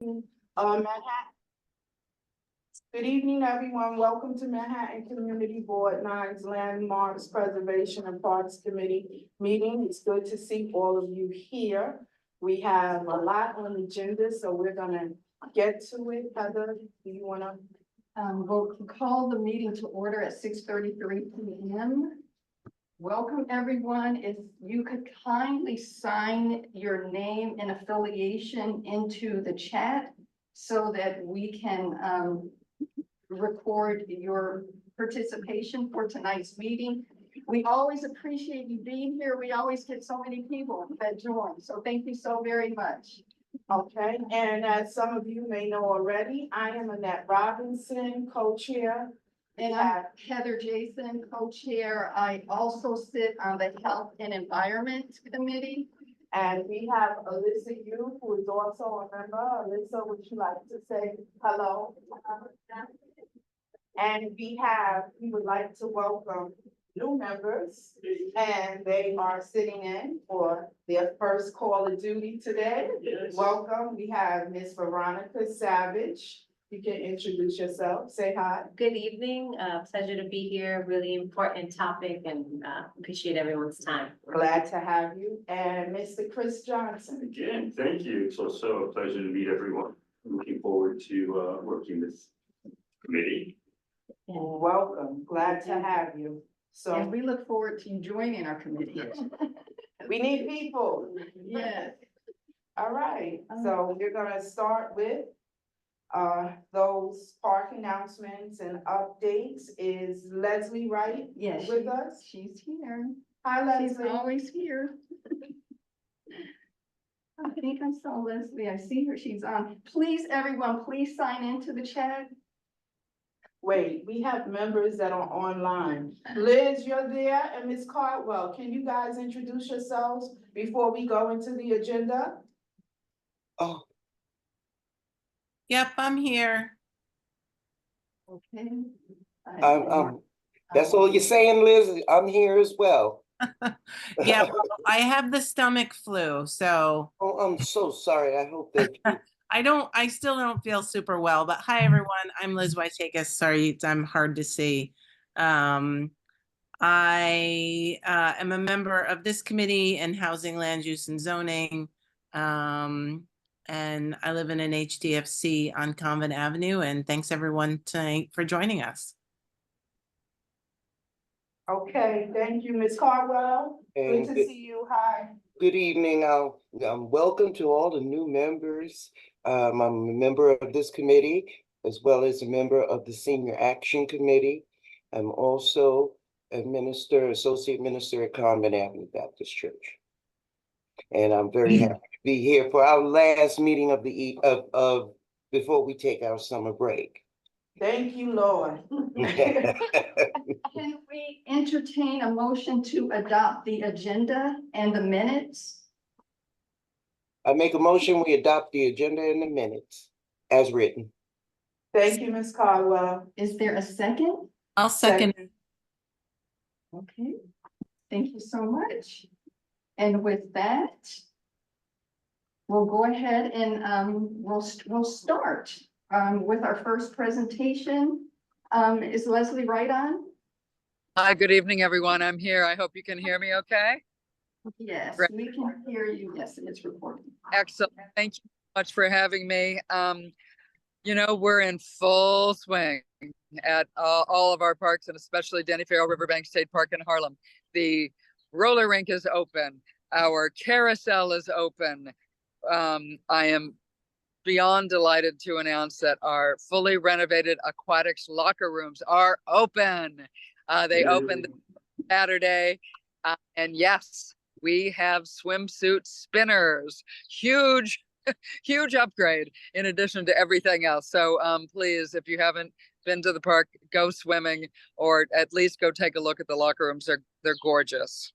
Manhattan. Good evening, everyone. Welcome to Manhattan Community Board 9's Landmarks Preservation and Parks Committee meeting. It's good to see all of you here. We have a lot on the agenda, so we're gonna get to it. Heather, do you wanna? We'll call the meeting to order at 6:33 p.m. Welcome, everyone. If you could kindly sign your name and affiliation into the chat so that we can record your participation for tonight's meeting. We always appreciate you being here. We always get so many people that join. So thank you so very much. Okay, and as some of you may know already, I am Annette Robinson, co-chair. And I'm Heather Jason, co-chair. I also sit on the Health and Environment Committee. And we have Alyssa Yu, who is also a member. Alyssa, would you like to say hello? And we would like to welcome new members, and they are sitting in for their first call of duty today. Yes. Welcome. We have Miss Veronica Savage. You can introduce yourself, say hi. Good evening, pleasure to be here, really important topic, and appreciate everyone's time. Glad to have you. And Mr. Chris Johnson. Again, thank you. It's also a pleasure to meet everyone. I'm looking forward to working with the committee. Welcome, glad to have you. So And we look forward to you joining our committee. we need people. Yes. All right, so we're gonna start with those park announcements and updates. Is Leslie Wright Yes, with us? she's here. Hi, She's Leslie. always here. I think I saw Leslie. I see her. She's on. Please, everyone, please sign into the chat. Wait, we have members that are online. Liz, you're there, and Ms. Cardwell, can you guys introduce yourselves before we go into the agenda? Oh, Yep, I'm here. Okay. that's all you're saying, Liz? I'm here as well. Yeah, well, I have the stomach flu, so Oh, I'm so sorry. I hope that I still don't feel super well, but hi everyone, I'm Liz Whiteakis. Sorry, I'm hard to see. I am a member of this committee in Housing, Land Use and Zoning. And I live in an HDFC on Convent Avenue, and thanks everyone tonight for joining us. Okay, thank you, Ms. Cardwell. And Good to see you. Hi. good evening. Welcome to all the new members. I'm a member of this committee as well as a member of the Senior Action Committee. I'm also a associate minister at Convent Avenue Baptist Church. And I'm very happy to be here for our last meeting of the before we take our summer break. Thank you, Lord. Can we entertain a motion to adopt the agenda and the minutes? I make a motion, we adopt the agenda and the minutes as written. Thank you, Ms. Caldwell. Is there a second? I'll second. Okay, thank you so much. And with that, we'll go ahead and we'll start with our first presentation. Is Leslie Wright on? Hi, good evening, everyone. I'm here. I hope you can hear me okay. Yes, Great. we can hear you. Yes, it's recording. Excellent. Thank you so much for having me. You know, we're in full swing at all of our parks, and especially Denny Farrell Riverbank State Park in Harlem. The roller rink is open. Our carousel is open. I am beyond delighted to announce that our fully renovated aquatics locker rooms are open. They opened Saturday, and yes, we have swimsuit spinners. Huge, huge upgrade in addition to everything else. So please, if you haven't been to the park, go swimming, or at least go take a look at the locker rooms. They're gorgeous.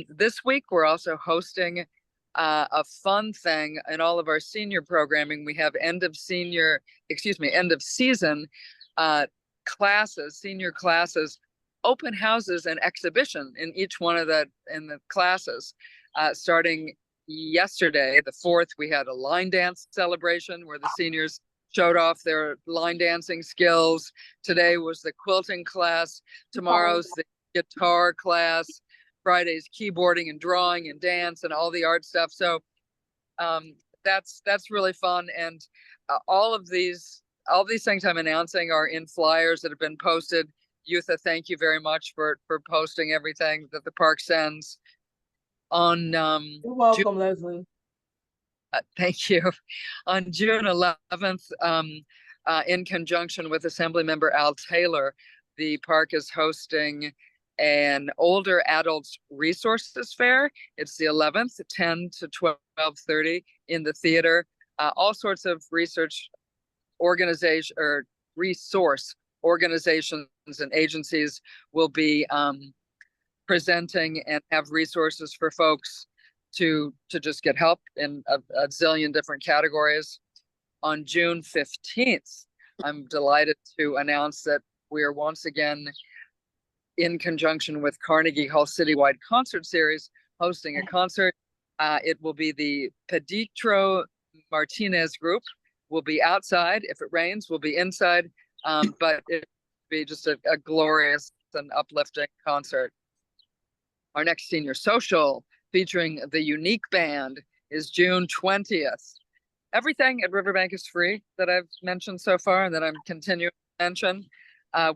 This week, we're also hosting a fun thing in all of our senior programming. We have end of season classes, senior classes, open houses and exhibition in each one of the classes, starting yesterday, the 4th, we had a line dance celebration where the seniors showed off their line dancing skills. Today was the quilting class. Tomorrow's the guitar class. Friday's keyboarding and drawing and dance and all the art stuff. So that's really fun. And all these things I'm announcing are in flyers that have been posted. Yutha, thank you very much for posting everything that the park sends. On You're welcome, Leslie. thank you. On June 11th, in conjunction with Assemblymember Al Taylor, the park is hosting an older adults resources fair. It's the 11th, 10 to 12:30 in the theater. All sorts of resource organizations and agencies will be presenting and have resources for folks to just get help in a zillion different categories. On June 15th, I'm delighted to announce that we are once again, in conjunction with Carnegie Hall Citywide Concert Series, hosting a concert. It will be the Pedro Martinez Group. We'll be outside. If it rains, we'll be inside. But it'll be just a glorious and uplifting concert. Our next senior social, featuring the Unique Band, is June 20th. Everything at Riverbank is free that I've mentioned so far and that I'm continuing to mention.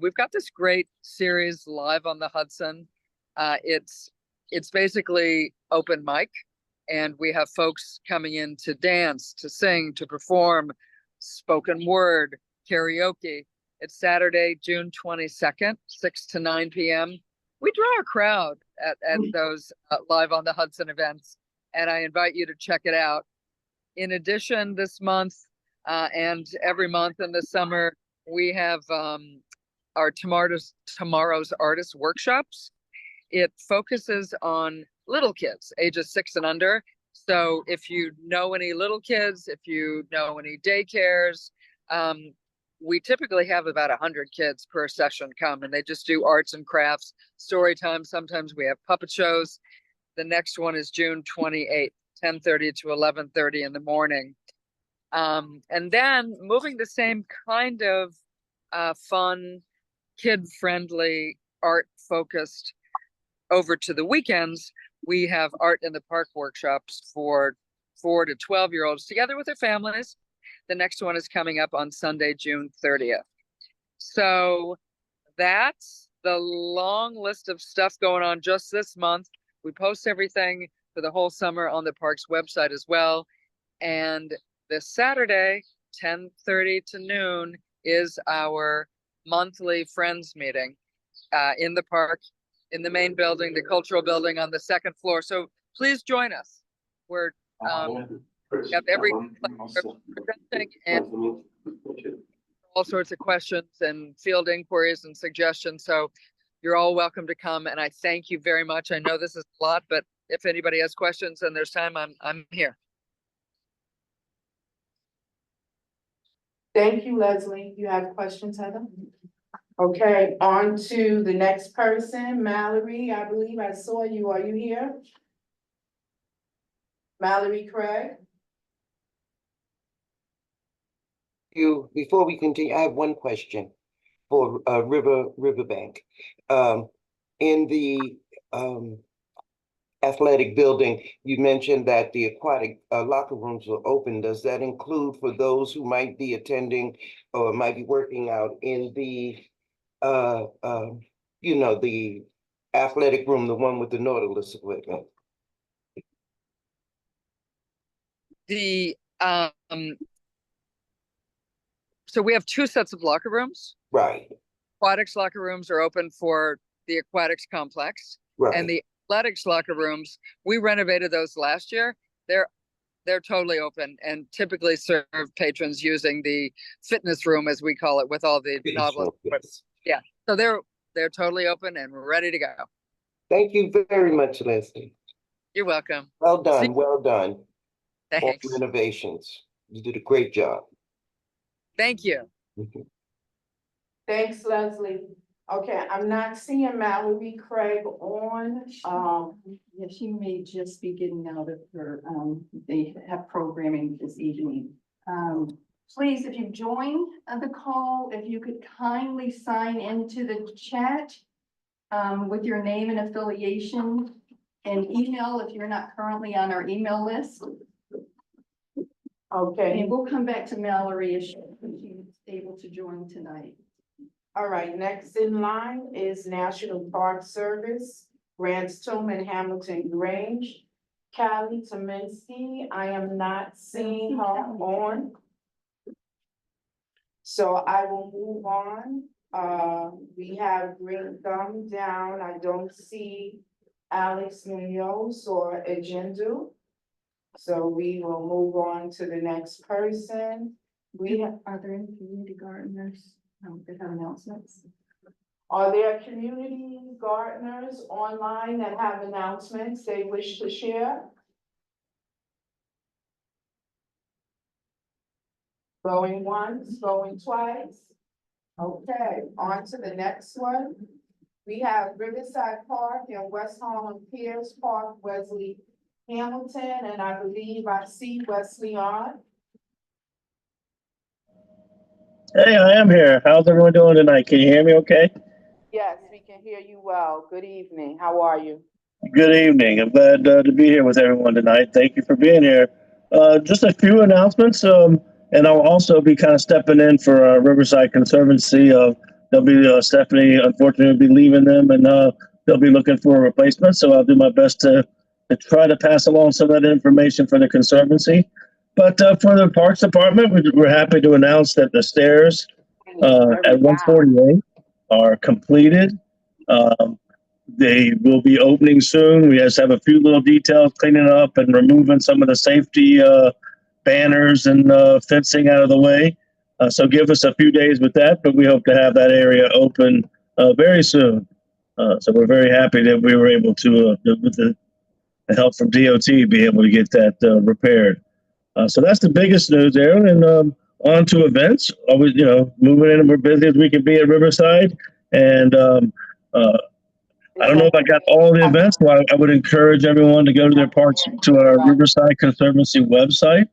We've got this great series live on the Hudson. It's basically open mic, and we have folks coming in to dance, to sing, to perform, spoken word, karaoke. It's Saturday, June 22nd, 6 to 9 p.m. We draw a crowd at those live on the Hudson events, and I invite you to check it out. In addition, this month and every month in the summer, we have our Tomorrow's Artist Workshops. It focuses on little kids, ages 6 and under. So if you know any little kids, if you know any daycares, we typically have about 100 kids per session come, and they just do arts and crafts, story time. Sometimes we have puppet shows. The next one is June 28th, 10:30 to 11:30 in the morning. And then moving the same kind of fun, kid-friendly, art-focused over to the weekends, we have Art in the Park workshops for 4 to 12-year-olds together with their families. The next one is coming up on Sunday, June 30th. So that's the long list of stuff going on just this month. We post everything for the whole summer on the park's website as well. And this Saturday, 10:30 to noon, is our monthly Friends meeting in the park, in the main building, the cultural building on the 2nd floor. So please join us. We're have every presenting and all sorts of questions and field inquiries and suggestions. So you're all welcome to come, and I thank you very much. I know this is a lot, but if anybody has questions and there's time, I'm here. Thank you, Leslie. You have questions, Heather? Okay, on to the next person, Mallory. I believe I saw you. Are you here? Mallory Craig? Before we continue, I have one question for Riverbank. In the athletic building, you mentioned that the aquatic locker rooms were open. Does that include for those who might be attending or might be working out in the the athletic room, the one with the Nautilus equipment? So we have 2 sets of locker rooms. Right. Aquatics locker rooms are open for the aquatics complex. Right. And the athletics locker rooms, we renovated those last year. They're totally open and typically serve patrons using the fitness room, as we call it, with all the novelist. Yes. Yeah. So they're totally open and ready to go. Thank you very much, Leslie. You're welcome. Well done. Well done. Thanks. All renovations. You did a great job. Thank you. Thanks, Leslie. Okay, I'm not seeing Mallory Craig on, Yeah, she may just be getting out of her, they have programming this evening. Please, if you joined the call, if you could kindly sign into the chat with your name and affiliation and email if you're not currently on our email list. okay. And we'll come back to Mallory if she's able to join tonight. All right, next in line is National Park Service, Grants Tomb and Hamilton Grange. Callie Tominski, I am not seeing her on. So I will move on. We have Green Thumb down. I don't see Alex Munoz or Agendu. So we will move on to the next person. We have, Are there any community gardeners that have announcements? are there community gardeners online that have announcements they wish to share? Going once, going twice? Okay, on to the next one. We have Riverside Park and West Harlem Piers Park, Wesley Hamilton, and I believe I see Wesley on. Hey, I am here. How's everyone doing tonight? Can you hear me okay? Yes, we can hear you well. Good evening. How are you? Good evening. I'm glad to be here with everyone tonight. Thank you for being here. Just a few announcements, and I'll also be kind of stepping in for Riverside Conservancy. There'll be Stephanie, unfortunately, will be leaving them, and they'll be looking for a replacement. So I'll do my best to try to pass along some of that information for the Conservancy. But for the Parks Department, we're happy to announce that the stairs at 148 are completed. They will be opening soon. We just have a few little details, cleaning up and removing some of the safety banners and fencing out of the way. So give us a few days with that, but we hope to have that area open very soon. So we're very happy that we were able to, with the help from DOT, be able to get that repaired. So that's the biggest news there. And on to events. Always, moving in, and we're busy as we can be at Riverside. And I don't know if I got all the events, but I would encourage everyone to go to their parks, to our Riverside Conservancy website,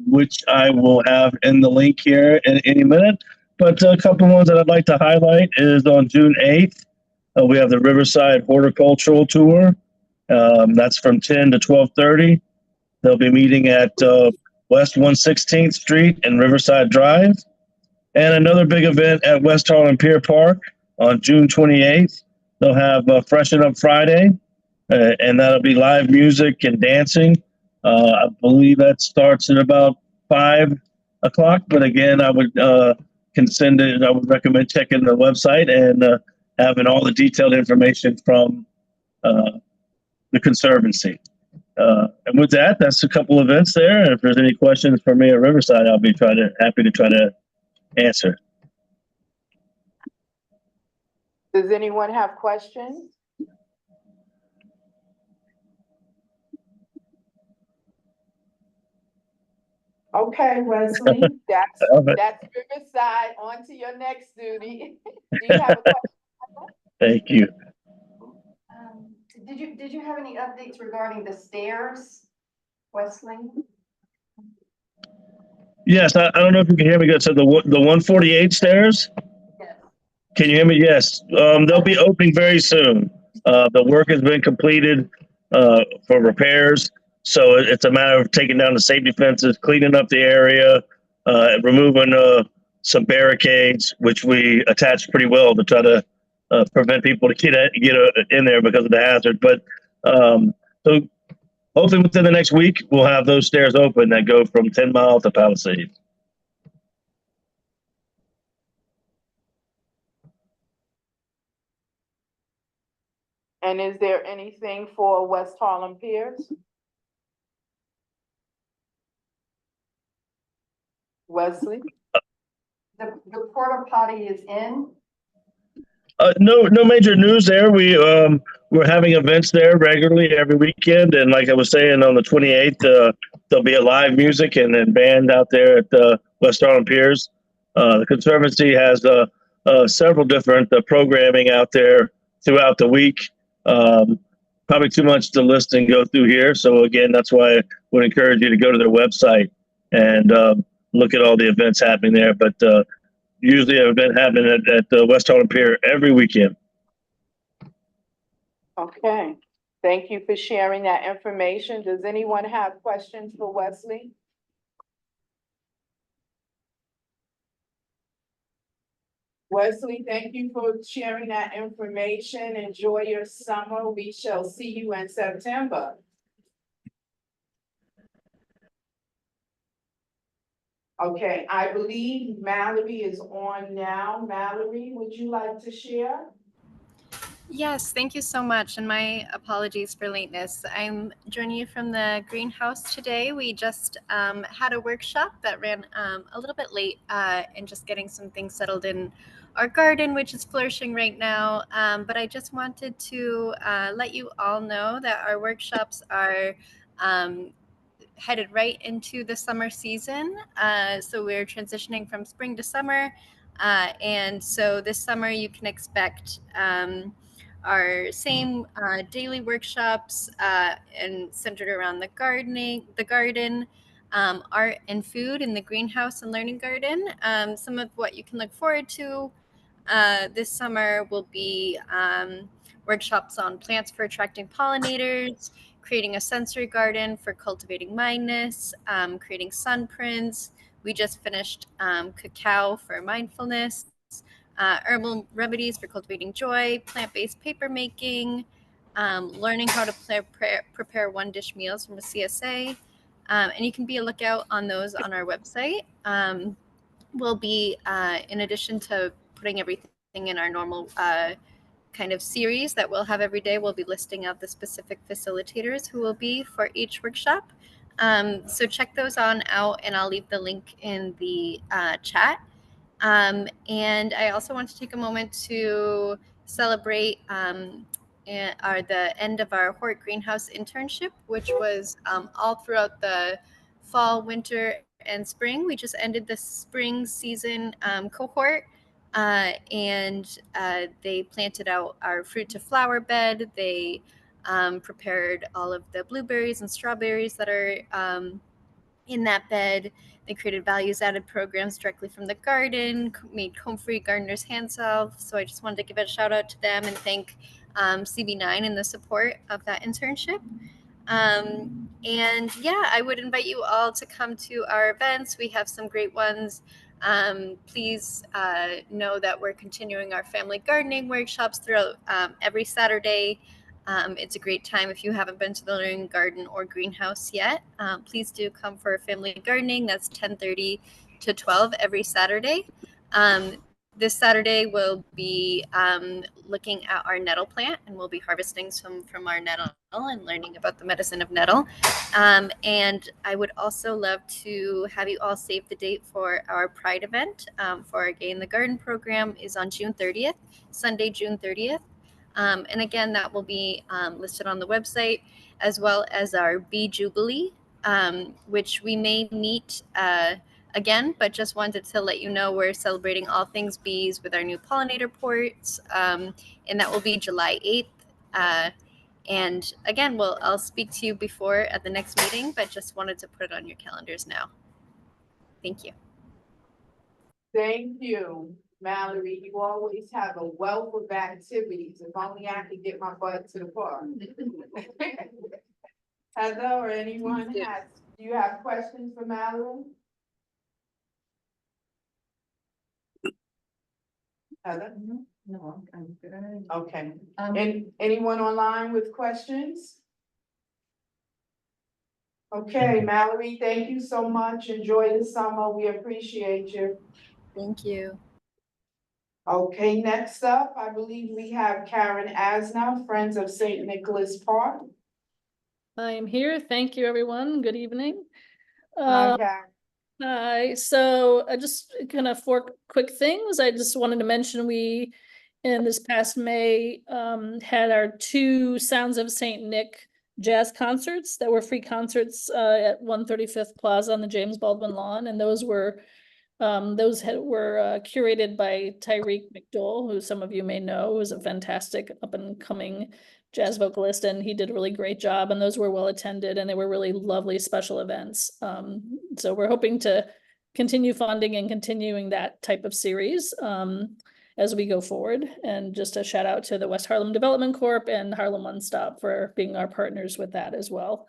which I will have in the link here in any minute. But a couple of ones that I'd like to highlight is on June 8th, we have the Riverside Horticultural Tour. That's from 10 to 12:30. They'll be meeting at West 116th Street and Riverside Drive. And another big event at West Harlem Pier Park on June 28th. They'll have Freshen Up Friday, and that'll be live music and dancing. I believe that starts at about 5 o'clock. But again, I would I would recommend checking the website and having all the detailed information from the Conservancy. And with that, that's a couple events there. And if there's any questions for me at Riverside, I'll be happy to try to answer. Does anyone have questions? Okay, Wesley, that's Riverside. On to your next duty. Do you have a question? Thank you. Did you have any updates regarding the stairs, Wesley? Yes, I don't know if you can hear me good. So the 148 stairs? Yes. Can you hear me? Yes. They'll be opening very soon. The work has been completed for repairs. So it's a matter of taking down the safety fences, cleaning up the area, removing some barricades, which we attached pretty well to try to prevent people to get in there because of the hazard. But so hopefully within the next week, we'll have those stairs open that go from 10 Mile to Palisades. And is there anything for West Harlem Piers? Wesley? The porta potty is in. No major news there. We're having events there regularly every weekend, and like I was saying, on the 28th, there'll be a live music and then band out there at West Harlem Piers. The Conservancy has a several different programming out there throughout the week. Probably too much to list and go through here. So again, that's why I would encourage you to go to their website and look at all the events happening there. But usually an event happening at the West Harlem Pier every weekend. Okay, thank you for sharing that information. Does anyone have questions for Wesley? Wesley, thank you for sharing that information. Enjoy your summer. We shall see you in September. Okay, I believe Mallory is on now. Mallory, would you like to share? Yes, thank you so much, and my apologies for lateness. I'm joining you from the greenhouse today. We just had a workshop that ran a little bit late and just getting some things settled in our garden, which is flourishing right now. But I just wanted to let you all know that our workshops are headed right into the summer season. So we're transitioning from spring to summer. And so this summer you can expect our same daily workshops and centered around the garden, art and food in the greenhouse and learning garden. Some of what you can look forward to this summer will be workshops on plants for attracting pollinators, creating a sensory garden for cultivating mindness, creating sun prints. We just finished cacao for mindfulness, herbal remedies for cultivating joy, plant-based paper making, learning how to prepare one-dish meals from a CSA. And you can be a lookout on those on our website. We'll be, in addition to putting everything in our normal kind of series that we'll have every day, we'll be listing out the specific facilitators who will be for each workshop. So check those on out, and I'll leave the link in the chat. And I also want to take a moment to celebrate the end of our Hort Greenhouse internship, which was all throughout the fall, winter, and spring. We just ended the spring season cohort, and they planted out our fruit to flower bed. They prepared all of the blueberries and strawberries that are in that bed. They created values added programs directly from the garden, made comb-free gardener's hand salve. So I just wanted to give a shout out to them and thank CB9 in the support of that internship. And yeah, I would invite you all to come to our events. We have some great ones. Please know that we're continuing our family gardening workshops throughout every Saturday. It's a great time if you haven't been to the learning garden or greenhouse yet. Please do come for family gardening. That's 10:30 to 12 every Saturday. This Saturday we'll be looking at our nettle plant, and we'll be harvesting some from our nettle and learning about the medicine of nettle. And I would also love to have you all save the date for our Pride event for our Gay in the Garden program is on June 30th, Sunday, June 30th. And again, that will be listed on the website, as well as our Bee Jubilee, which we may meet again, but just wanted to let you know we're celebrating all things bees with our new pollinator ports, and that will be July 8th. And again, I'll speak to you before at the next meeting, but just wanted to put it on your calendars now. Thank you. Thank you, Mallory. You always have a wealth of activities. If only I could get my butt to the park. Heather or anyone do you have questions for Mallory? Heather? No, I'm good. Okay. Anyone online with questions? Okay, Mallory, thank you so much. Enjoy the summer. We appreciate you. Thank you. Okay, next up, I believe we have Karen Asnow, Friends of St. Nicholas Park. I am here. Thank you, everyone. Good evening. Hi, Karen. Hi. So just kind of 4 quick things. I just wanted to mention we, in this past May, had our 2 Sounds of St. Nick jazz concerts that were free concerts at 135th Plaza on the James Baldwin lawn. And those were Were curated by Tyreek McDowell, who some of you may know is a fantastic up and coming jazz vocalist, and he did a really great job. And those were well attended, and they were really lovely special events. So we're hoping to continue funding and continuing that type of series as we go forward. And just a shout out to the West Harlem Development Corp and Harlem One Stop for being our partners with that as well.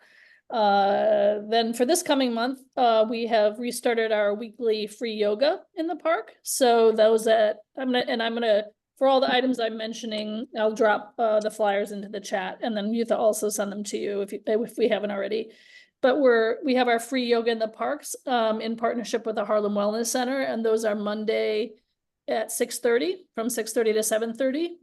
Then for this coming month, we have restarted our weekly free yoga in the park. So those that I'm gonna for all the items I'm mentioning, I'll drop the flyers into the chat, and then Yutha also send them to you if we haven't already. But we have our free yoga in the parks in partnership with the Harlem Wellness Center, and those are Monday at 6:30 from 6:30 to 7:30.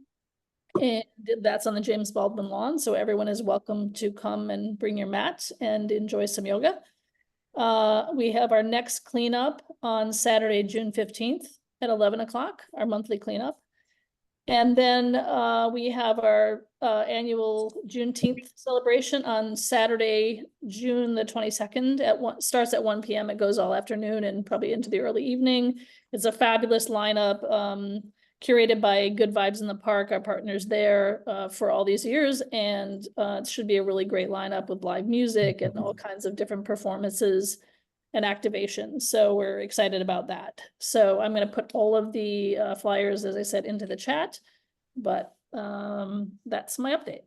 And that's on the James Baldwin lawn. So everyone is welcome to come and bring your mat and enjoy some yoga. We have our next cleanup on Saturday, June 15th at 11 o'clock, our monthly cleanup. And then we have our annual Juneteenth celebration on Saturday, June the 22nd starts at 1 p.m. It goes all afternoon and probably into the early evening. It's a fabulous lineup curated by Good Vibes in the Park, our partners there for all these years. And it should be a really great lineup with live music and all kinds of different performances and activations. So we're excited about that. So I'm going to put all of the flyers, as I said, into the chat, but that's my update.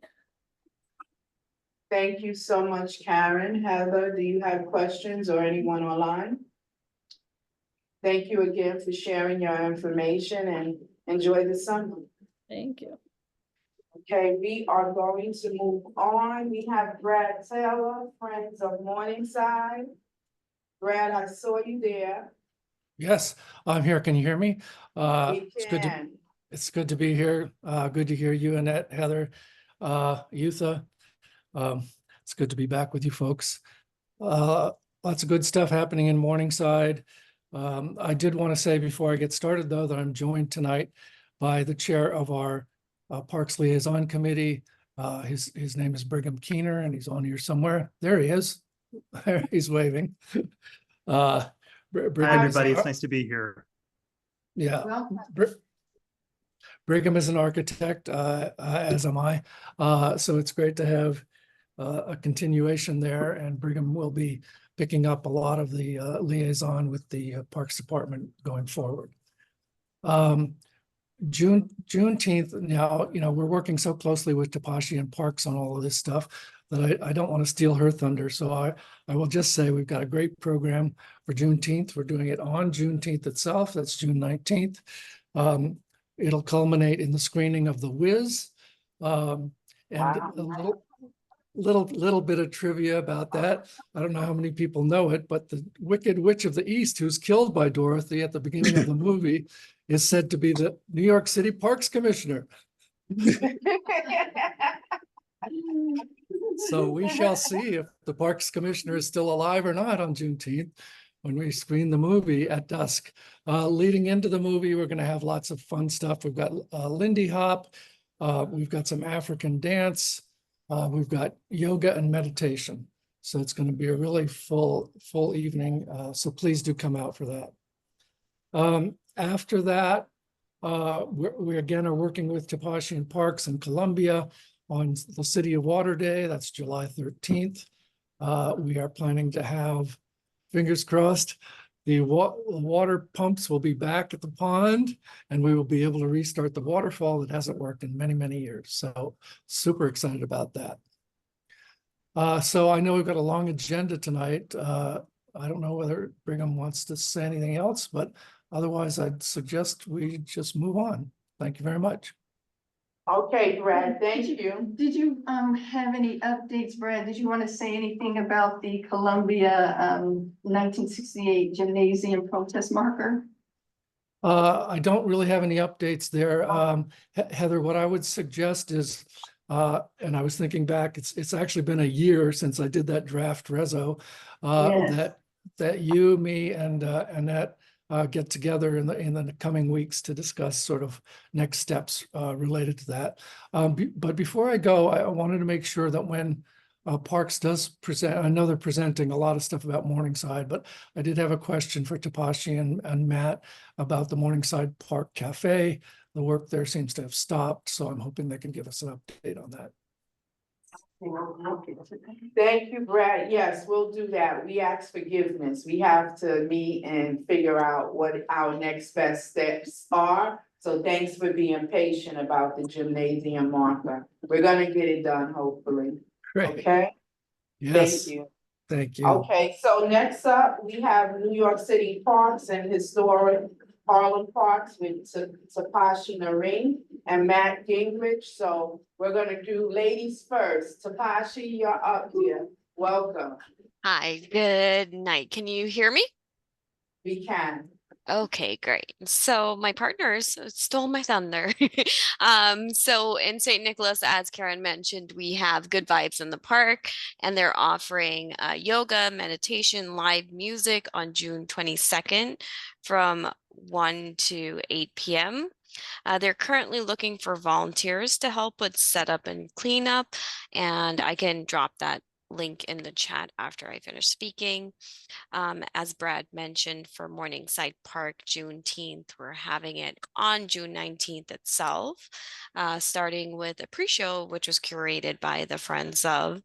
Thank you so much, Karen. Heather, do you have questions or anyone online? Thank you again for sharing your information and enjoy the summer. Thank you. Okay, we are going to move on. We have Brad Taylor, Friends of Morningside. Brad, I saw you there. Yes, I'm here. Can you hear me? We It's can. good to be here. Good to hear you, Annette, Heather, Yutha. It's good to be back with you folks. Lots of good stuff happening in Morningside. I did want to say before I get started, though, that I'm joined tonight by the chair of our Parks Liaison Committee. His name is Brigham Keener, and he's on here somewhere. There he is. He's waving. Hi, everybody. It's nice to be here. Yeah. Brigham is an architect, as am I. So it's great to have a continuation there, and Brigham will be picking up a lot of the liaison with the Parks Department going forward. Juneteenth, now, we're working so closely with Tapashi and Parks on all of this stuff that I don't want to steal her thunder. So I will just say we've got a great program for Juneteenth. We're doing it on Juneteenth itself. That's June 19th. It'll culminate in the screening of The Wiz. And Wow. a little bit of trivia about that. I don't know how many people know it, but the Wicked Witch of the East, who's killed by Dorothy at the beginning of the movie, is said to be the New York City Parks Commissioner. So we shall see if the Parks Commissioner is still alive or not on Juneteenth when we screen the movie at dusk. Leading into the movie, we're going to have lots of fun stuff. We've got Lindy Hop. We've got some African dance. We've got yoga and meditation. So it's going to be a really full evening. So please do come out for that. After that, we again are working with Tapashi and Parks in Columbia on the City of Water Day. That's July 13th. We are planning to have, fingers crossed, the water pumps will be back at the pond, and we will be able to restart the waterfall that hasn't worked in many, many years. So super excited about that. So I know we've got a long agenda tonight. I don't know whether Brigham wants to say anything else, but otherwise I'd suggest we just move on. Thank you very much. Okay, Brad, thank you. Did you have any updates, Brad? Did you want to say anything about the Columbia 1968 gymnasium protest marker? I don't really have any updates there. Heather, what I would suggest is, and I was thinking back, it's actually been a year since I did that draft reso, Yes. that you, me, and Annette get together in the coming weeks to discuss sort of next steps related to that. But before I go, I wanted to make sure that when Parks does present, I know they're presenting a lot of stuff about Morningside, but I did have a question for Tapashi and Matt about the Morningside Park Cafe. The work there seems to have stopped, so I'm hoping they can give us an update on that. Thank you, Brad. Yes, we'll do that. We ask forgiveness. We have to meet and figure out what our next best steps are. So thanks for being patient about the gymnasium marker. We're gonna get it done, hopefully. Great. Okay? Yes, Thank you. thank you. Okay, so next up, we have New York City Parks and Historic Harlem Parks with Tapashi Nareen and Matt Gingrich. So we're gonna do ladies first. Tapashi, you're up here. Welcome. Hi, good night. Can you hear me? We can. Okay, great. So my partners stole my thunder. So in St. Nicholas, as Karen mentioned, we have Good Vibes in the Park, and they're offering yoga, meditation, live music on June 22nd from 1 to 8 p.m. They're currently looking for volunteers to help with setup and cleanup, and I can drop that link in the chat after I finish speaking. As Brad mentioned, for Morningside Park Juneteenth, we're having it on June 19th itself, starting with a pre-show, which was curated by the Friends of,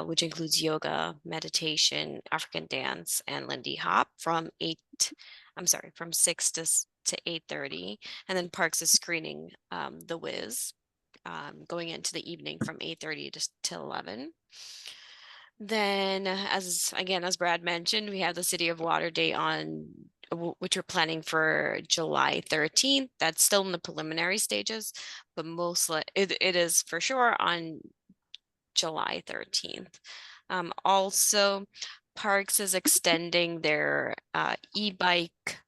which includes yoga, meditation, African dance, and Lindy Hop from 6 to 8:30. And then Parks is screening The Wiz going into the evening from 8:30 to 11. Then, as Brad mentioned, we have the City of Water Day which we're planning for July 13th. That's still in the preliminary stages, but it is for sure on July 13th. Also, Parks is extending their e-bike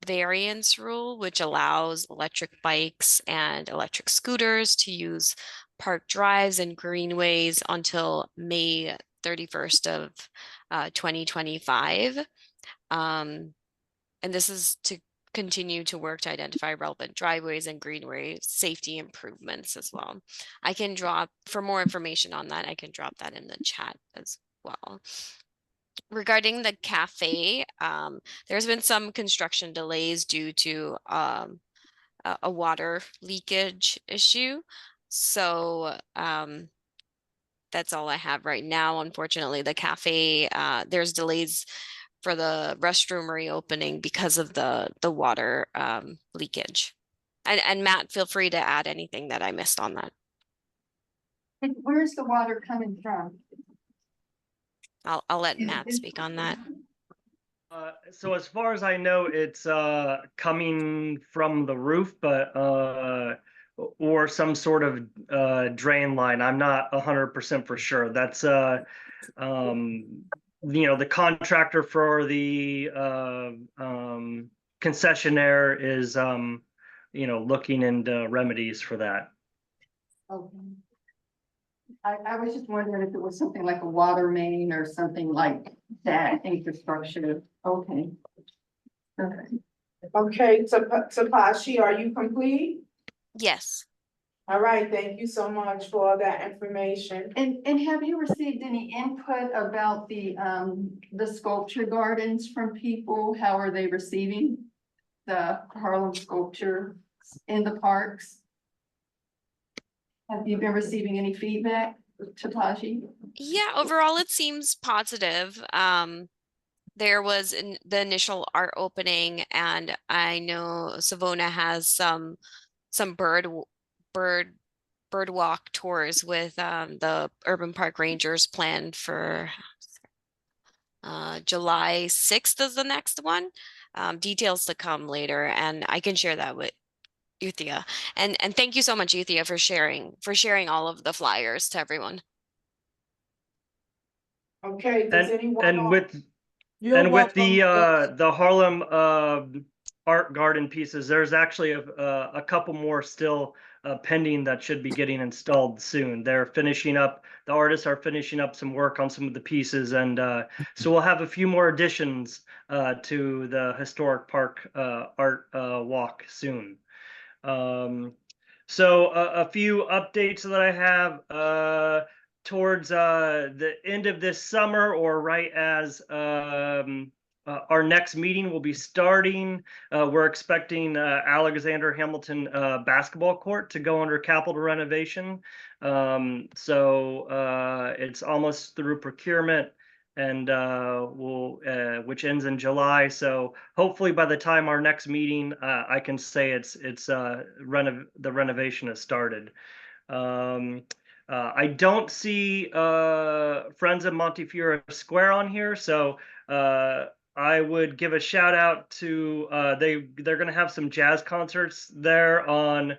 variance rule, which allows electric bikes and electric scooters to use park drives and greenways until May 31st of 2025. And this is to continue to work to identify relevant driveways and greenway safety improvements as well. For more information on that, I can drop that in the chat as well. Regarding the cafe, there's been some construction delays due to a water leakage issue. So that's all I have right now. Unfortunately, the cafe, there's delays for the restroom reopening because of the water leakage. And Matt, feel free to add anything that I missed on that. Where's the water coming from? I'll let Matt speak on that. So as far as I know, it's coming from the roof, but or some sort of drain line. I'm not 100% for sure. That's the contractor for the concessionaire is looking into remedies for that. Okay. I was just wondering if it was something like a water main or something like that infrastructure. Okay. Okay, Tapashi, are you complete? Yes. All right, thank you so much for all that information. And have you received any input about the sculpture gardens from people? How are they receiving the Harlem sculpture in the parks? Have you been receiving any feedback, Tapashi? Yeah, overall it seems positive. There was the initial art opening, and I know Savona has some bird walk tours with the Urban Park Rangers planned for July 6th is the next one. Details to come later, and I can share that with Uthia. And thank you so much, Uthia, for sharing all of the flyers to everyone. Okay, does anyone? And with the Harlem art garden pieces, there's actually a couple more still pending that should be getting installed soon. The artists are finishing up some work on some of the pieces, and so we'll have a few more additions to the historic park art walk soon. So a few updates that I have. towards the end of this summer or right as our next meeting will be starting. We're expecting Alexander Hamilton basketball court to go under capital renovation. So it's almost through procurement and which ends in July. So hopefully by the time our next meeting, I can say the renovation has started. I don't see Friends of Montefiore Square on here, so I would give a shout out to they're going to have some jazz concerts there on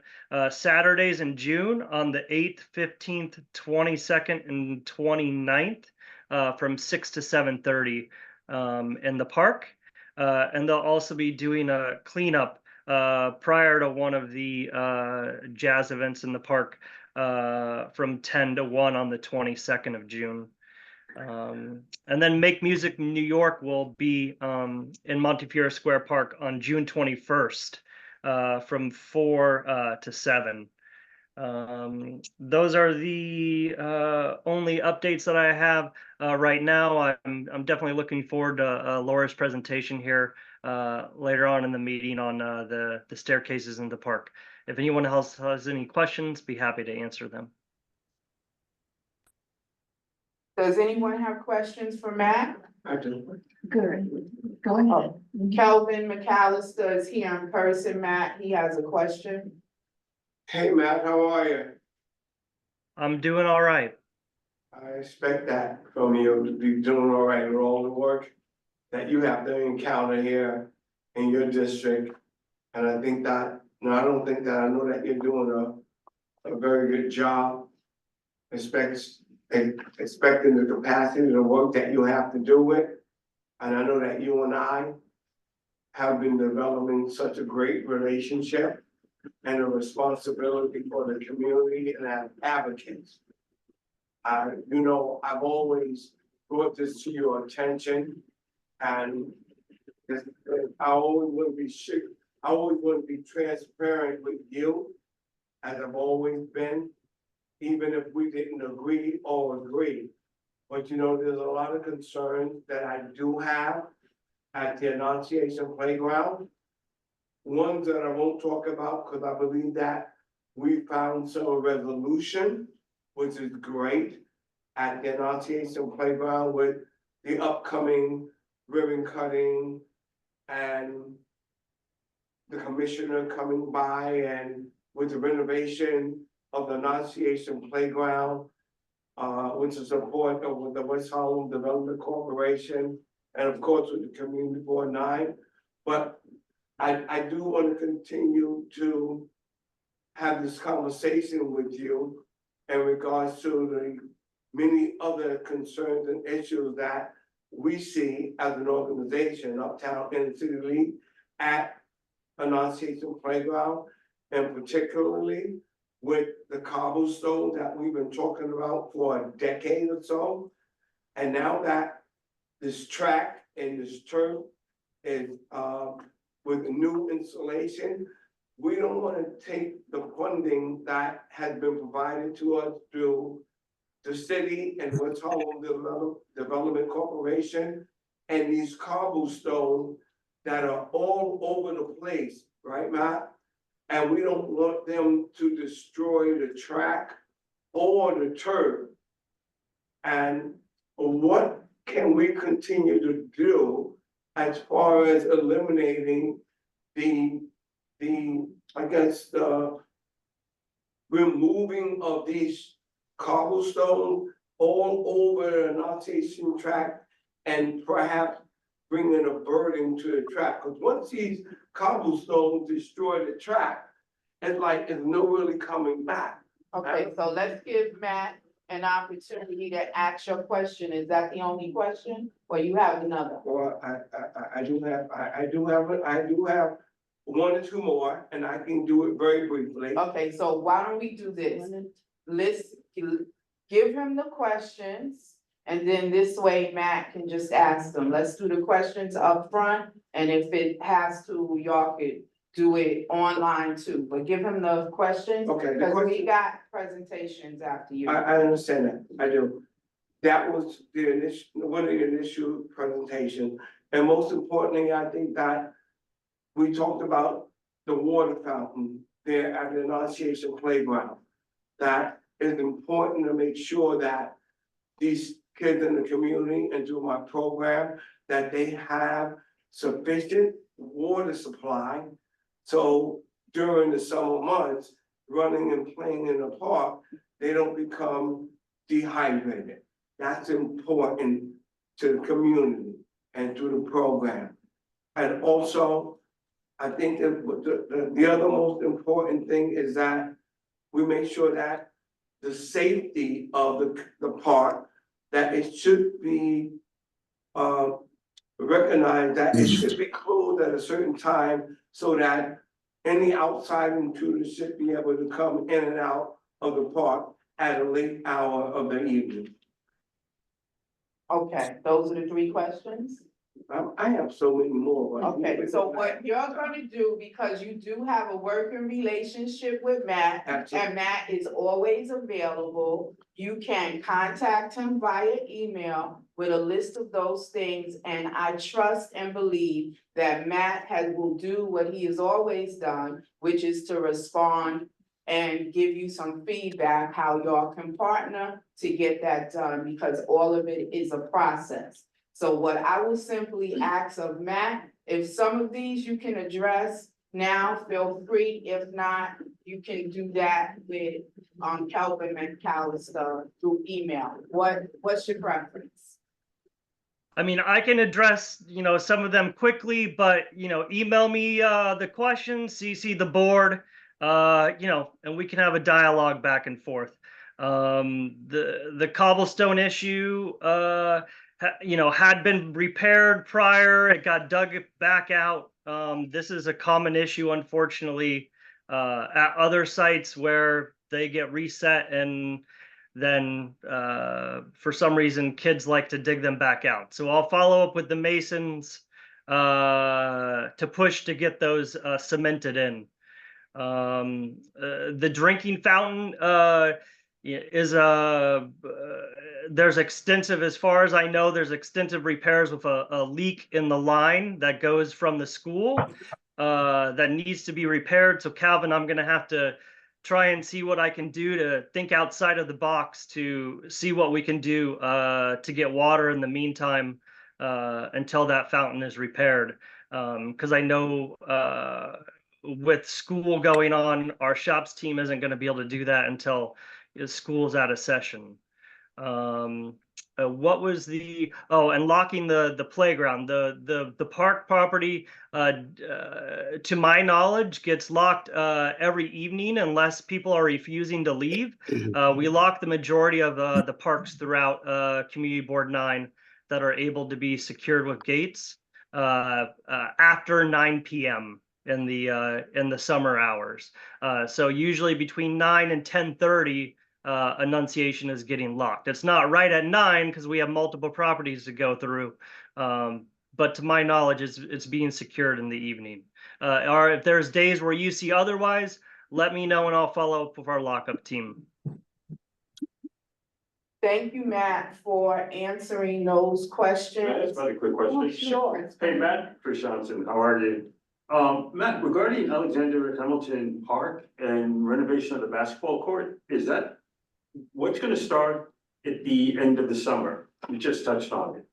Saturdays in June on the 8th, 15th, 22nd, and 29th from 6 to 7:30 in the park. And they'll also be doing a cleanup prior to one of the jazz events in the park from 10 to 1 on the 22nd of June. And then Make Music New York will be in Montefiore Square Park on June 21st from 4 to 7. Those are the only updates that I have right now. I'm definitely looking forward to Laura's presentation here later on in the meeting on the staircases in the park. If anyone else has any questions, be happy to answer them. Does anyone have questions for Matt? I do. Good. Go ahead. Kelvin McAllister is here in person. Matt, he has a question. Hey Matt, how are you? I'm doing all right. I expect that from you to be doing all right with all the work that you have to encounter here in your district. And I think that, no, I don't think that, I know that you're doing a very good job. Expecting the capacity, the work that you have to do with. And I know that you and I have been developing such a great relationship and a responsibility for the community and as advocates. You know, I've always brought this to your attention, and I always want to be transparent with you, as I've always been, even if we didn't agree. But you know, there's a lot of concerns that I do have at the Annunciation Playground. Ones that I won't talk about because I believe that we found some resolution, which is great, at the Annunciation Playground with the upcoming ribbon cutting and the commissioner coming by and with the renovation of the Annunciation Playground, with the support of the West Harlem Development Corporation, and of course with the Community Board 9. But I do want to continue to have this conversation with you in regards to the many other concerns and issues that we see as an organization, Uptown Inner City League, at Annunciation Playground, and particularly with the cobblestone that we've been talking about for a decade or so. And now that this track and this turf is with the new installation, we don't want to take the funding that has been provided to us through the city and West Harlem Development Corporation and these cobblestones that are all over the place, right, Matt? And we don't want them to destroy the track or the turf. And what can we continue to do as far as eliminating the removing of these cobblestones all over the Annunciation track and perhaps bringing a burden to the track? Because once these cobblestones destroy the track, it's like there's no really coming back. Okay, so let's give Matt an opportunity to ask your question. Is that the only question, or you have another? Well, I do have one or two more, and I can do it very briefly. Okay, so why don't we do this? Let's give him the questions, and then this way Matt can just ask them. Let's do the questions up front, and if it has to, y'all could do it online too, but give him the questions. Okay, the Because we question- got presentations after you. I understand that, I do. That was the initial, one of the initial presentations, and most importantly, I think that we talked about the water fountain there at the Annunciation Playground. That is important to make sure that these kids in the community and through my program, that they have sufficient water supply. So during the summer months, running and playing in the park, they don't become dehydrated. That's important to the community and to the program. And also, I think that the other most important thing is that we make sure that the safety of the park, that it should be recognized that it should be closed at a certain time so that any outside intruders should be able to come in and out of the park at a late hour of the evening. Okay, those are the 3 questions? I have so many more. but- Okay, so what you're gonna do, because you do have a working relationship with Matt, Absolutely. and Matt is always available, you can contact him via email with a list of those things, and I trust and believe that Matt will do what he has always done, which is to respond and give you some feedback, how y'all can partner to get that done, because all of it is a process. So what I will simply ask of Matt, if some of these you can address now, feel free. If not, you can do that with Kelvin McAllister through email. What's your preference? I mean, I can address, some of them quickly, but, email me the questions, CC the board, and we can have a dialogue back and forth. The cobblestone issue, had been repaired prior, it got dug back out. This is a common issue, unfortunately, at other sites where they get reset and then for some reason kids like to dig them back out. So I'll follow up with the masons to push to get those cemented in. The drinking fountain is there's extensive, as far as I know, there's extensive repairs with a leak in the line that goes from the school that needs to be repaired. So Calvin, I'm gonna have to try and see what I can do to think outside of the box to see what we can do to get water in the meantime until that fountain is repaired. Because I know with school going on, our shops team isn't going to be able to do that until school's out of session. What was and locking the playground, the park property, to my knowledge, gets locked every evening unless people are refusing to leave. We lock the majority of the parks throughout Community Board 9 that are able to be secured with gates after 9 p.m. in the summer hours. So usually between 9 and 10:30. Annunciation is getting locked. It's not right at 9 because we have multiple properties to go through. But to my knowledge, it's being secured in the evening. Or if there's days where you see otherwise, let me know and I'll follow up with our lockup team. Thank you, Matt, for answering those questions. That's a quick question. Sure. Hey, Matt, Chris Johnson, how are you? Matt, regarding Alexander Hamilton Park and renovation of the basketball court, what's going to start at the end of the summer? You just touched on it.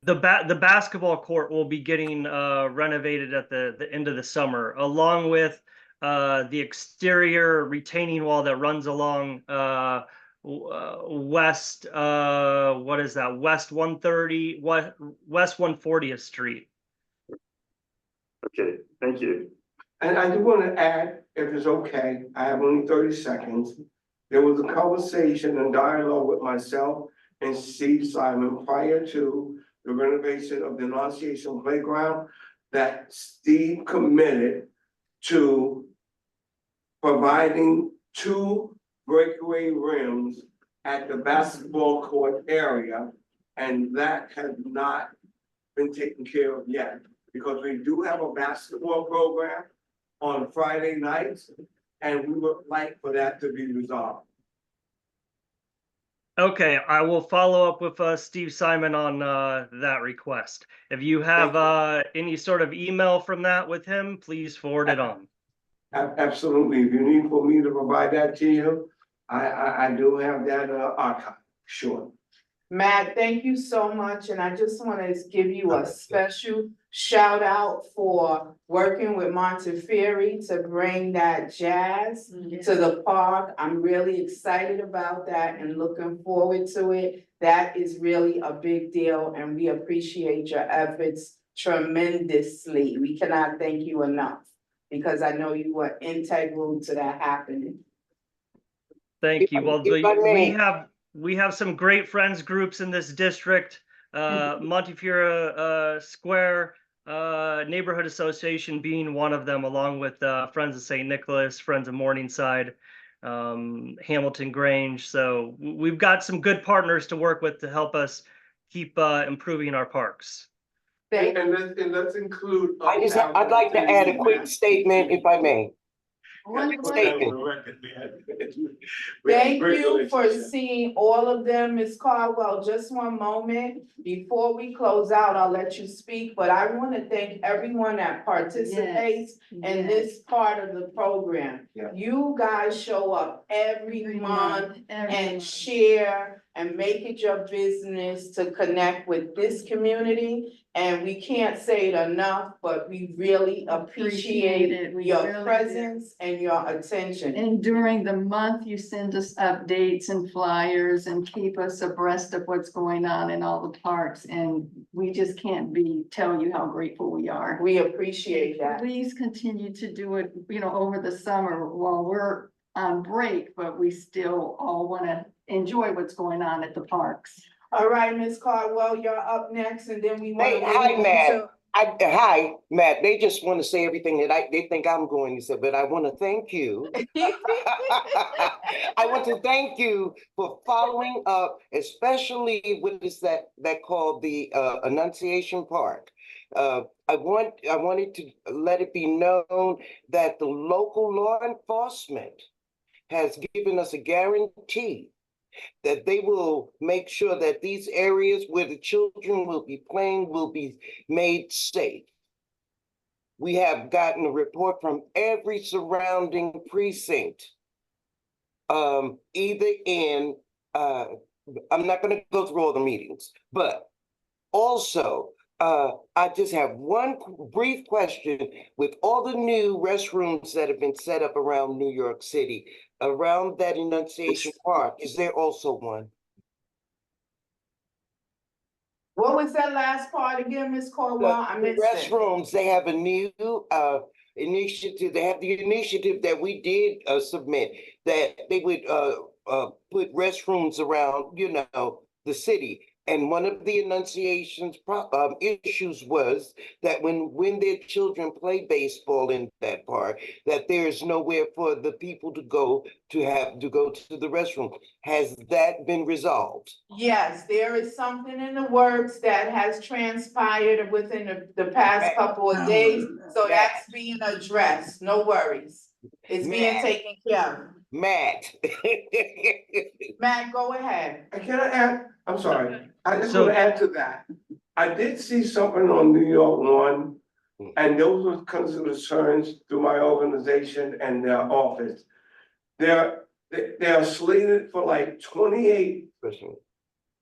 The basketball court will be getting renovated at the end of the summer, along with the exterior retaining wall that runs along west, what is that? West 140th Street. Okay, thank you. And I do want to add, if it's okay, I have only 30 seconds. There was a conversation and dialogue with myself and Steve Simon prior to the renovation of the Annunciation Playground that Steve committed to providing 2 breakaway rims at the basketball court area, and that has not been taken care of yet, because we do have a basketball program, on Friday nights, and we would like for that to be resolved. Okay, I will follow up with Steve Simon on that request. If you have any sort of email from that with him, please forward it on. Absolutely. If you need for me to provide that to you, I do have that archive, sure. Matt, thank you so much, and I just want to give you a special shout out for working with Montefiore to bring that jazz to the park. I'm really excited about that and looking forward to it. That is really a big deal, and we appreciate your efforts tremendously. We cannot thank you enough, because I know you were integral to that happening. Thank you. Well, we have some great friends groups in this district. Montefiore Square Neighborhood Association being one of them, along with Friends of St. Nicholas, Friends of Morningside, Hamilton Grange. So we've got some good partners to work with to help us keep improving our parks. And let's include. I'd like to add a quick statement, if I may. Thank you for seeing all of them, Ms. Caldwell. Just one moment. Before we close out, I'll let you speak, but I want to thank everyone that participates in this part of the program. You guys show up every month and share and make it your business to connect with this community. And we can't say it enough, but we really appreciate your presence and your attention. And during the month, you send us updates and flyers and keep us abreast of what's going on in all the parks. And we just can't tell you how grateful we are. We appreciate that. Please continue to do it, over the summer while we're on break, but we still all want to enjoy what's going on at the parks. All right, Ms. Caldwell, you're up next, and then we want to. Hi, Matt. Hi, Matt. They just want to say everything that they think I'm going to say, but I want to thank you. I want to thank you for following up, especially what is that called the Annunciation Park. I wanted to let it be known that the local law enforcement has given us a guarantee that they will make sure that these areas where the children will be playing will be made safe. We have gotten a report from every surrounding precinct, either in, I'm not going to go through all the meetings, but also, I just have one brief question. With all the new restrooms that have been set up around New York City, around that Annunciation Park, is there also one? What was that last part again, Ms. Caldwell? I missed it. Restrooms, they have a new initiative. They have the initiative that we did submit, that they would put restrooms around, the city. And one of the Annunciation's issues was that when their children play baseball in that park, that there is nowhere for the people to go to the restroom. Has that been resolved? Yes, there is something in the works that has transpired within the past couple of days. So that's being addressed. No worries. It's being taken care of. Matt. Matt, go ahead. Can I add? I'm sorry. I just want to add to that. I did see something on New York One, and those were concerns through my organization and their office. They are slated for like 28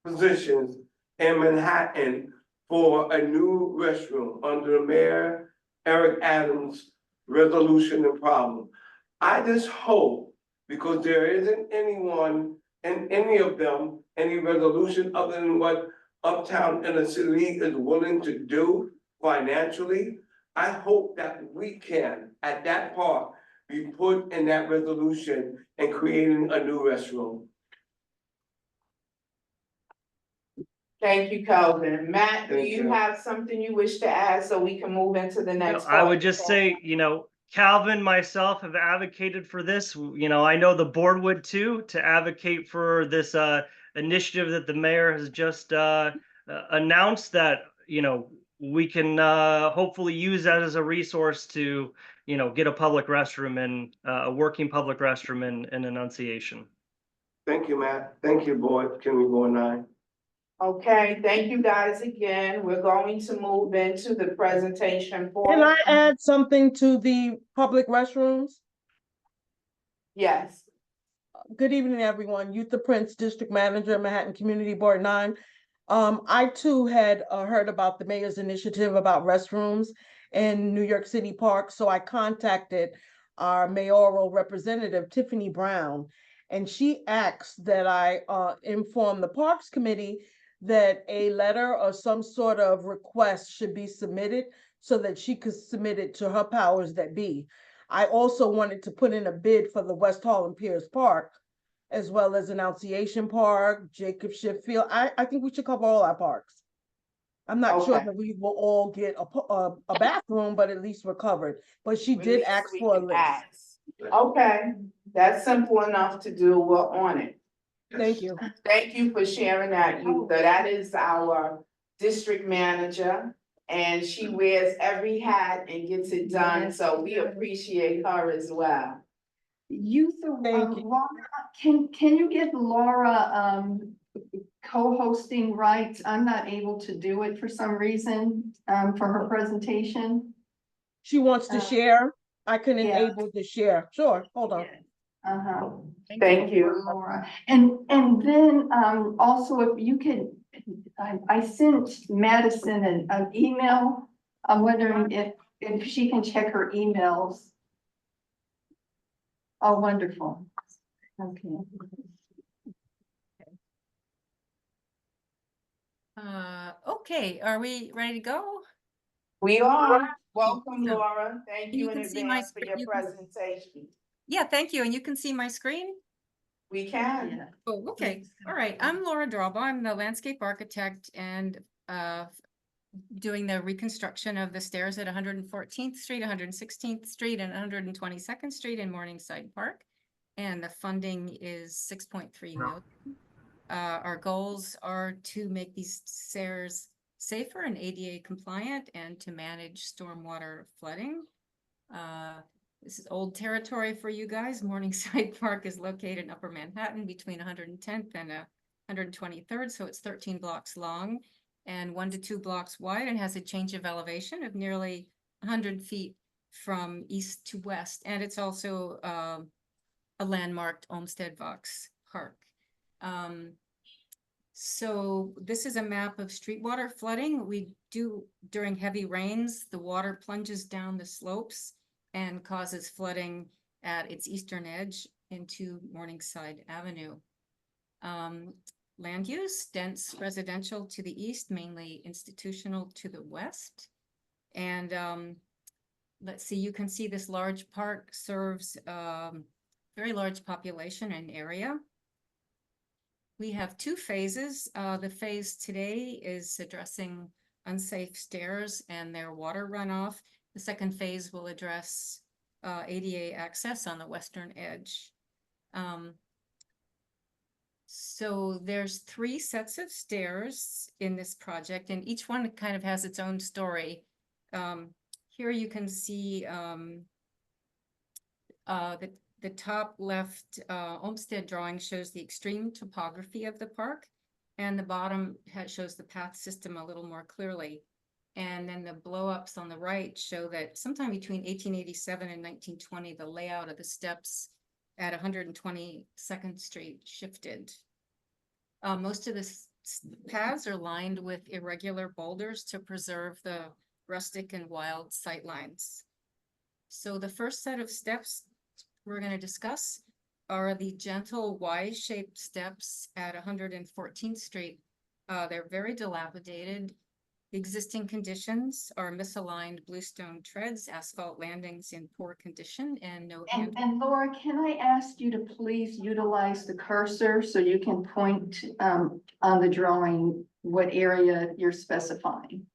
positions in Manhattan for a new restroom under Mayor Eric Adams' resolution and problem. I just hope, because there isn't anyone in any of them, any resolution other than what Uptown Inner City is willing to do financially, I hope that we can, at that part, be put in that resolution and creating a new restroom. Thank you, Calvin. Matt, do you have something you wish to add so we can move into the next? I would just say, Calvin, myself have advocated for this. I know the board would too, to advocate for this initiative that the mayor has just announced, that, we can hopefully use that as a resource to, get a public restroom and a working public restroom in Annunciation. Thank you, Matt. Thank you, board. Can we go 9? Okay, thank you guys again. We're going to move into the presentation Can I portion. add something to the public restrooms? Yes. Good evening, everyone. Yutha Prince, District Manager, Manhattan Community Board 9. I too had heard about the mayor's initiative about restrooms in New York City Park, so I contacted our mayoral representative, Tiffany Brown, and she asked that I inform the Parks Committee that a letter or some sort of request should be submitted so that she could submit it to her powers that be. I also wanted to put in a bid for the West Hall and Pierce Park, as well as Annunciation Park, Jacob Sheffield. I think we should cover all our parks. I'm not sure Okay. that we will all get a bathroom, but at least we're covered. But she At did least ask we for a can list. ask. Okay, that's simple enough to do. We're on it. Thank you. Thank you for sharing that, Yutha. That is our district manager, and she wears every hat and gets it done, Yes, so we she does. appreciate her as well. Laura, can you give Laura, co-hosting rights? I'm not able to do it for some reason, for her presentation. She wants to share. I can yeah. enable the share. Sure, hold on. Uh-huh. Thank you. Laura. And then, also if you could, I sent Madison an email. I'm wondering if she can check her emails. Oh, wonderful. Okay. Okay, are we ready to go? We are. Welcome, So, Laura. Thank you you in can see my advance for your you can- presentation. Yeah, thank you. And you can see my screen? We can. Oh, okay. All right. I'm Laura Drawbaugh. I'm the landscape architect and doing the reconstruction of the stairs at 114th Street, 116th Street, and 122nd Street in Morningside Park. And the funding is 6.3 million. Our goals are to make these stairs safer and ADA compliant and to manage stormwater flooding. This is old territory for you guys. Morningside Park is located in Upper Manhattan between 110th and 123rd, so it's 13 blocks long and 1 to 2 blocks wide, and has a change of elevation of nearly 100 feet from east to west. And it's also a landmarked Olmsted Vox Park. So this is a map of street water flooding. We do, during heavy rains, the water plunges down the slopes and causes flooding at its eastern edge into Morningside Avenue. Land use, dense residential to the east, mainly institutional to the west. And let's see, you can see this large park serves very large population and area. We have 2 phases. The phase today is addressing unsafe stairs and their water runoff. The second phase will address ADA access on the western edge. So there's 3 sets of stairs in this project, and each one kind of has its own story. Here you can see the top left Olmsted drawing shows the extreme topography of the park, and the bottom shows the path system a little more clearly. And then the blow-ups on the right show that sometime between 1887 and 1920, the layout of the steps at 122nd Street shifted. Most of the paths are lined with irregular boulders to preserve the rustic and wild sightlines. So the first set of steps we're going to discuss are the gentle Y-shaped steps at 114th Street. They're very dilapidated. The existing conditions are misaligned bluestone treads, asphalt landings in poor condition, and no hand. And Laura, can I ask you to please utilize the cursor so you can point on the drawing what area you're specifying?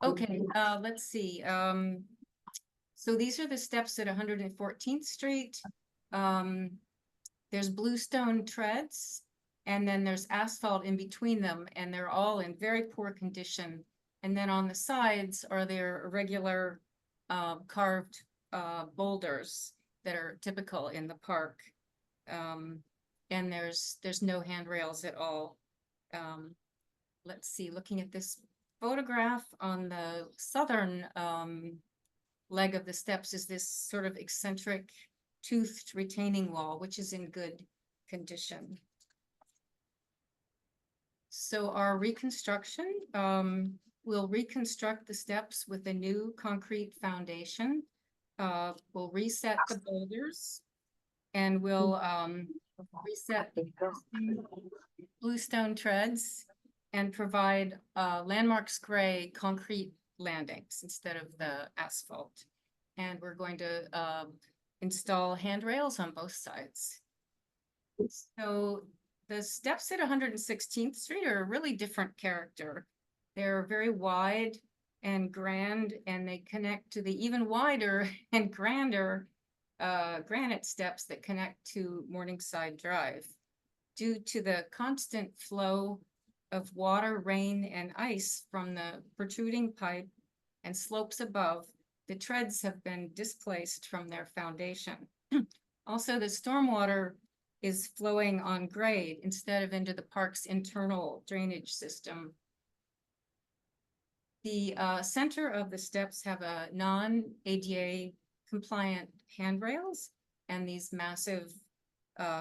Okay, let's see. So these are the steps at 114th Street. There's bluestone treads, and then there's asphalt in between them, and they're all in very poor condition. And then on the sides are their irregular carved boulders that are typical in the park. And there's no handrails at all. Let's see, looking at this photograph on the southern leg of the steps is this sort of eccentric toothed retaining wall, which is in good condition. So our reconstruction, we'll reconstruct the steps with a new concrete foundation. We'll reset the boulders and we'll reset the bluestone treads and provide landmarks gray concrete landings instead of the asphalt. And we're going to install handrails on both sides. So the steps at 116th Street are a really different character. They're very wide and grand, and they connect to the even wider and grander granite steps that connect to Morningside Drive. Due to the constant flow of water, rain, and ice from the protruding pipe and slopes above, the treads have been displaced from their foundation. Also, the stormwater is flowing on grade instead of into the park's internal drainage system. The center of the steps have a non-ADA compliant handrails and these massive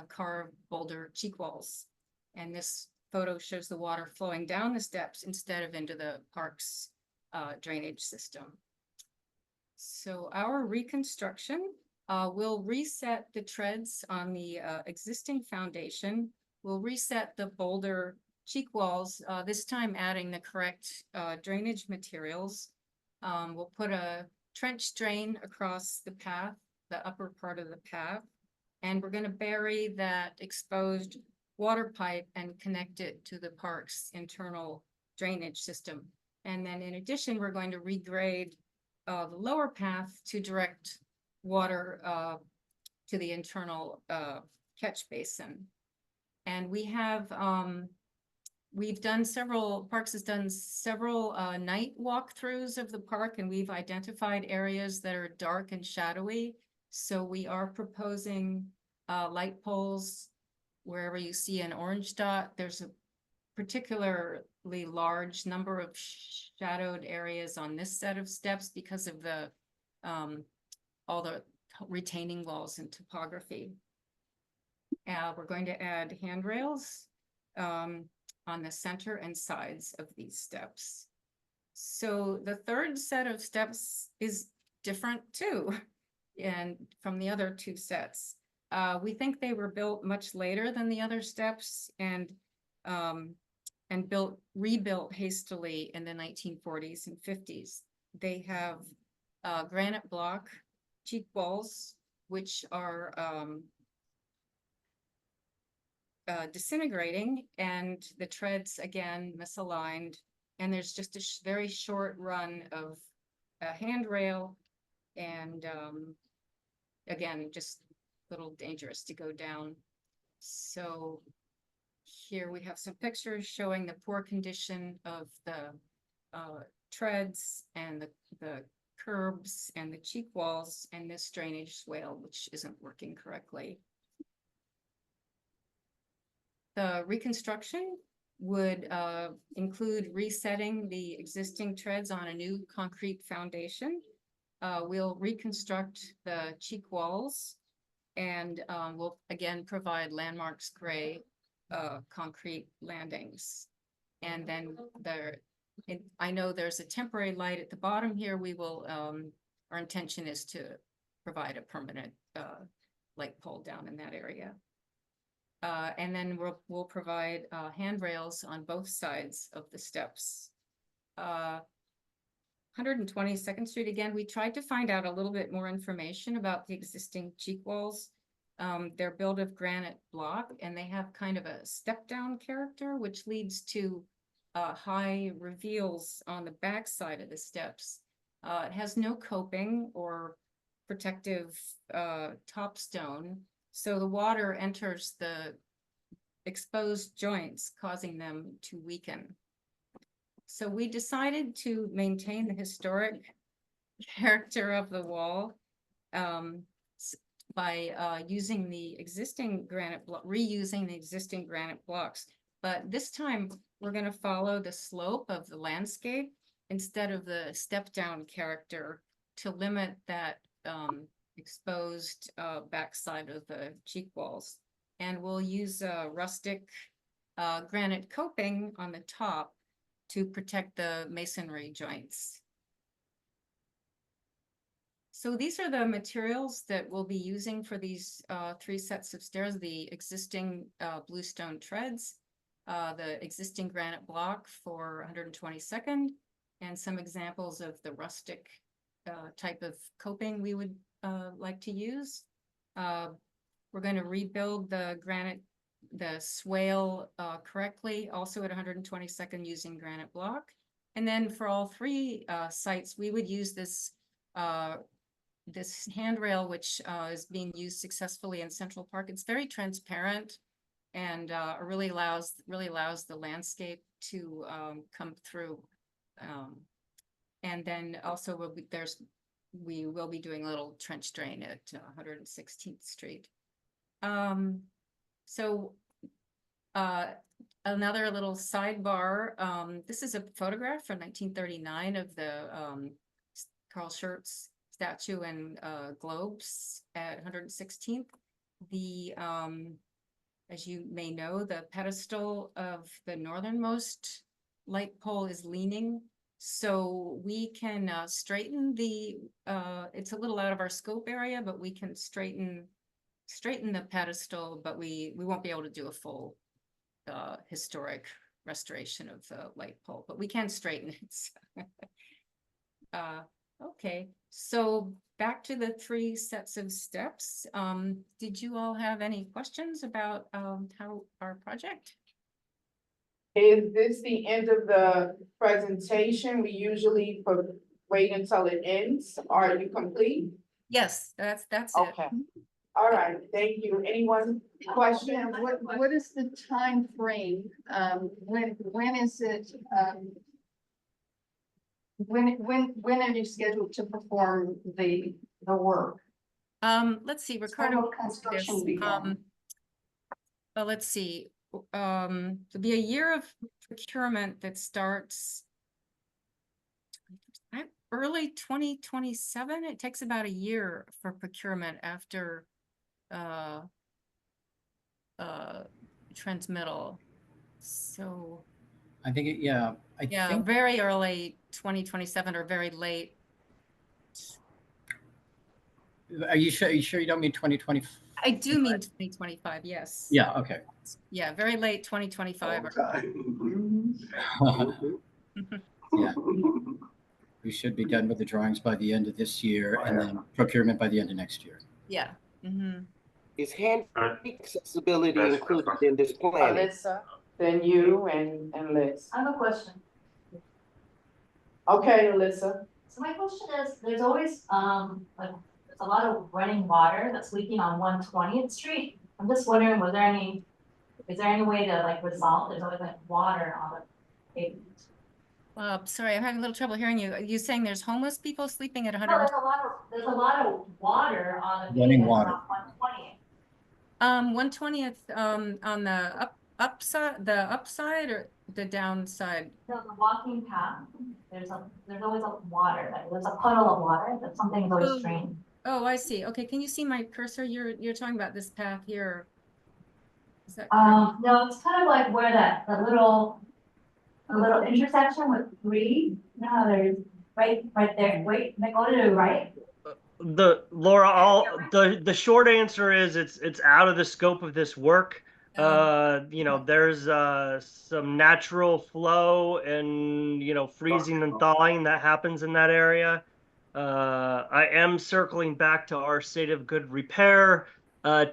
carved boulder cheek walls. And this photo shows the water flowing down the steps instead of into the park's drainage system. So our reconstruction will reset the treads on the existing foundation. We'll reset the boulder cheek walls, this time adding the correct drainage materials. We'll put a trench drain across the path, the upper part of the path, and we're going to bury that exposed water pipe and connect it to the park's internal drainage system. And then in addition, we're going to regrade the lower path to direct water to the internal catch basin. And we have, Parks has done several night walkthroughs of the park, and we've identified areas that are dark and shadowy. So we are proposing light poles wherever you see an orange dot. There's a particularly large number of shadowed areas on this set of steps because of the all the retaining walls and topography. We're going to add handrails on the center and sides of these steps. So the third set of steps is different too, and from the other two sets. We think they were built much later than the other steps and rebuilt hastily in the 1940s and 50s. They have granite block cheek walls, which are disintegrating, and the treads again misaligned, and there's just a very short run of a handrail, and again just a little dangerous to go down. So here we have some pictures showing the poor condition of the treads and the curbs and the cheek walls and this drainage swale, which isn't working correctly. The reconstruction would include resetting the existing treads on a new concrete foundation. We'll reconstruct the cheek walls, and we'll again provide landmarks gray concrete landings. And then I know there's a temporary light at the bottom here. We will, our intention is to provide a permanent light pole down in that area. And then we'll provide handrails on both sides of the steps. 122nd Street, again, we tried to find out a little bit more information about the existing cheek walls. They're built of granite block, and they have kind of a step down character, which leads to high reveals on the back side of the steps. It has no coping or protective top stone, so the water enters the exposed joints, causing them to weaken. So we decided to maintain the historic character of the wall by using the existing granite block, reusing the existing granite blocks. But this time, we're going to follow the slope of the landscape instead of the step-down character to limit that exposed backside of the cheek walls. And we'll use rustic granite coping on the top to protect the masonry joints. So these are the materials that we'll be using for these 3 sets of stairs: the existing bluestone treads, the existing granite block for 122nd, and some examples of the rustic type of coping we would like to use. We're going to rebuild the swale correctly, also at 122nd using granite block. And then for all 3 sites, we would use this handrail, which is being used successfully in Central Park. It's very transparent and really allows the landscape to come through. And then also we will be doing a little trench drain at 116th Street. So another little sidebar. This is a photograph from 1939 of the Carl Schurz statue and globes at 116th. As you may know, the pedestal of the northernmost light pole is leaning, so we can straighten it's a little out of our scope area, but we can straighten the pedestal, but we won't be able to do a full historic restoration of the light pole, but we can straighten it. Okay, so back to the 3 sets of steps. Did you all have any questions about how our project? Is this the end of the presentation? We usually wait until it ends. Are you complete? Yes, that's it. Okay. All right, thank you. Anyone question? Yeah, what is the time frame? When is it? When are you scheduled to perform the work? Let's see, Ricardo. Construction begin? Let's see. There'll be a year of procurement that starts early 2027. It takes about a year for procurement after transmittal. So I think I think very early 2027 or very late. Are you sure you don't mean 2020? I do mean 2025, yes. Yeah, okay. Yeah, very late 2025. Yeah. We should be done with the drawings by the end of this year and then procurement by the end of next year. Yeah. Mm-hmm. Is hand accessibility included in this plan? Alyssa, then you and Liz. I have a question. Okay, Alyssa. So my question is, there's always like there's a lot of running water that's leaking on 120th Street. I'm just wondering, is there any way to like resolve? There's always like water on the pavement. Sorry, I'm having a little trouble hearing you. Are you saying there's homeless people sleeping at 100? No, there's a lot of water on the running pavement water on 120th. 120th on the upside or the downside? So the walking path, there's always a water, like there's a puddle of water that something is always drained. Oh, I see. Okay, can you see my cursor? You're talking about this path here. Is that no, it's kind of like where the little intersection with 3. No, there's right there. Wait, go to the right. Laura, the short answer is it's out of the scope of this work. There's some natural flow and freezing and thawing that happens in that area. I am circling back to our state of good repair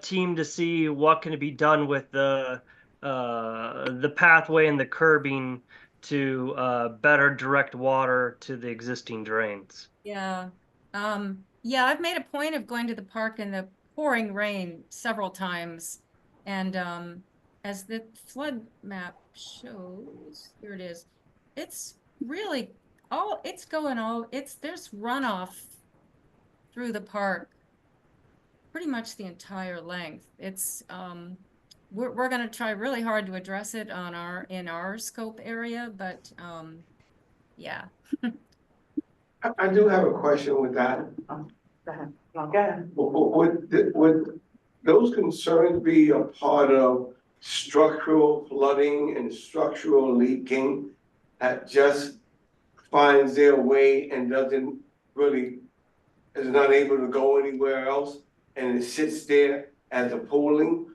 team to see what can be done with the pathway and the curbing to better direct water to the existing drains. Yeah. Yeah, I've made a point of going to the park in the pouring rain several times. And as the flood map shows, here it is. really, there's runoff through the park pretty much the entire length. We're gonna try really hard to address it in our scope area, but, yeah. I do have a question with that. Go ahead. No, go ahead. Would those concerns be a part of structural flooding and structural leaking that just finds their way and doesn't really, is not able to go anywhere else and it sits there as a pooling?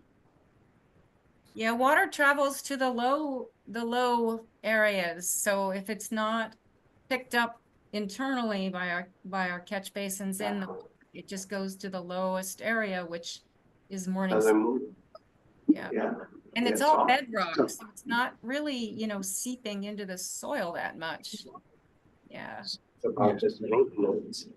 Yeah, water travels to the low areas. So if it's not picked up internally by our catch basins it just goes to the lowest area, which is morning. Doesn't move. Yeah. Yeah. And it's Yeah, all so- bedrock, so it's not really, seeping into the soil that much. Yeah.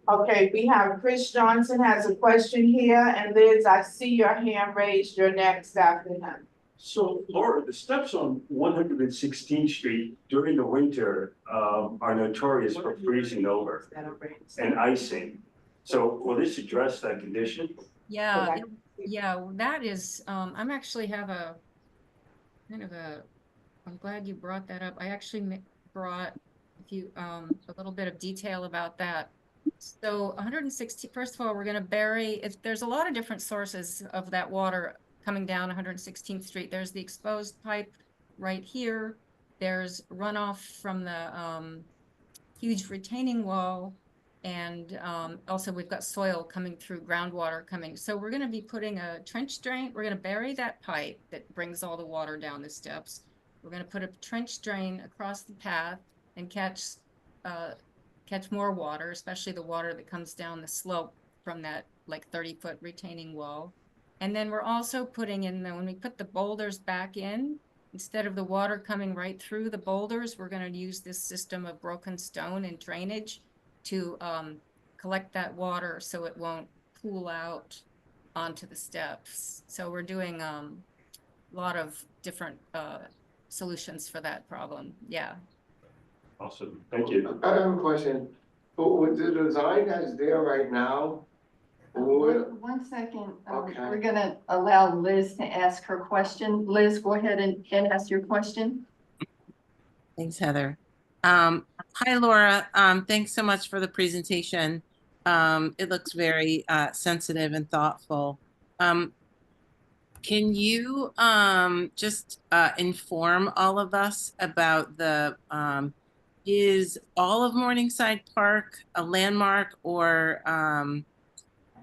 Okay, we have Chris Johnson has a question here, and Liz, I see your hand raised, you're next after him. So Laura, the steps on 116th Street during the winter are notorious for freezing over and icing. So will this address that condition? Yeah, that is, I'm actually have a kind of I'm glad you brought that up. I actually brought a little bit of detail about that. So 160, first of all, we're gonna bury, there's a lot of different sources of that water coming down 116th Street. There's the exposed pipe right here. There's runoff from the huge retaining wall. And also we've got soil coming through, groundwater coming. So we're gonna be putting a trench drain. We're gonna bury that pipe that brings all the water down the steps. We're gonna put a trench drain across the path and catch more water, especially the water that comes down the slope from that like 30-foot retaining wall. And then we're also putting in, when we put the boulders back in, instead of the water coming right through the boulders, we're going to use this system of broken stone and drainage to collect that water so it won't pool out onto the steps. So we're doing a lot of different solutions for that problem. Yeah. Awesome, thank you. I have a question. With the design that's there right now, One second, Okay. we're gonna allow Liz to ask her question. Liz, go ahead and ask your question. Thanks, Heather. Hi, Laura. Thanks so much for the presentation. It looks very sensitive and thoughtful. Can you just inform all of us about is all of Morningside Park a landmark, or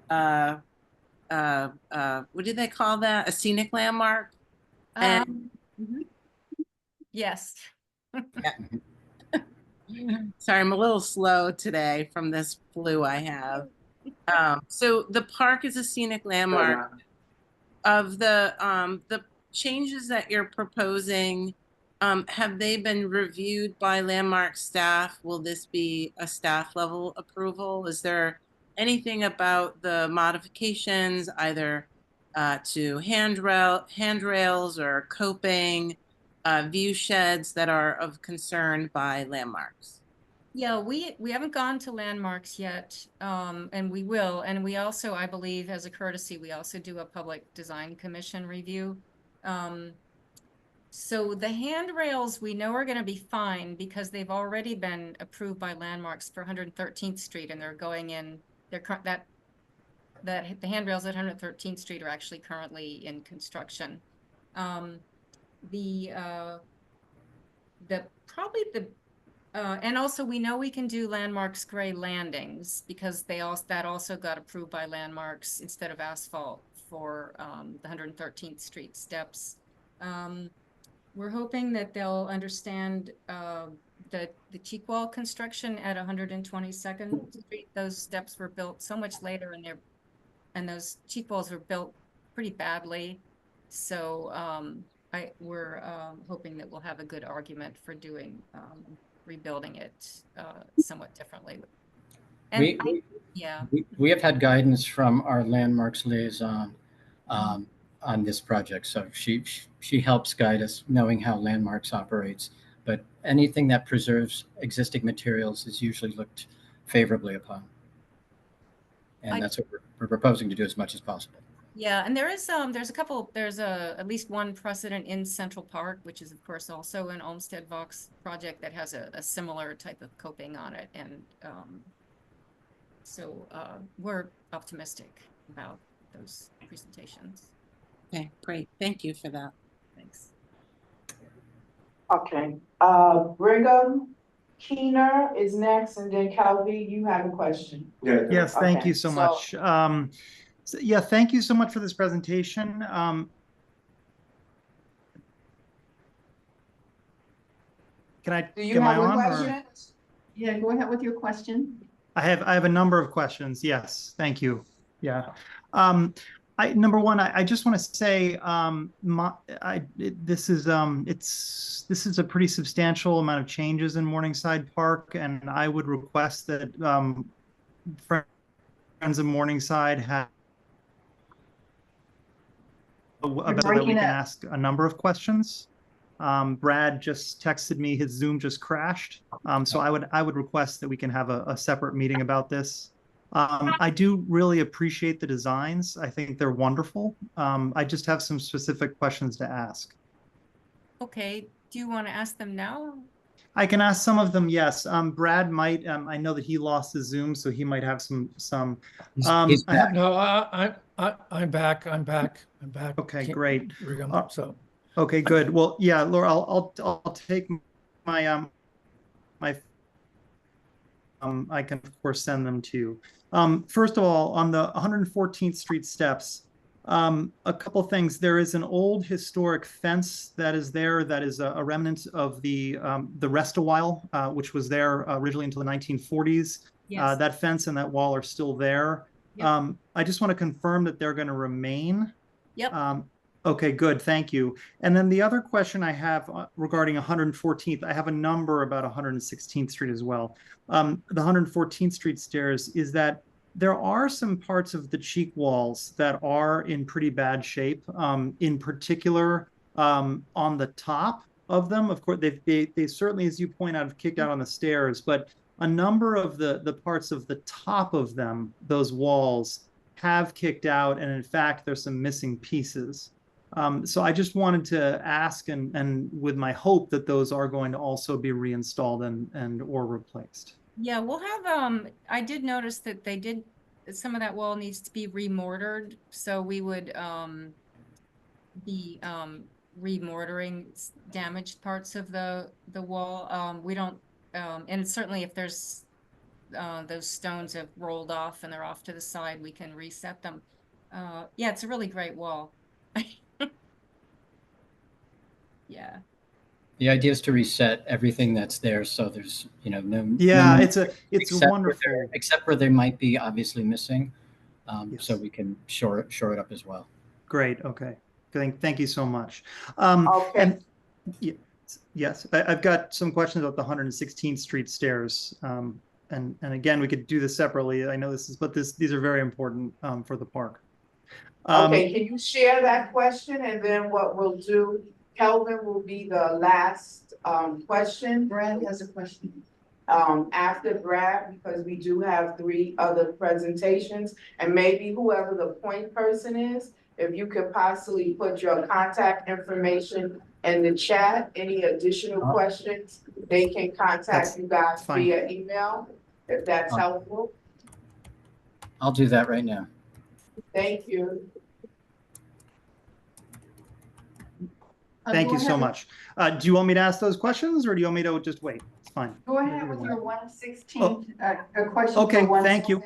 what do they call that? A scenic landmark? Yes. Sorry, I'm a little slow today from this flu I have. So the park is a scenic landmark. Of the changes that you're proposing, have they been reviewed by landmark staff? Will this be a staff level approval? Is there anything about the modifications, either to handrails or coping, view sheds, that are of concern by landmarks? Yeah, we haven't gone to landmarks yet, and we will. And we also, I believe, as a courtesy, we also do a public design commission review. So the handrails we know are going to be fine because they've already been approved by landmarks for 113th Street, and they're going in. The handrails at 113th Street are actually currently in construction. And also we know we can do landmarks gray landings because that also got approved by landmarks instead of asphalt for the 113th Street steps. We're hoping that they'll understand the cheek wall construction at 122nd Street. Those steps were built so much later, and those cheek walls were built pretty badly. So we're hoping that we'll have a good argument for rebuilding it somewhat differently. And we have had guidance from our landmarks liaison on this project, so she helps guide us, knowing how landmarks operates But anything that preserves existing materials is usually looked favorably upon. And that's what we're proposing to do as much as possible. Yeah, and there's at least one precedent in Central Park, which is of course also an Olmsted Vox project that has a similar type of coping on it. And so we're optimistic about those presentations. Okay, great. Thank you for that. Thanks. Okay, Brigham Keener is next, and then Calvi, you have a question. Yes, thank Okay, you so so- much. Yeah, thank you so much for this presentation. Can I, Do you am I have a on, or? question? Yeah, go ahead with your question. I have a number of questions. Yes, thank you. Yeah. Number one, I just want to say, this is a pretty substantial amount of changes in Morningside Park, and I would request that Friends of Morningside have so that we can ask a number of questions. Brad just texted me his Zoom just crashed. So I would request that we can have a separate meeting about this. I do really appreciate the designs. I think they're wonderful. I just have some specific questions to ask. Okay, do you want to ask them now? I can ask some of them, yes. Brad might, I know that he lost his Zoom, so he might have some. He's back. No, I'm back. I'm back. Okay, great. So. Okay, good. Well, yeah, Laura, I'll take my I can of course send them to you. First of all, on the 114th Street steps, a couple things. There is an old historic fence that is there that is a remnant of the Rest a While, which was there originally until the 1940s. Yes. That fence and that wall are still there. Yep. I just want to confirm that they're going to remain. Yep. Okay, good. Thank you. And then the other question I have regarding 114th, I have a number about 116th Street as well. The 114th Street stairs is that there are some parts of the cheek walls that are in pretty bad shape. In particular, on the top of them, of course, they certainly, as you point out, have kicked out on the stairs, but a number of the parts of the top of them, those walls, have kicked out, and in fact, there's some missing pieces. So I just wanted to ask, and with my hope that those are going to also be reinstalled and or replaced. Yeah, we'll have, I did notice that some of that wall needs to be remortared, so we would be remortaring damaged parts of the wall. We don't, and certainly if there's those stones have rolled off and they're off to the side, we can reset them. Yeah, it's a really great wall. Yeah. The idea is to reset everything that's there, so there's no. Yeah, no it's wonderful. Except where they might be obviously missing, Yes. so we can shore it up as well. Great. Okay. Thank you so much. Okay. And yes, I've got some questions about the 116th Street stairs. And again, we could do this separately. I know these are very important for the park. Okay, can you share that question, and then what we'll do, Kelvin will be the last question. Brad has a question. After Brad, because we do have 3 other presentations, and maybe whoever the point person is, if you could possibly put your contact information in the chat, any additional questions, they can contact you guys via email, if that's helpful. I'll do that right now. Thank you. Thank you so much. Do you want me to ask those questions, or do you want me to just wait? It's fine. Go ahead with your 116th, a question. Okay, for thank you.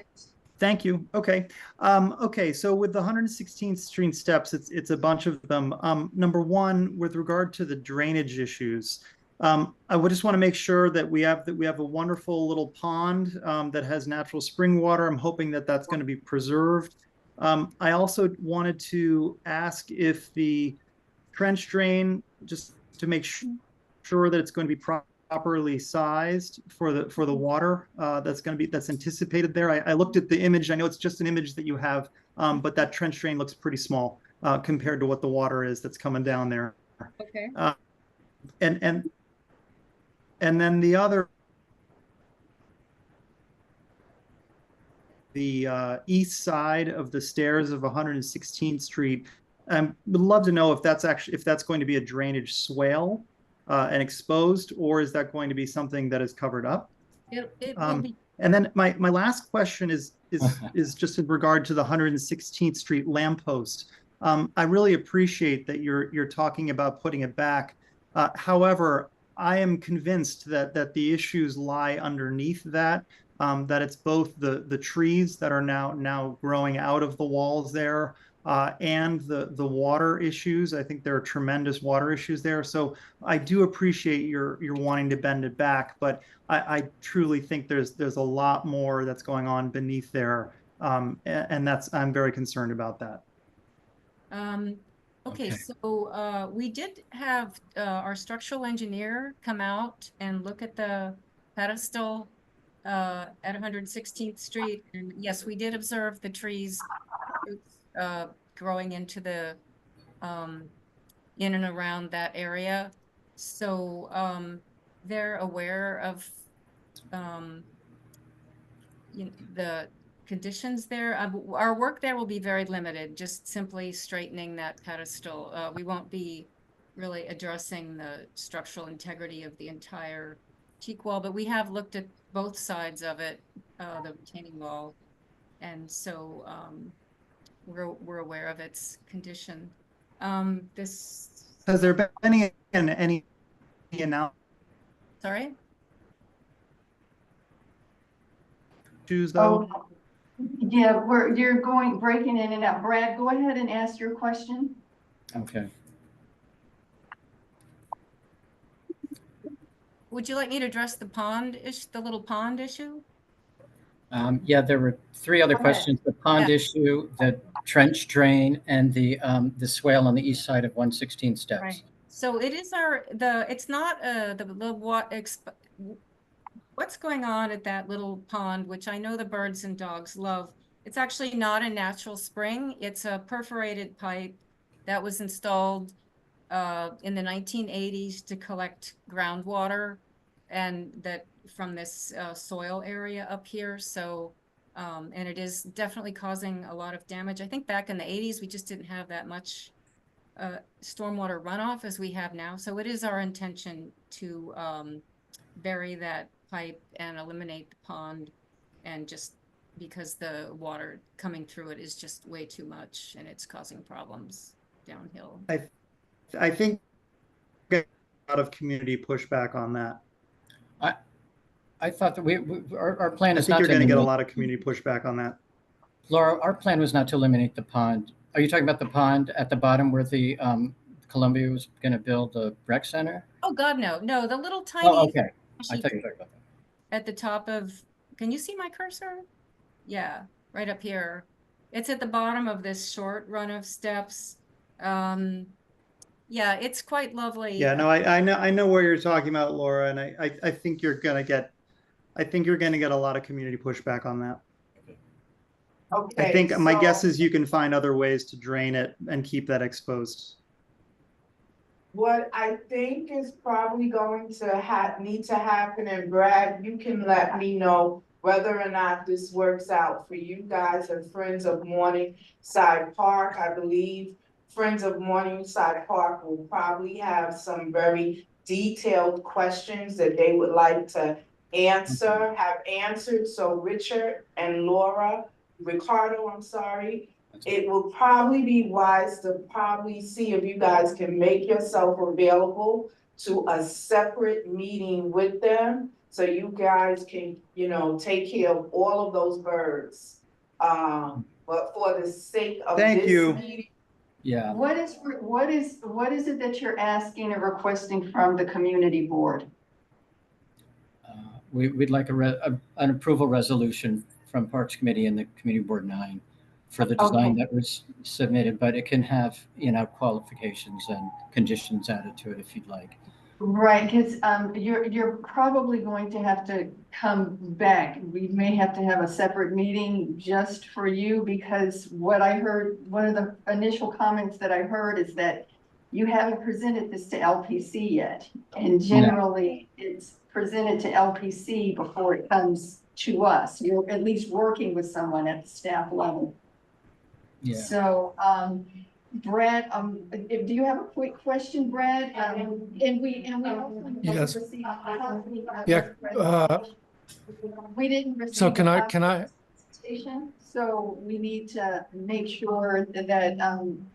Thank you. Okay. Okay, so with the 116th Street steps, it's a bunch of them. Number one, with regard to the drainage issues, I would just want to make sure that we have a wonderful little pond that has natural spring water. I'm hoping that that's going to be preserved. I also wanted to ask if the trench drain, just to make sure that it's going to be properly sized for the water that's anticipated there. I looked at the image. I know it's just an image that you have, but that trench drain looks pretty small compared to what the water is that's coming down there. Okay. And And then the other, the east side of the stairs of 116th Street. Would love to know if that's going to be a drainage swale and exposed, or is that going to be something that is covered up? It will be. And then my last question is just in regard to the 116th Street lamppost. I really appreciate that you're talking about putting it back. However, I am convinced that the issues lie underneath that. That it's both the trees that are now growing out of the walls there, and the water issues. I think there are tremendous water issues there. So I do appreciate your wanting to bend it back, but I truly think there's a lot more that's going on beneath there, and I'm very concerned about that. Okay, so we did have our structural engineer come out and look at the pedestal at 116th Street. And yes, we did observe the trees growing into the in and around that area. So they're aware of the conditions there. Our work there will be very limited, just simply straightening that pedestal. We won't be really addressing the structural integrity of the entire teak wall, but we have looked at both sides of it, the retaining wall, and so we're aware of its condition. Has there been any announcement? Sorry? Issues though? Oh, yeah, you're breaking in and out. Brad, go ahead and ask your question. Okay. Would you like me to address the little pond issue? Yeah, there were three other Go ahead. questions: the pond issue, the trench drain, and the swale on the east side of 116 steps. Right. So it is it's not what's going on at that little pond, which I know the birds and dogs love. It's actually not a natural spring. It's a perforated pipe that was installed in the 1980s to collect groundwater, and that from this soil area up here. So, and it is definitely causing a lot of damage. I think back in the 80s, we just didn't have that much stormwater runoff as we have now. So it is our intention to bury that pipe and eliminate the pond, and just because the water coming through it is just way too much and it's causing problems downhill. I think a lot of community pushback on that. I thought that our plan is I think not you're to going to get a eliminate- lot of community pushback on that. Laura, our plan was not to eliminate the pond. Are you talking about the pond at the bottom where the Columbia was going to build the rec center? Oh God, no, no, the little tiny. Oh, okay. I thought you were talking about that. At the top of, can you see my cursor? Yeah, right up here. It's at the bottom of this short run of steps. Yeah, it's quite lovely. Yeah, no, I know where you're talking about, Laura, and I think you're going to get a lot of community pushback on that. Okay. I think my guess is you can find other ways to drain it and keep that exposed. What I think is probably going to need to happen, and Brad, you can let me know whether or not this works out for you guys and Friends of Morningside Park. I believe Friends of Morningside Park will probably have some very detailed questions that they would like to have answered. So Richard and Ricardo, I'm sorry, it will probably be wise to see if you guys can make yourself available to a separate meeting with them, so you guys can, take care of all of those birds. But for the sake of this meeting. Yeah. What is it that you're asking or requesting from the community board? We'd like an approval resolution from Parks Committee and the Community Board 9 for the design that was submitted, but it can have, qualifications and conditions added to it if you'd like. Right, because you're probably going to have to come back. We may have to have a separate meeting just for you, because what I heard, one of the initial comments that I heard is that you haven't presented this to LPC yet. And generally, it's presented to LPC before it comes to us. You're at least working with someone at the staff level. Yeah. So, Brad, do you have a quick question, Brad? And we also Yes. received. Yeah, We didn't receive. so can I, presentation, so we need to make sure that,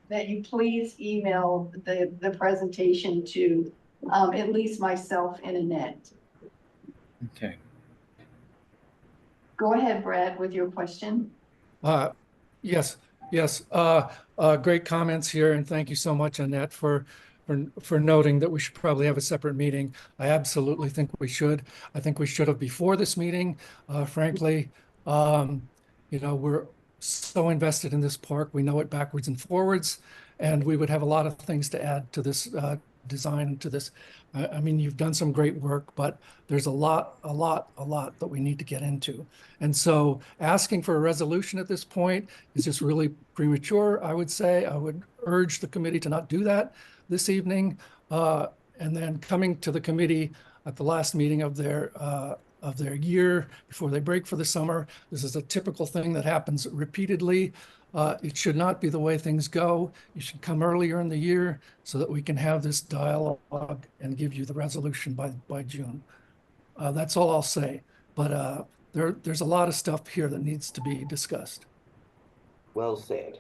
that you please email the presentation to, at least myself and Annette. Okay. Go ahead, Brad, with your question. Yes, great comments here, and thank you so much, Annette, for noting that we should probably have a separate meeting. I absolutely think we should. I think we should have before this meeting. Frankly, you know, we're so invested in this park. We know it backwards and forwards, and we would have a lot of things to add to this design, to this. I mean, you've done some great work, but there's a lot that we need to get into. And so asking for a resolution at this point is just really premature, I would say. I would urge the committee to not do that this evening. And then coming to the committee at the last meeting of their year before they break for the summer. This is a typical thing that happens repeatedly. It should not be the way things go. You should come earlier in the year so that we can have this dialogue and give you the resolution by June. That's all I'll say. But there's a lot of stuff here that needs to be discussed. Well said.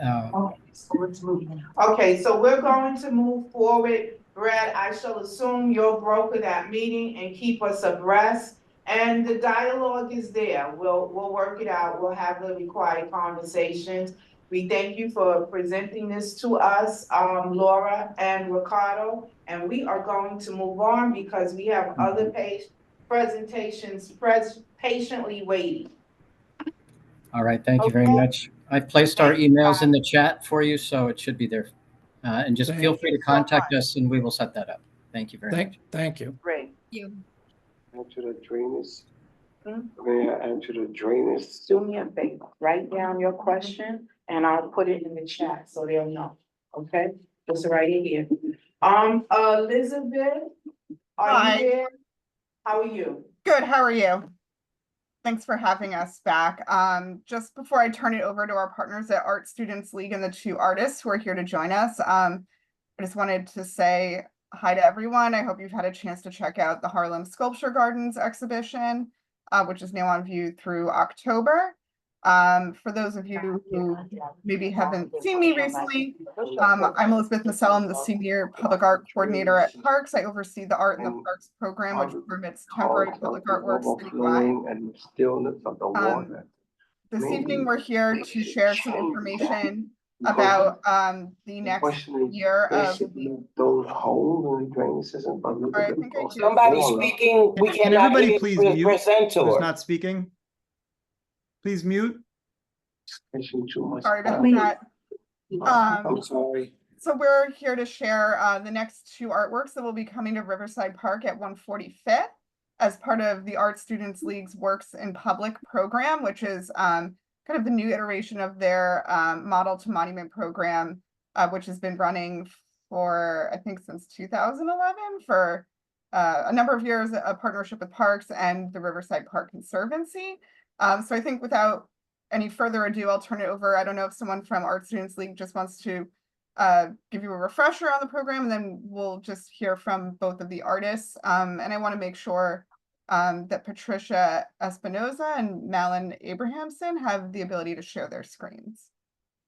Okay, so let's move on. Okay, so we're going to move forward. Brad, I shall assume you'll broker that meeting and keep us abreast. And the dialogue is there. We'll work it out. We'll have the required conversations. We thank you for presenting this to us, Laura and Ricardo. And we are going to move on because we have other presentations patiently waiting. All right, thank you very much. I've placed our emails in the chat for you, so it should be there. And just feel free to contact us and we will set that up. Thank you very much. Thank you. Great. Answer the drainage. May I answer the drainage? Do me a favor, write down your question and I'll put it in the chat so they'll know, okay? Just right here. Elizabeth, are you there? How are you? Good, how are you? Thanks for having us back. Just before I turn it over to our partners at Art Students League and the two artists who are here to join us, I just wanted to say hi to everyone. I hope you've had a chance to check out the Harlem Sculpture Gardens exhibition, which is now on view through October. For those of you who maybe haven't seen me recently, I'm Elizabeth Massell. I'm the Senior Public Art Coordinator at Parks. I oversee the Art in the Parks program, which permits temporary public artworks citywide. And stillness of the water. This evening, we're here to share some information about the next year of those holes in the drainage system. Somebody speaking, we Can cannot everybody hear please the mute presenter. who's not speaking? Please mute. Sorry about that. I'm sorry. So we're here to share the next two artworks that will be coming to Riverside Park at 145th as part of the Art Students League's Works in Public program, which is kind of the new iteration of their Model to Monument program, which has been running for, I think, since 2011 for a number of years, a partnership with Parks and the Riverside Park Conservancy. So I think without any further ado, I'll turn it over. I don't know if someone from Art Students League just wants to give you a refresher on the program, and then we'll just hear from both of the artists. And I want to make sure that Patricia Espinoza and Malin Abrahamson have the ability to share their screens.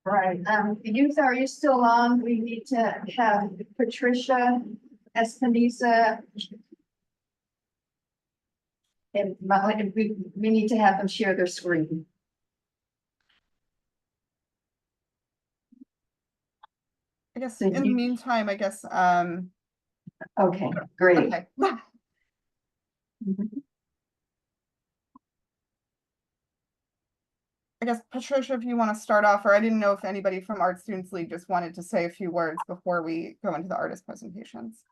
Right. Youth, are you still on? We need to have Patricia Espinoza and Malin. We need to have them share their screen. I guess in the meantime, I guess okay, great. Okay. I guess Patricia, if you want to start off, or I didn't know if anybody from Art Students League just wanted to say a few words before we go into the artist presentations.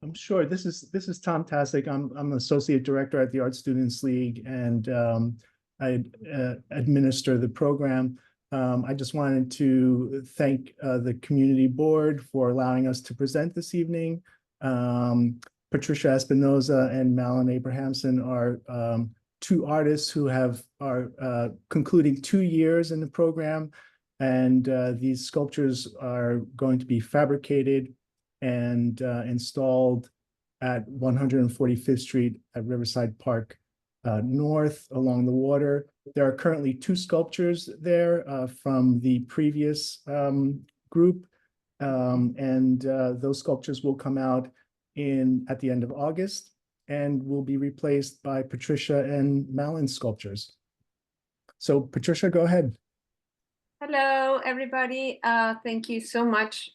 I'm sure. This is Tom Tasic. I'm associate director at the Art Students League, and I administer the program. I just wanted to thank the community board for allowing us to present this evening. Patricia Espinoza and Malin Abrahamson are two artists who are concluding 2 years in the program. And these sculptures are going to be fabricated and installed at 145th Street at Riverside Park North along the water. There are currently 2 sculptures there from the previous group. Those sculptures will come out at the end of August and will be replaced by Patricia and Malin's sculptures. So Patricia, go ahead. Hello, everybody. Thank you so much.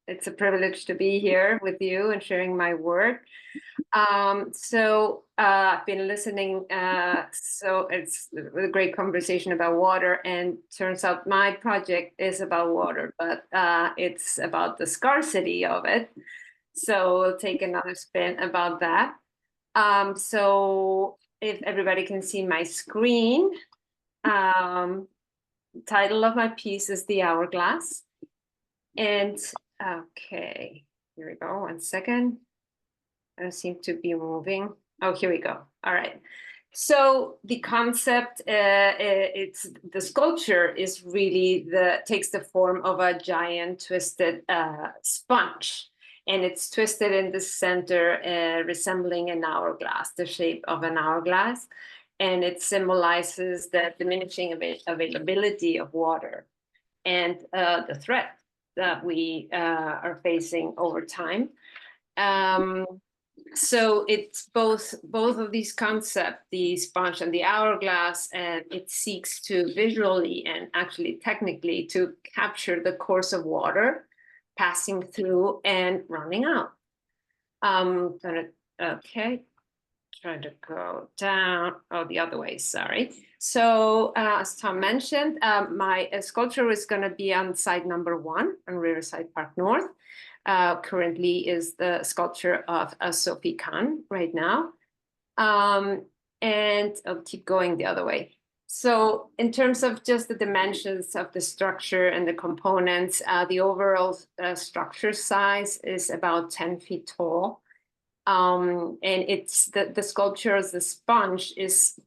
It's a privilege to be here with you and sharing my work. I've been listening, so it's a great conversation about water, and turns out my project is about water, but it's about the scarcity of it. So we'll take another spin about that. So if everybody can see my screen, title of my piece is The Hourglass. And okay, here we go, 1 second. I don't seem to be moving. Oh, here we go. All right. So the concept, it's the sculpture is really takes the form of a giant twisted sponge. And it's twisted in the center, resembling an hourglass, the shape of an hourglass. And it symbolizes the diminishing availability of water and the threat that we are facing over time. So it's both of these concepts, the sponge and the hourglass, and it seeks to visually and actually technically to capture the course of water passing through and running out. Okay. Trying to go down, the other way, sorry. So as Tom mentioned, my sculpture is going to be on site number 1 on Riverside Park North. Currently is the sculpture of Sophie Kahn right now. And I'll keep going the other way. So in terms of just the dimensions of the structure and the components, the overall structure size is about 10 feet tall. And it's the sculpture as the sponge is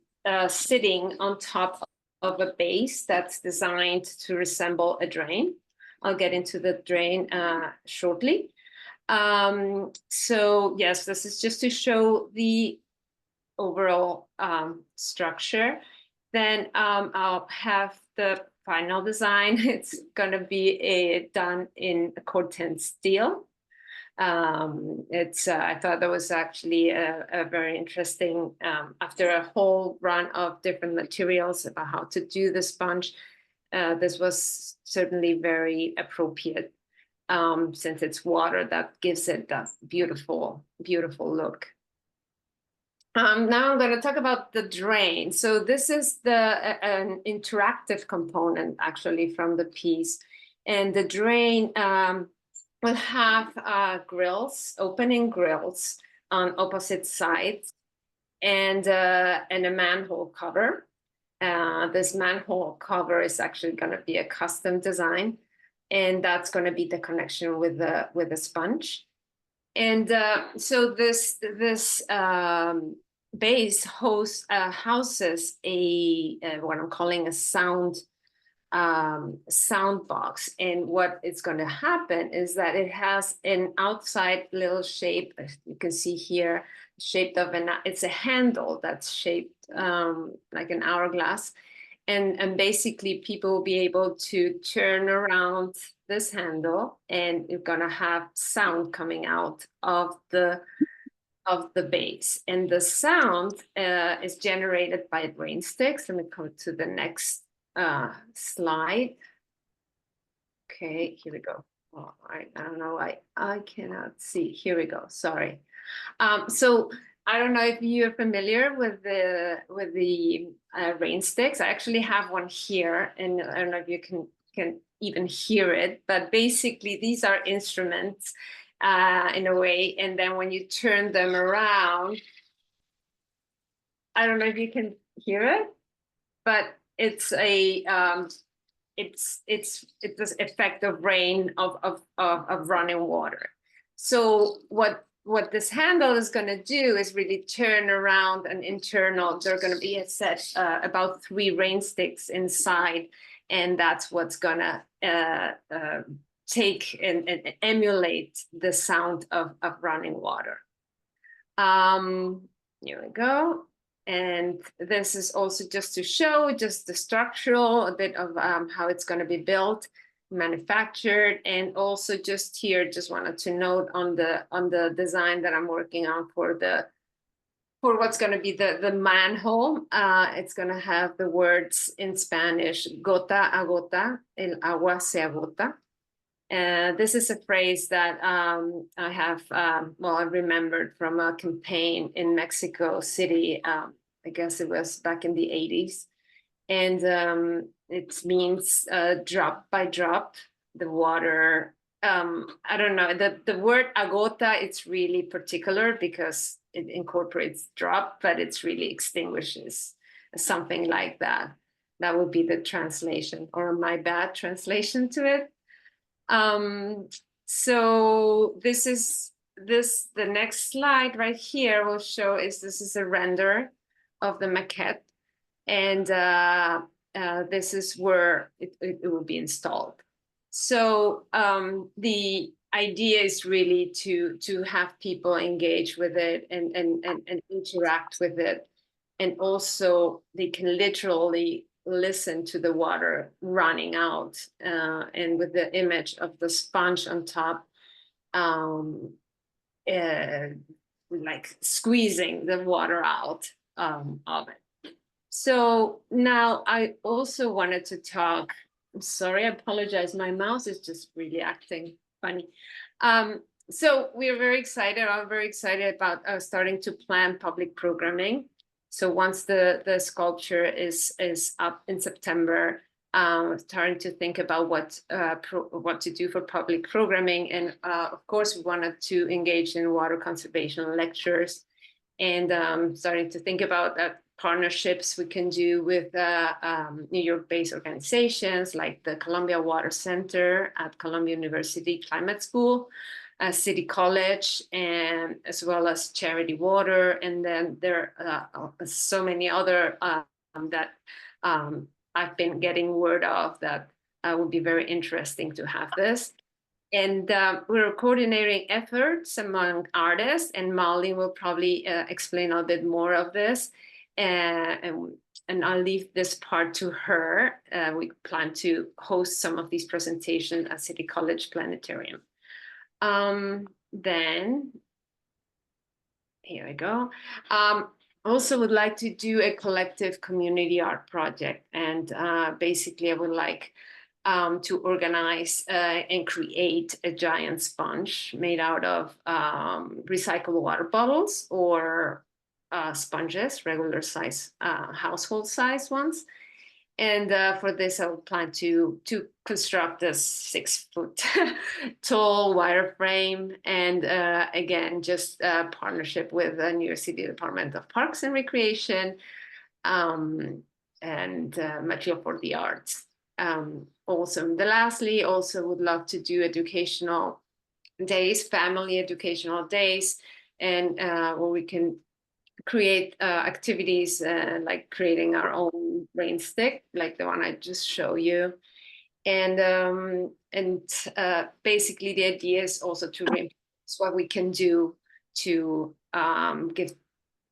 sitting on top of a base that's designed to resemble a drain. I'll get into the drain shortly. So yes, this is just to show the overall structure. Then I'll have the final design. It's going to be done in corten steel. I thought that was actually a very interesting, after a whole run of different materials about how to do the sponge, this was certainly very appropriate, since it's water that gives it that beautiful, beautiful look. Now I'm going to talk about the drain. So this is an interactive component actually from the piece, and the drain will have grills, opening grills on opposite sides, and a manhole cover. This manhole cover is actually going to be a custom design, and that's going to be the connection with the sponge. And so this base houses what I'm calling a sound box, and what is going to happen is that it has an outside little shape, as you can see here, shaped of it's a handle that's shaped like an hourglass, and basically people will be able to turn around this handle, and you're going to have sound coming out of the base, and the sound is generated by brain sticks. Let me go to the next slide. Okay, here we go. All right, I don't know why I cannot see. Here we go. Sorry. So I don't know if you're familiar with the rain sticks. I actually have one here, and I don't know if you can even hear it. But basically, these are instruments in a way, and then when you turn them around, I don't know if you can hear it, but it's a it's this effect of rain of running water. So what this handle is going to do is really turn around an internal. There are going to be a set about 3 rain sticks inside, and that's what's going to take and emulate the sound of running water. Here we go. And this is also just to show just the structural, a bit of how it's going to be built, manufactured, and also just here, just wanted to note on the design that I'm working on for what's going to be the manhole. It's going to have the words in Spanish, gota a gota, el agua se agota. This is a phrase that I have, I remembered from a campaign in Mexico City. I guess it was back in the 80s. And it means drop by drop, the water. I don't know, the word agota, it's really particular because it incorporates drop, but it's really extinguishes, something like that. That would be the translation, or my bad translation to it. So the next slide right here will show this is a render of the maquette, and this is where it will be installed. So the idea is really to have people engage with it and interact with it, and also they can literally listen to the water running out, and with the image of the sponge on top, like squeezing the water out of it. So now I also wanted to talk, I'm sorry, I apologize, my mouse is just really acting funny. So we're very excited, I'm very excited about starting to plan public programming. So once the sculpture is up in September, starting to think about what to do for public programming. And of course, we wanted to engage in water conservation lectures, and starting to think about partnerships we can do with New York-based organizations like the Columbia Water Center at Columbia University Climate School, City College, and as well as Charity Water. And then there are so many other that I've been getting word of that would be very interesting to have this. And we're coordinating efforts among artists, and Molly will probably explain a bit more of this. And I'll leave this part to her. We plan to host some of these presentations at City College Planetarium. Then, here we go. Also would like to do a collective community art project. And basically I would like to organize and create a giant sponge made out of recyclable water bottles or sponges, regular size, household size ones. And for this, I would plan to construct a 6-foot tall wireframe, and again, just a partnership with the New York City Department of Parks and Recreation, and Material for the Arts. Also, lastly, also would love to do educational days, family educational days, and where we can create activities like creating our own rain stick, like the one I just showed you. And basically the idea is also to reinforce what we can do to give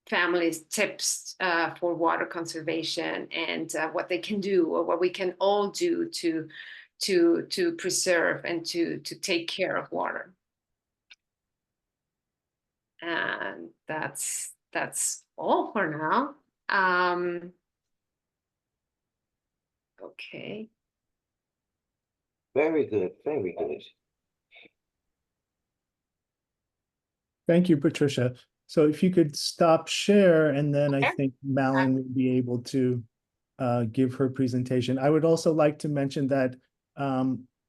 families tips for water conservation, and what they can do, or what we can all do to preserve and to take care of water. And that's all for now. Okay. Very good, very good. Thank you, Patricia. So if you could stop share, and then I think Malin will be able to give her presentation. I would also like to mention that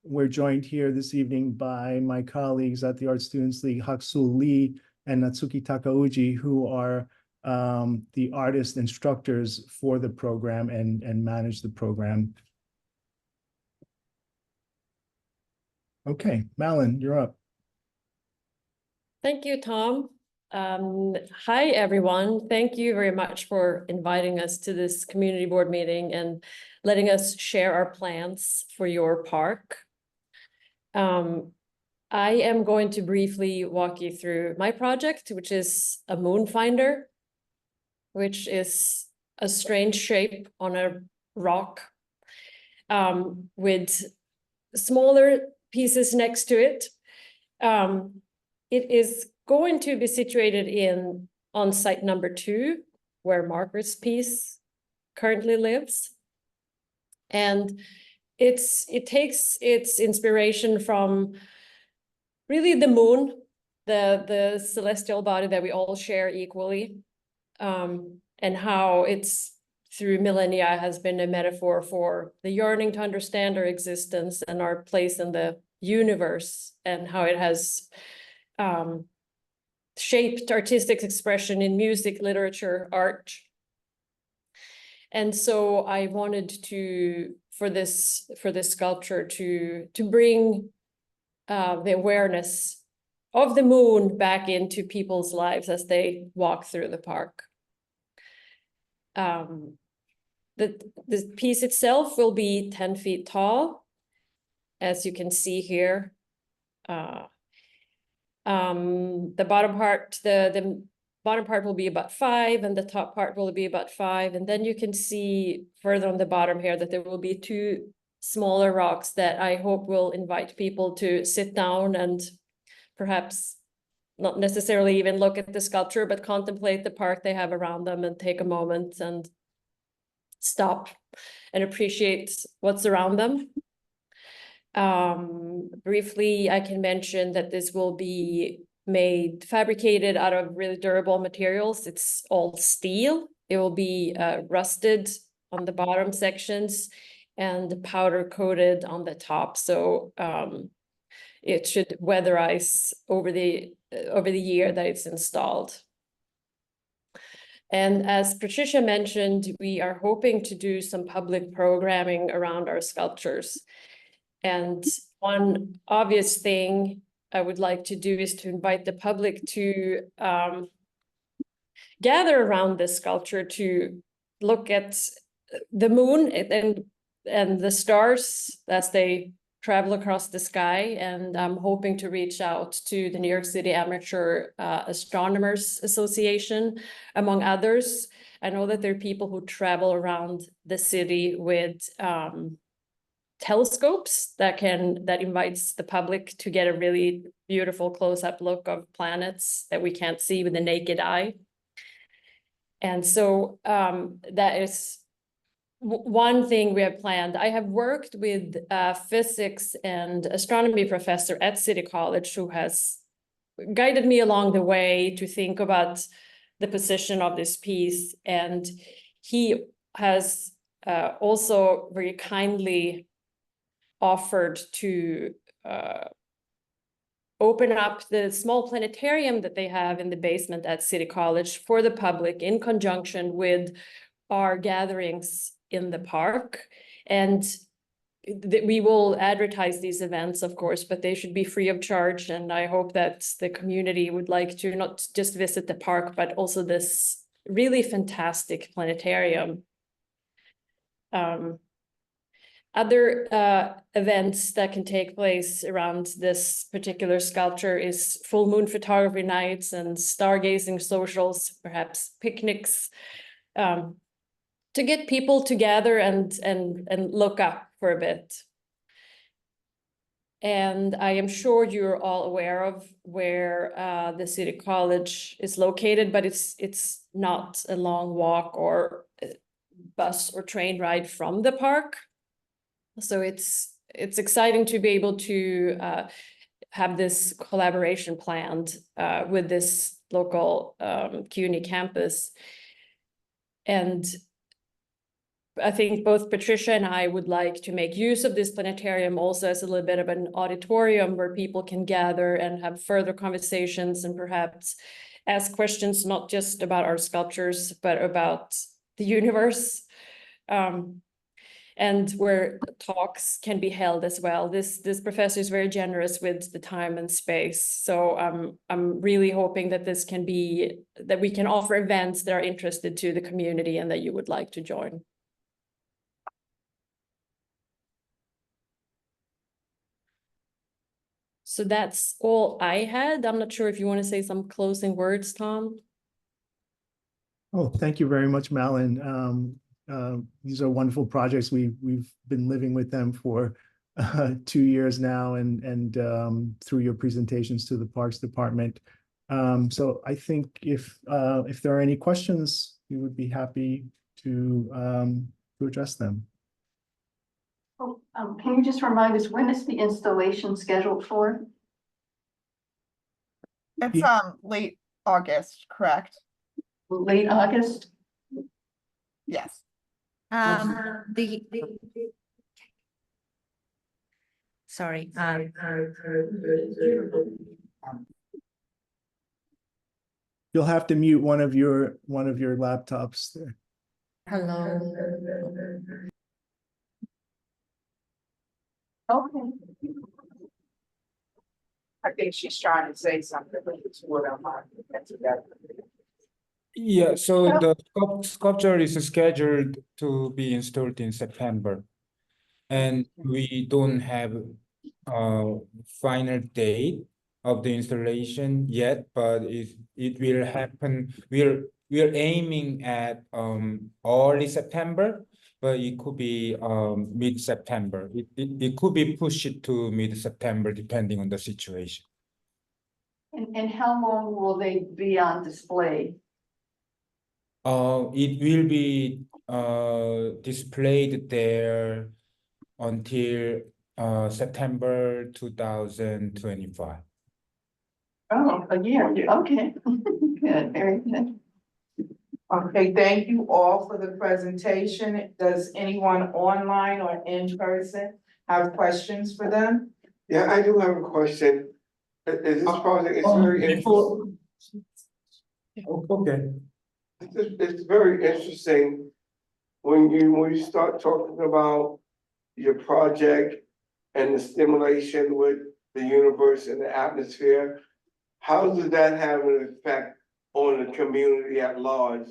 we're joined here this evening by my colleagues at the Art Students League, Haksul Lee and Natsuki Takauji, who are the artist instructors for the program and manage the program. Okay, Malin, you're up. Thank you, Tom. Hi, everyone. Thank you very much for inviting us to this community board meeting and letting us share our plans for your park. I am going to briefly walk you through my project, which is a moon finder, which is a strange shape on a rock with smaller pieces next to it. It is going to be situated on site number 2, where Margaret's piece currently lives. And it takes its inspiration from really the moon, the celestial body that we all share equally, and how it's through millennia has been a metaphor for the yearning to understand our existence and our place in the universe, and how it has shaped artistic expression in music, literature, art. And so I wanted to, for this sculpture, to bring the awareness of the moon back into people's lives as they walk through the park. The piece itself will be 10 feet tall, as you can see here. The bottom part, the bottom part will be about 5, and the top part will be about 5. And then you can see further on the bottom here that there will be 2 smaller rocks that I hope will invite people to sit down and perhaps not necessarily even look at the sculpture, but contemplate the park they have around them and take a moment and stop and appreciate what's around them. Briefly, I can mention that this will be fabricated out of really durable materials. It's all steel. It will be rusted on the bottom sections and powder coated on the top. So it should weatherize over the year that it's installed. And as Patricia mentioned, we are hoping to do some public programming around our sculptures. And one obvious thing I would like to do is to invite the public to gather around this sculpture to look at the moon and the stars as they travel across the sky. And I'm hoping to reach out to the New York City Amateur Astronomers Association, among others. I know that there are people who travel around the city with telescopes that invites the public to get a really beautiful close-up look of planets that we can't see with the naked eye. And so that is one thing we have planned. I have worked with a physics and astronomy professor at City College who has guided me along the way to think about the position of this piece. And he has also very kindly offered to open up the small planetarium that they have in the basement at City College for the public in conjunction with our gatherings in the park. And we will advertise these events, of course, but they should be free of charge. And I hope that the community would like to not just visit the park, but also this really fantastic planetarium. Other events that can take place around this particular sculpture is full moon photography nights and stargazing socials, perhaps picnics, to get people together and look up for a bit. And I am sure you're all aware of where the City College is located, but it's not a long walk or bus or train ride from the park. So it's exciting to be able to have this collaboration planned with this local CUNY campus. And I think both Patricia and I would like to make use of this planetarium also as a little bit of an auditorium where people can gather and have further conversations and perhaps ask questions, not just about our sculptures, but about the universe. and where talks can be held as well. This professor is very generous with the time and space. So I'm really hoping that that we can offer events that are interested to the community and that you would like to join. So that's all I had. I'm not sure if you want to say some closing words, Tom. Oh, thank you very much, Malin. These are wonderful projects. We've been living with them for 2 years now, and through your presentations to the Parks Department. So I think if there are any questions, we would be happy to address them. Oh, can you just remind us, when is the installation scheduled for? It's late August, correct? Late August? Yes. Sorry. You'll have to mute one of your laptops there. Hello. Okay. I think she's trying to say something, but it's what I'm together. Yeah, so the sculpture is scheduled to be installed in September. And we don't have a final date of the installation yet, but it will happen. We're aiming at early September, but it could be mid-September. It could be pushed to mid-September depending on the situation. And how long will they be on display? It will be displayed there until September 2025. Oh, a year, okay. Good, very good. Okay, thank you all for the presentation. Does anyone online or in person have questions for them? Yeah, I do have a question. Is this project, it's very interesting. Okay. It's very interesting when you start talking about your project and the stimulation with the universe and the atmosphere. How does that have an effect on the community at large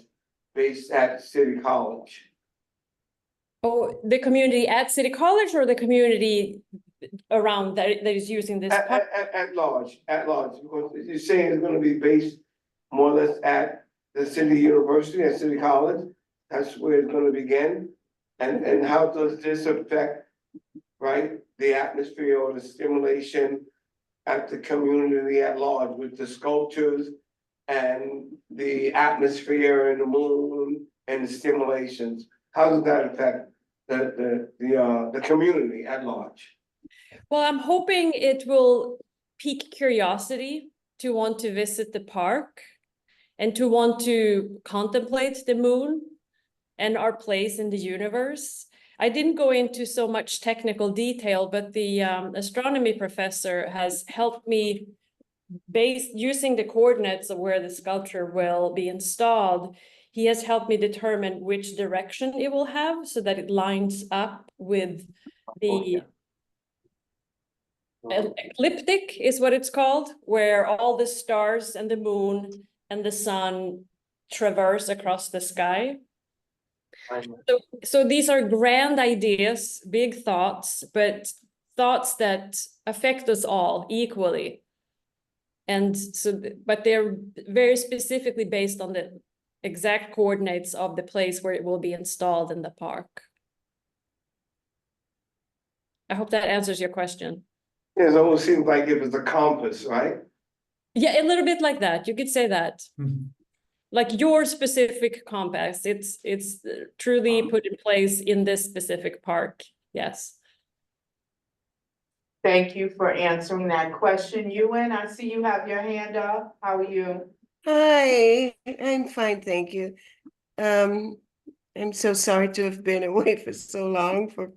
based at City College? Oh, the community at City College or the community around that is using this? At large, because you're saying it's gonna be based more or less at the City University, at City College. That's where it's gonna begin. And how does this affect, right, the atmosphere or the stimulation at the community at large with the sculptures and the atmosphere and the moon and the stimulations? How does that affect the community at large? Well, I'm hoping it will pique curiosity to want to visit the park and to want to contemplate the moon and our place in the universe. I didn't go into so much technical detail, but the astronomy professor has helped me using the coordinates of where the sculpture will be installed. He has helped me determine which direction it will have so that it lines up with the ecliptic is what it's called, where all the stars and the moon and the sun traverse across the sky. So these are grand ideas, big thoughts, but thoughts that affect us all equally. And so, but they're very specifically based on the exact coordinates of the place where it will be installed in the park. I hope that answers your question. Yeah, it almost seems like it was a compass, right? Yeah, a little bit like that. You could say that. Mm-hmm. Like your specific compass, it's truly put in place in this specific park. Yes. Thank you for answering that question. Ewan, I see you have your hand up. How are you? Hi, I'm fine, thank you. I'm so sorry to have been away for so long for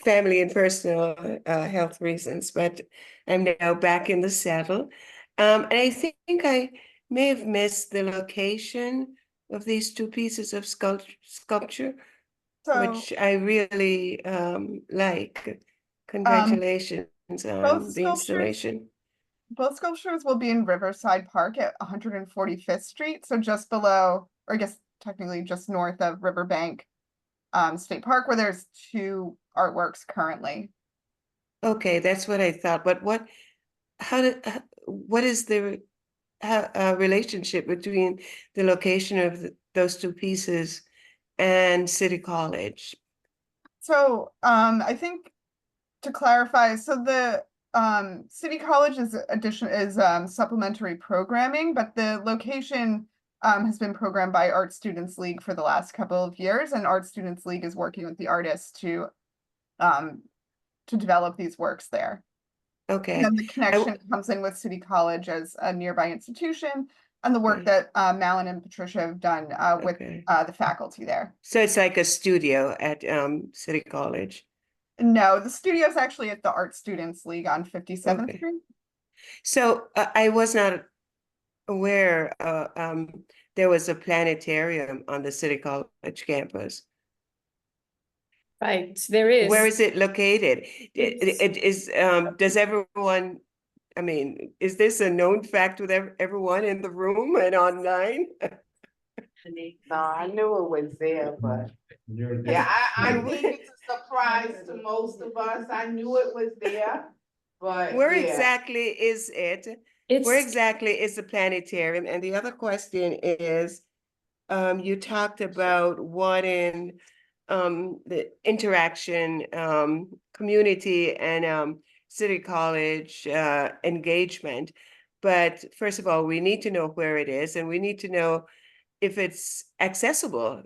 family and personal health reasons, but I'm now back in the saddle. And I think I may have missed the location of these two pieces of sculpture. So which I really like. Congratulations on the installation. both sculptures will be in Riverside Park at 145th Street, so just below, or I guess technically just north of Riverbank State Park, where there's 2 artworks currently. Okay, that's what I thought, but what is the relationship between the location of those 2 pieces and City College? So I think to clarify, so the City College is supplementary programming, but the location has been programmed by Art Students League for the last couple of years, and Art Students League is working with the artists to develop these works there. Okay. And then the connection comes in with City College as a nearby institution, and the work that Malin and Patricia have done with the faculty there. So it's like a studio at City College. No, the studio is actually at the Art Students League on 57th Street. So I was not aware there was a planetarium on the City College campus. Right, there is. Where is it located? It is, does everyone, I mean, is this a known fact with everyone in the room and online? No, I knew it was there, but yeah, I think it's a surprise to most of us. I knew it was there, but Where yeah. exactly is it? Where exactly is the planetarium? And the other question is, you talked about wanting the interaction, community and City College engagement. But first of all, we need to know where it is, and we need to know if it's accessible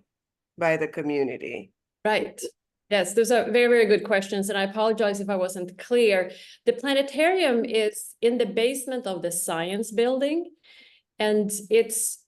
by the community. Right. Yes, those are very, very good questions, and I apologize if I wasn't clear. The planetarium is in the basement of the science building, and it's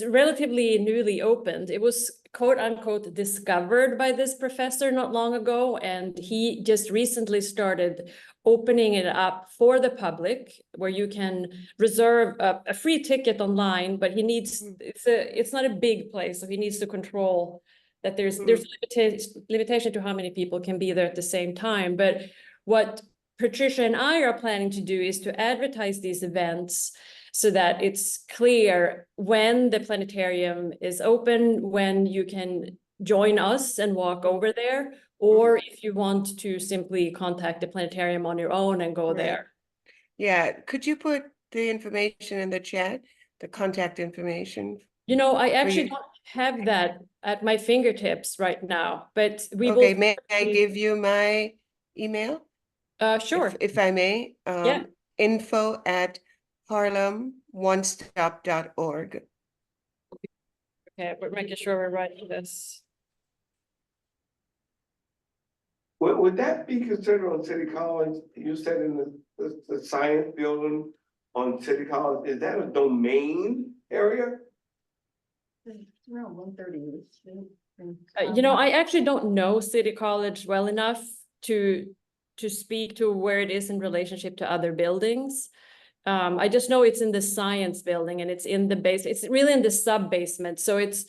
relatively newly opened. It was quote unquote discovered by this professor not long ago, and he just recently started opening it up for the public, where you can reserve a free ticket online, but he needs, it's not a big place, so he needs to control that there's limitation to how many people can be there at the same time. But what Patricia and I are planning to do is to advertise these events so that it's clear when the planetarium is open, when you can join us and walk over there, or if you want to simply contact the planetarium on your own and go there. Yeah, could you put the information in the chat, the contact information? You know, I actually don't have that at my fingertips right now, but we will. Okay, may I give you my email? Sure. If I may. Yeah. info@harlemonestop.org. Okay, we're making sure we're writing this. Would that be considered on City College? You said in the science building on City College, is that a domain area? It's around 130. You know, I actually don't know City College well enough to speak to where it is in relationship to other buildings. I just know it's in the science building, and it's in the base. It's really in the sub basement. So it's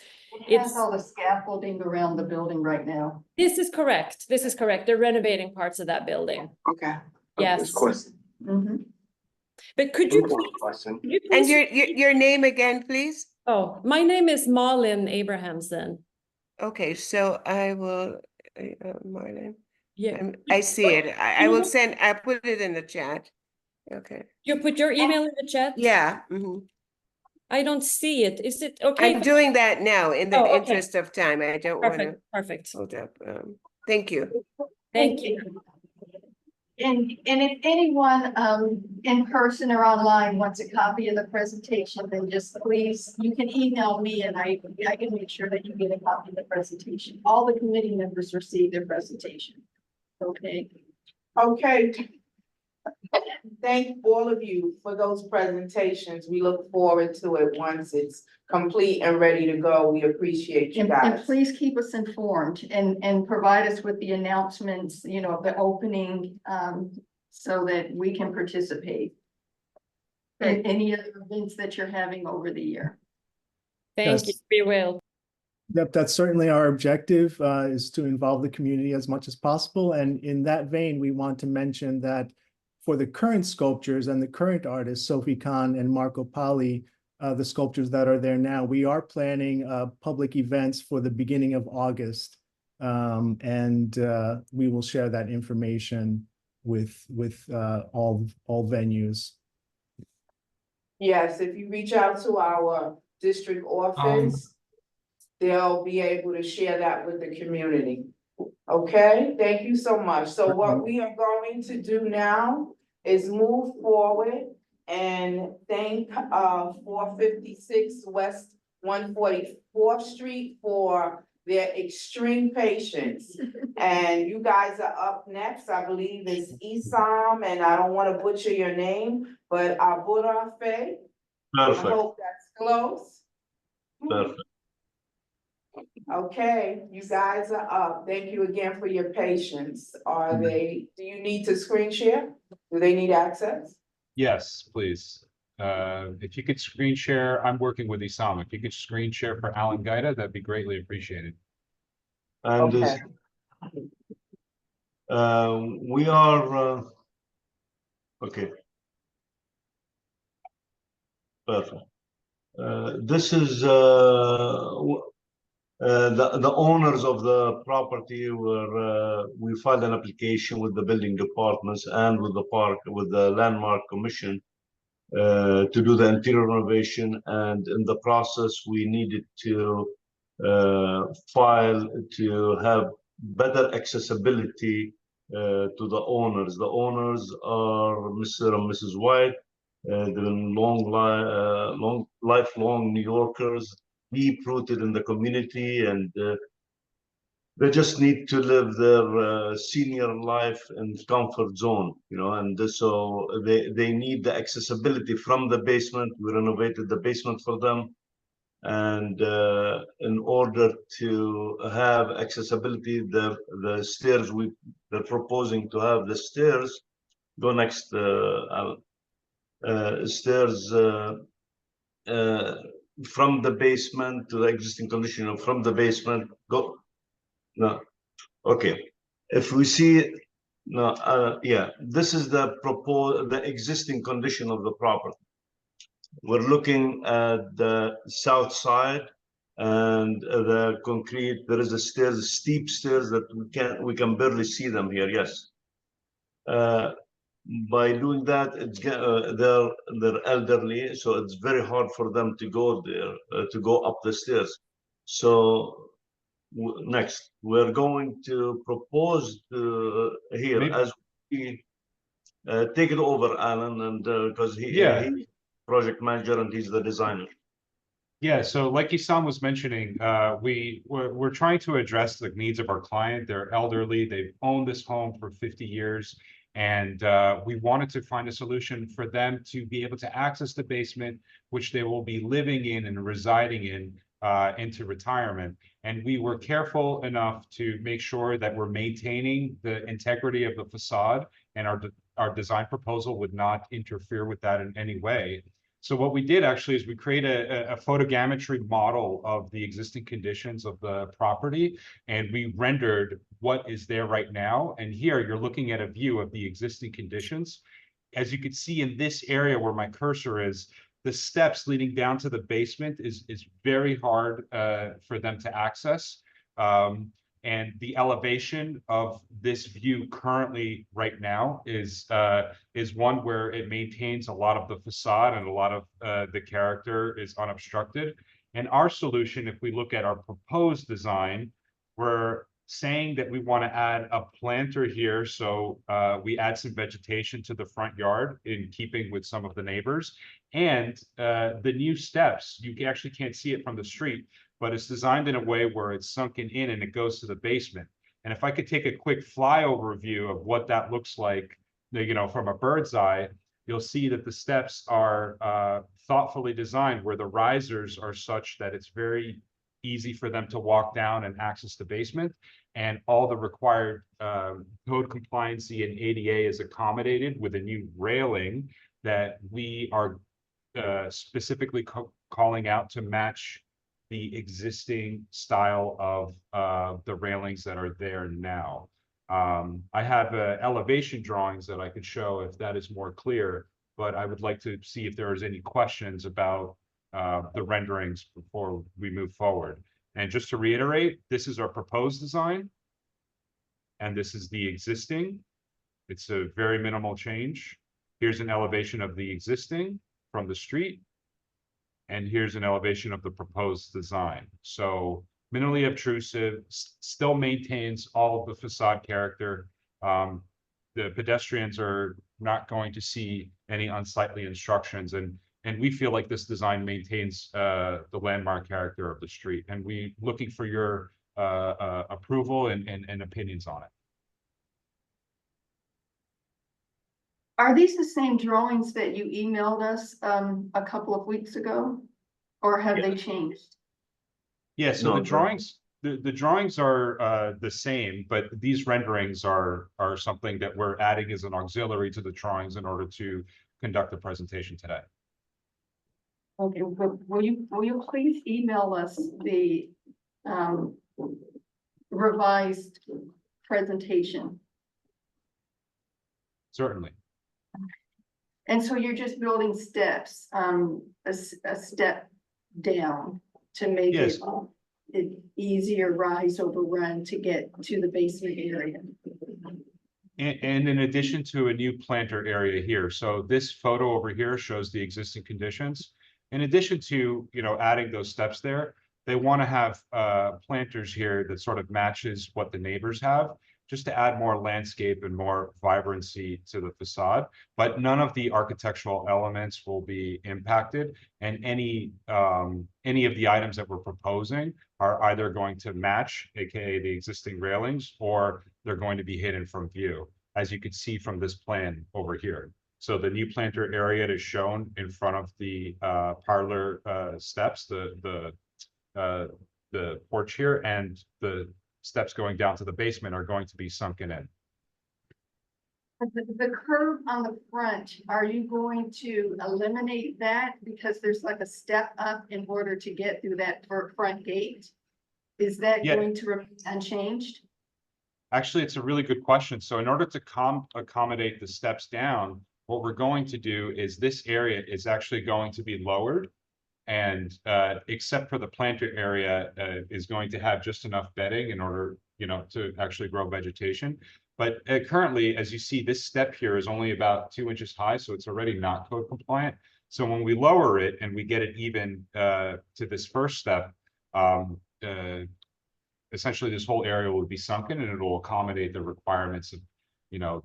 all the scaffolding around the building right now. This is correct. This is correct. They're renovating parts of that building. Okay. Yes. Mm-hmm. But could you please, and your name again, please? Oh, my name is Malin Abrahamson. Okay, so I will, Marlon. Yeah, I see it. I will send. I put it in the chat. Okay. You put your email in the chat? Yeah. I don't see it. Is it okay? I'm doing that now in the interest of time. I don't want to. Perfect. Hold up. Thank you. Thank you. And if anyone in person or online wants a copy of the presentation, then just please, you can email me and I can make sure that you get a copy of the presentation. All the committee members receive their presentation. Okay. Okay. Thank all of you for those presentations. We look forward to it once it's complete and ready to go. We appreciate you guys. And please keep us informed and provide us with the announcements, you know, of the opening, so that we can participate in any other events that you're having over the year. Thank you. We will. Yep, that's certainly our objective, is to involve the community as much as possible. And in that vein, we want to mention that for the current sculptures and the current artists, Sophie Khan and Marco Pali, the sculptures that are there now, we are planning public events for the beginning of August. And we will share that information with all venues. Yes, if you reach out to our district office, they'll be able to share that with the community. Okay, thank you so much. So what we are going to do now is move forward and thank 456 West 144th Street for their extreme patience. And you guys are up next. I believe it's Isam, and I don't want to butcher your name, but Aburafe. I hope that's close. Perfect. Okay, you guys are up. Thank you again for your patience. Do you need to screen share? Do they need access? Yes, please. If you could screen share, I'm working with Isam. If you could screen share for Alan Gaida, that'd be greatly appreciated. And Okay. we are okay. Perfect. This is the owners of the property were we filed an application with the building departments and with the landmark commission to do the interior renovation, and in the process we needed to file to have better accessibility to the owners. The owners are Mr. and Mrs. White. They're lifelong New Yorkers, deep-rooted in the community, and they just need to live their senior life in comfort zone, you know, and so they need the accessibility from the basement. We renovated the basement for them, and in order to have accessibility, the stairs they're proposing to have the stairs go next. Stairs from the basement to the existing condition, or from the basement go. No, okay. If we see, no, yeah, this is the existing condition of the property. We're looking at the south side and the concrete. There is a stairs, steep stairs that we can barely see them here. Yes. By doing that, it's they're elderly, so it's very hard for them to go there, to go up the stairs. So next, we're going to propose here as we take it over, Alan, and because he's project manager and he's the designer. Yeah, so like Isam was mentioning, we're trying to address the needs of our client. They're elderly, they've owned this home for 50 years. And we wanted to find a solution for them to be able to access the basement, which they will be living in and residing in into retirement. And we were careful enough to make sure that we're maintaining the integrity of the facade, and our design proposal would not interfere with that in any way. So what we did actually is we created a photogrammetry model of the existing conditions of the property, and we rendered what is there right now. And here you're looking at a view of the existing conditions. As you can see in this area where my cursor is, the steps leading down to the basement is very hard for them to access. And the elevation of this view currently right now is one where it maintains a lot of the facade and a lot of the character is unobstructed. And our solution, if we look at our proposed design, we're saying that we want to add a planter here. So we add some vegetation to the front yard in keeping with some of the neighbors. And the new steps, you actually can't see it from the street, but it's designed in a way where it's sunken in and it goes to the basement. And if I could take a quick flyover view of what that looks like, you know, from a bird's eye, you'll see that the steps are thoughtfully designed where the risers are such that it's very easy for them to walk down and access the basement. And all the required code compliancy and ADA is accommodated with a new railing that we are specifically calling out to match the existing style of the railings that are there now. I have elevation drawings that I could show if that is more clear, but I would like to see if there is any questions about the renderings before we move forward. And just to reiterate, this is our proposed design, and this is the existing. It's a very minimal change. Here's an elevation of the existing from the street, and here's an elevation of the proposed design. So minimally obtrusive, still maintains all of the facade character. The pedestrians are not going to see any unsightly instructions, and we feel like this design maintains the landmark character of the street. And we looking for your approval and opinions on it. Are these the same drawings that you emailed us a couple of weeks ago? Or have they changed? Yeah, so No, the drawings, the drawings are the same, but these renderings are something that we're adding as an auxiliary to the drawings in order to conduct the presentation today. Okay, but will you please email us the revised presentation? Certainly. And so you're just building steps, a step down to make Yes. it an easier rise over run to get to the basement area. And in addition to a new planter area here, so this photo over here shows the existing conditions. In addition to, adding those steps there, they want to have planters here that sort of matches what the neighbors have, just to add more landscape and more vibrancy to the facade. But none of the architectural elements will be impacted, and any of the items that we're proposing are either going to match, aka the existing railings, or they're going to be hidden from view, as you can see from this plan over here. So the new planter area is shown in front of the parlor steps, the porch here, and the steps going down to the basement are going to be sunken in. The curve on the front, are you going to eliminate that because there's like a step up in order to get through that front gate? Is that going to remain unchanged? Actually, it's a really good question. So in order to accommodate the steps down, what we're going to do is this area is actually going to be lowered, and except for the planter area is going to have just enough bedding in order, to actually grow vegetation. But currently, as you see, this step here is only about 2 inches high, so it's already not code compliant. So when we lower it and we get it even to this first step, essentially this whole area will be sunken, and it will accommodate the requirements of,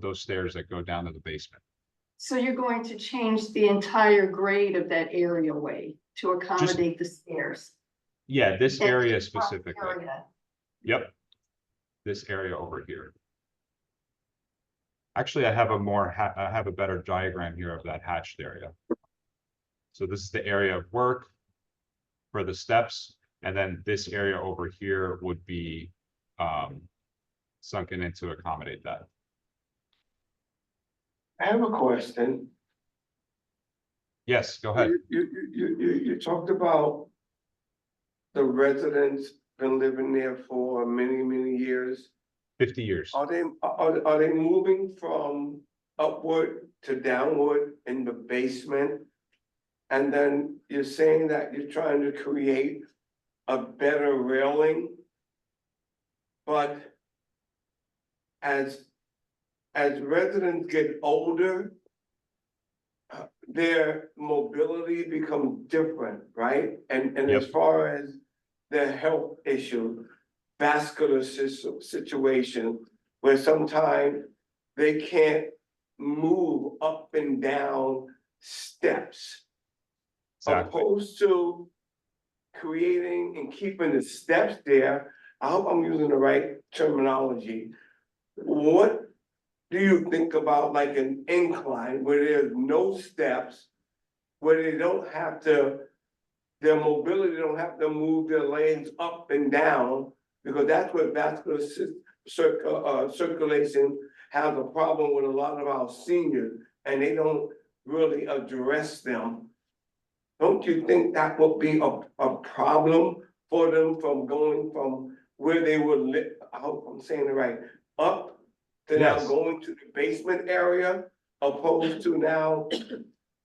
those stairs that go down to the basement. So you're going to change the entire grade of that areaway to accommodate the stairs? Yeah, this And area this front specifically. area. Yep. This area over here. Actually, I have a better diagram here of that hatched area. So this is the area of work for the steps, and then this area over here would be sunken in to accommodate that. I have a question. Yes, go ahead. You talked about the residents been living there for many years. 50 years. Are they moving from upward to downward in the basement? And then you're saying that you're trying to create a better railing. But as residents get older, their mobility becomes different, right? And as far as their health issue, vascular situation, where sometimes they can't move up and down steps. Exactly. Opposed to creating and keeping the steps there. I hope I'm using the right terminology. What do you think about like an incline where there's no steps, where they don't have to, their mobility don't have to move their legs up and down, because that's what vascular circulation has a problem with a lot of our seniors, and they don't really address them. Don't you think that would be a problem for them from going from where they would live, I hope I'm saying it right, up to now Yes. going to the basement area, opposed to now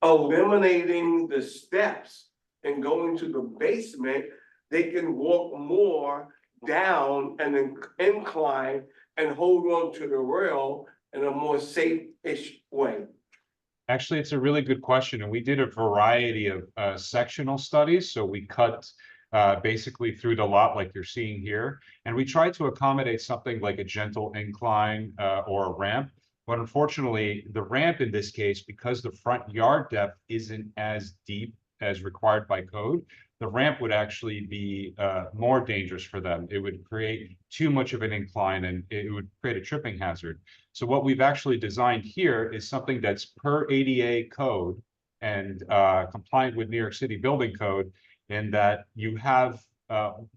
eliminating the steps and going to the basement, they can walk more down and then incline and hold on to the rail in a more safe-ish way. Actually, it's a really good question, and we did a variety of sectional studies. So we cut basically through the lot like you're seeing here, and we tried to accommodate something like a gentle incline or a ramp. But unfortunately, the ramp in this case, because the front yard depth isn't as deep as required by code, the ramp would actually be more dangerous for them. It would create too much of an incline and it would create a tripping hazard. So what we've actually designed here is something that's per ADA code and compliant with New York City Building Code, in that you have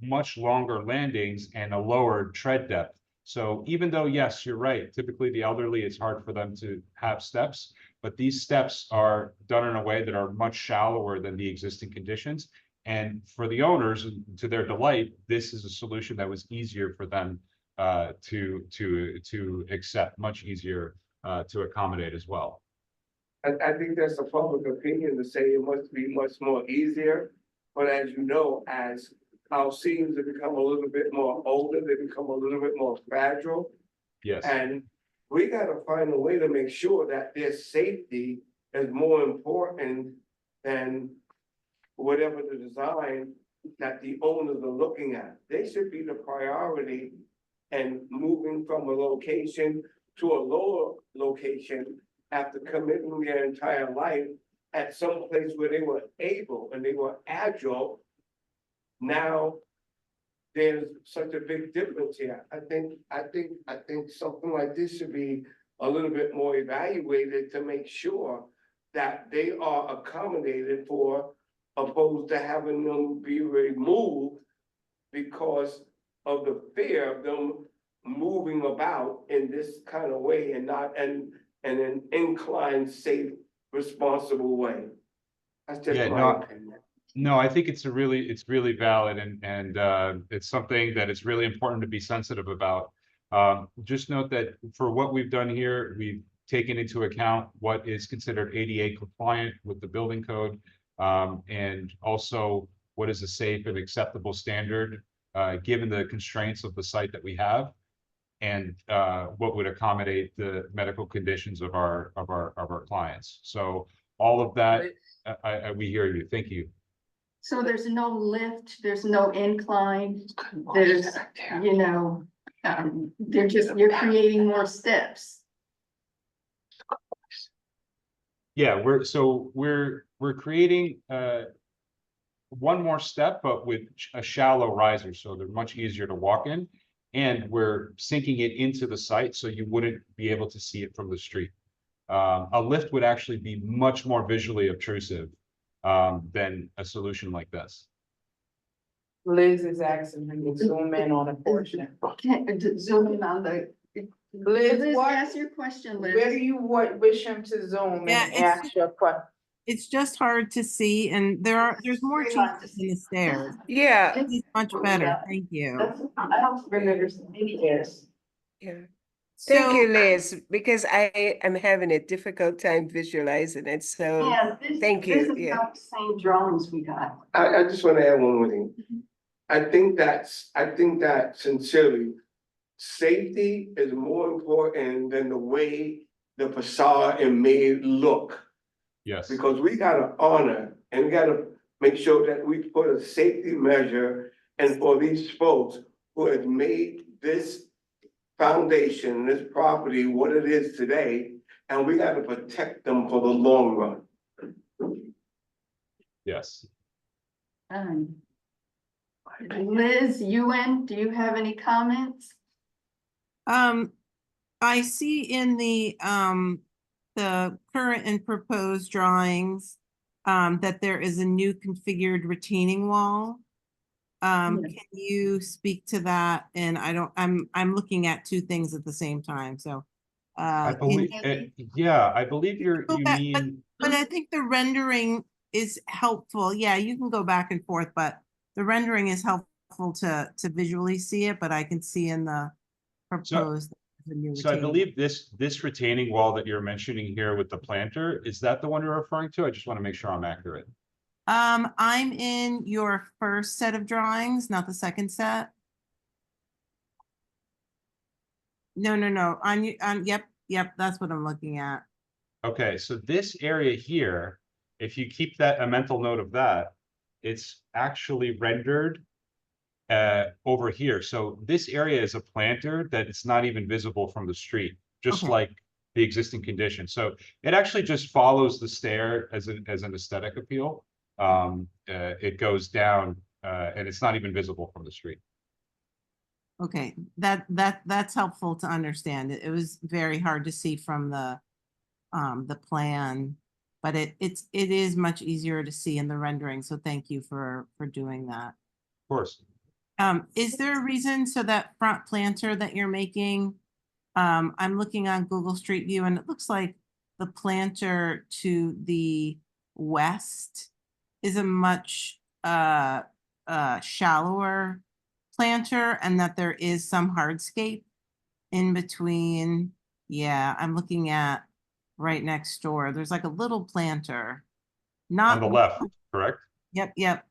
much longer landings and a lower tread depth. So even though, yes, you're right, typically the elderly, it's hard for them to have steps, but these steps are done in a way that are much shallower than the existing conditions. And for the owners, to their delight, this is a solution that was easier for them to accept, much easier to accommodate as well. I think that's a public opinion to say it must be much more easier. But as you know, as our seniors have become a little bit more older, they become a little bit more fragile. Yes. And we gotta find a way to make sure that their safety is more important than whatever the design that the owners are looking at. They should be the priority, and moving from a location to a lower location after committing their entire life at some place where they were able and they were agile. Now there's such a big difference here. I think something like this should be a little bit more evaluated to make sure that they are accommodated for, opposed to having them be removed because of the fear of them moving about in this kind of way and not in an inclined, safe, responsible way. That's just Yeah, my opinion. No, I think it's really valid, and it's something that it's really important to be sensitive about. Just note that for what we've done here, we've taken into account what is considered ADA compliant with the building code, and also what is a safe and acceptable standard, given the constraints of the site that we have, and what would accommodate the medical conditions of our clients. So all of that, we hear you. Thank you. So there's no lift, there's no incline, there's, you know, you're creating more steps. Yeah, we're creating one more step, but with a shallow riser, so they're much easier to walk in, and we're sinking it into the site so you wouldn't be able to see it from the street. A lift would actually be much more visually obtrusive than a solution like this. Liz is asking me to zoom in on a portion. Okay, zoom in on the. Liz, Ask your question, Liz. where do you wish him to zoom Yeah, and ask your question? It's just hard to see, and there's more changes in the stairs. Yeah. This is much better, thank you. I don't remember any years. Yeah. Thank So- you, Liz, because I am having a difficult time visualizing it. So thank you. This is not the same drawings we got. I just want to add one more thing. I think that sincerely, safety is more important than the way the facade and made look. Yes. Because we gotta honor and we gotta make sure that we put a safety measure, and for these folks who have made this foundation, this property, what it is today, and we gotta protect them for the long run. Yes. Liz, Yuen, do you have any comments? I see in the current and proposed drawings, that there is a new configured retaining wall. Can you speak to that? And I'm looking at two things at the same time, so. I believe, I believe you mean. But I think the rendering is helpful. Yeah, you can go back and forth, but the rendering is helpful helpful to visually see it, but I can see in the proposed. the new So I retaining believe this retaining wall that you're mentioning here with the planter, is that the one you're referring to? I just want to make sure I'm accurate. I'm in your first set of drawings, not the second set. No, yep, that's what I'm looking at. Okay, so this area here, if you keep that a mental note of that, it's actually rendered over here. So this area is a planter that it's not even visible from the street, just Okay. like the existing condition. So it actually just follows the stair as an aesthetic appeal. It goes down and it's not even visible from the street. Okay, that's helpful to understand. It was very hard to see from the plan, but it is much easier to see in the rendering. So thank you for doing that. Of course. Is there a reason so that front planter that you're making? I'm looking on Google Street View and it looks like the planter to the west is a much shallower planter and that there is some hardscape in between. Yeah, I'm looking at right next door. There's like a little planter. On the left, correct? Yep.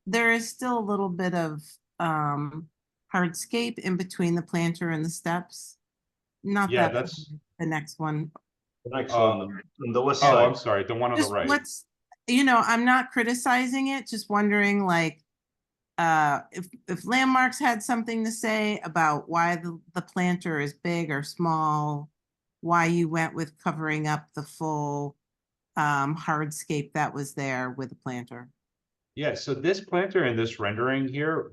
There is still a little bit of hardscape in between the planter and the steps. Not Yeah, that that's the next one. The next one, on the west Oh, side. I'm sorry, the one on the Just right. what's, I'm not criticizing it, just wondering like, if Landmarks had something to say about why the planter is big or small, why you went with covering up the full hardscape that was there with the planter. Yeah, so this planter and this rendering here,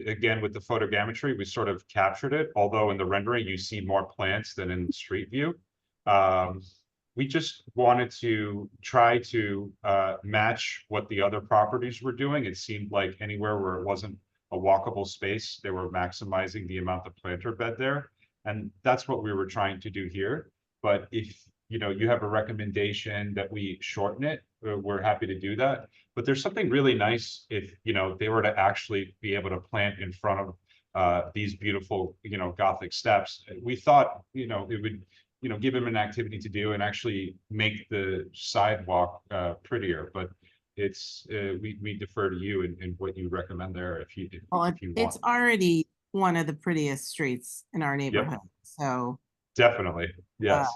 again, with the photogrammetry, we sort of captured it, although in the rendering, you see more plants than in the street view. We just wanted to try to match what the other properties were doing. It seemed like anywhere where it wasn't a walkable space, they were maximizing the amount of planter bed there. And that's what we were trying to do here. But if you have a recommendation that we shorten it, we're happy to do that. But there's something really nice if they were to actually be able to plant in front of these beautiful Gothic steps. We thought it would give them an activity to do and actually make the sidewalk prettier. But it's we defer to you and what you recommend there if you want. It's already one of the prettiest streets in our neighborhood. So definitely, yes.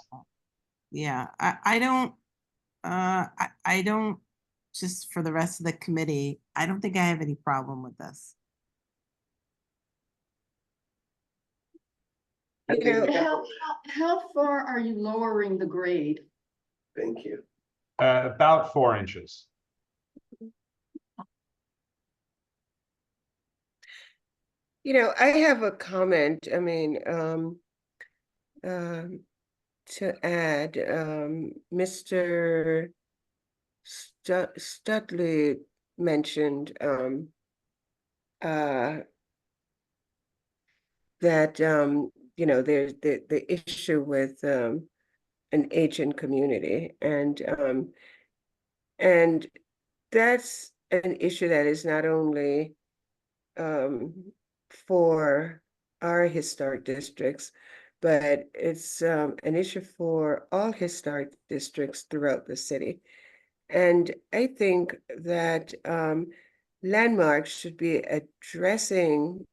Yeah, I don't, just for the rest of the committee, I don't think I have any problem with this. How far are you lowering the grade? Thank you. About 4 inches. I have a comment. I mean, to add, Mr. Studley mentioned that there's the issue with an aging community, and that's an issue that is not only for our historic districts, but it's an issue for all historic districts throughout the city. And I think that Landmarks should be addressing,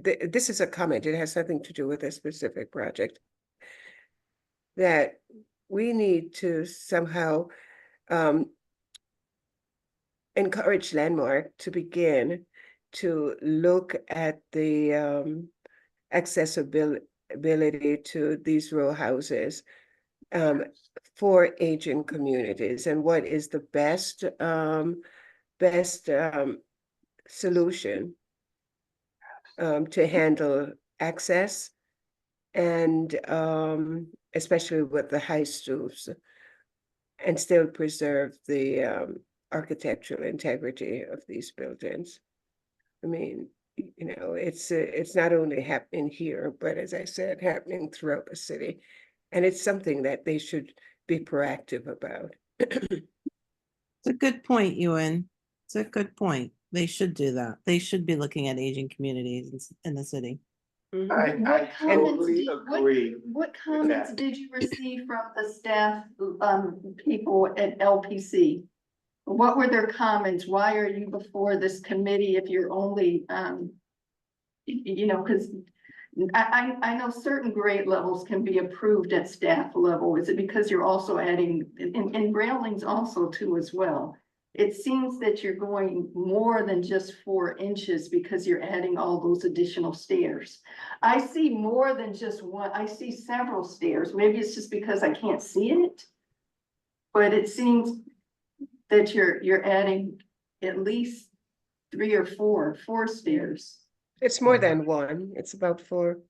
this is a comment, it has nothing to do with a specific project, that we need to somehow encourage Landmark to begin to look at the accessibility to these row houses for aging communities, and what is the best solution to handle access, and especially with the high stoofs, and still preserve the architectural integrity of these buildings. I mean, it's not only happening here, but as I said, happening throughout the city. And it's something that they should be proactive about. It's a good point, Ewan. It's a good point. They should do that. They should be looking at aging communities in the city. I totally agree. What comments did you receive from the staff, people at LPC? What were their comments? Why are you before this committee if you're only, you know, because I know certain grade levels can be approved at staff level. Is it because you're also adding, and railings also too as well? It seems that you're going more than just 4 inches because you're adding all those additional stairs. I see more than just one, I see several stairs. Maybe it's just because I can't see it. But it seems that you're adding at least 3 or 4 stairs. It's more than one. It's about 4.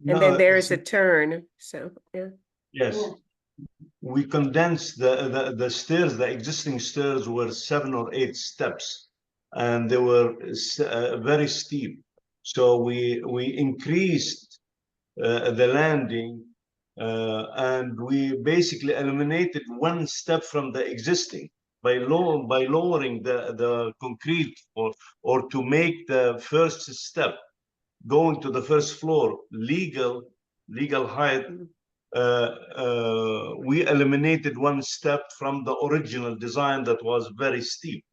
No, And then there is a turn, so, yeah. Yes. We condensed the stairs. The existing stairs were 7 or 8 steps, and they were very steep. So we increased the landing, and we basically eliminated 1 step from the existing by lowering the concrete, or to make the first step going to the first floor legal height. We eliminated 1 step from the original design that was very steep.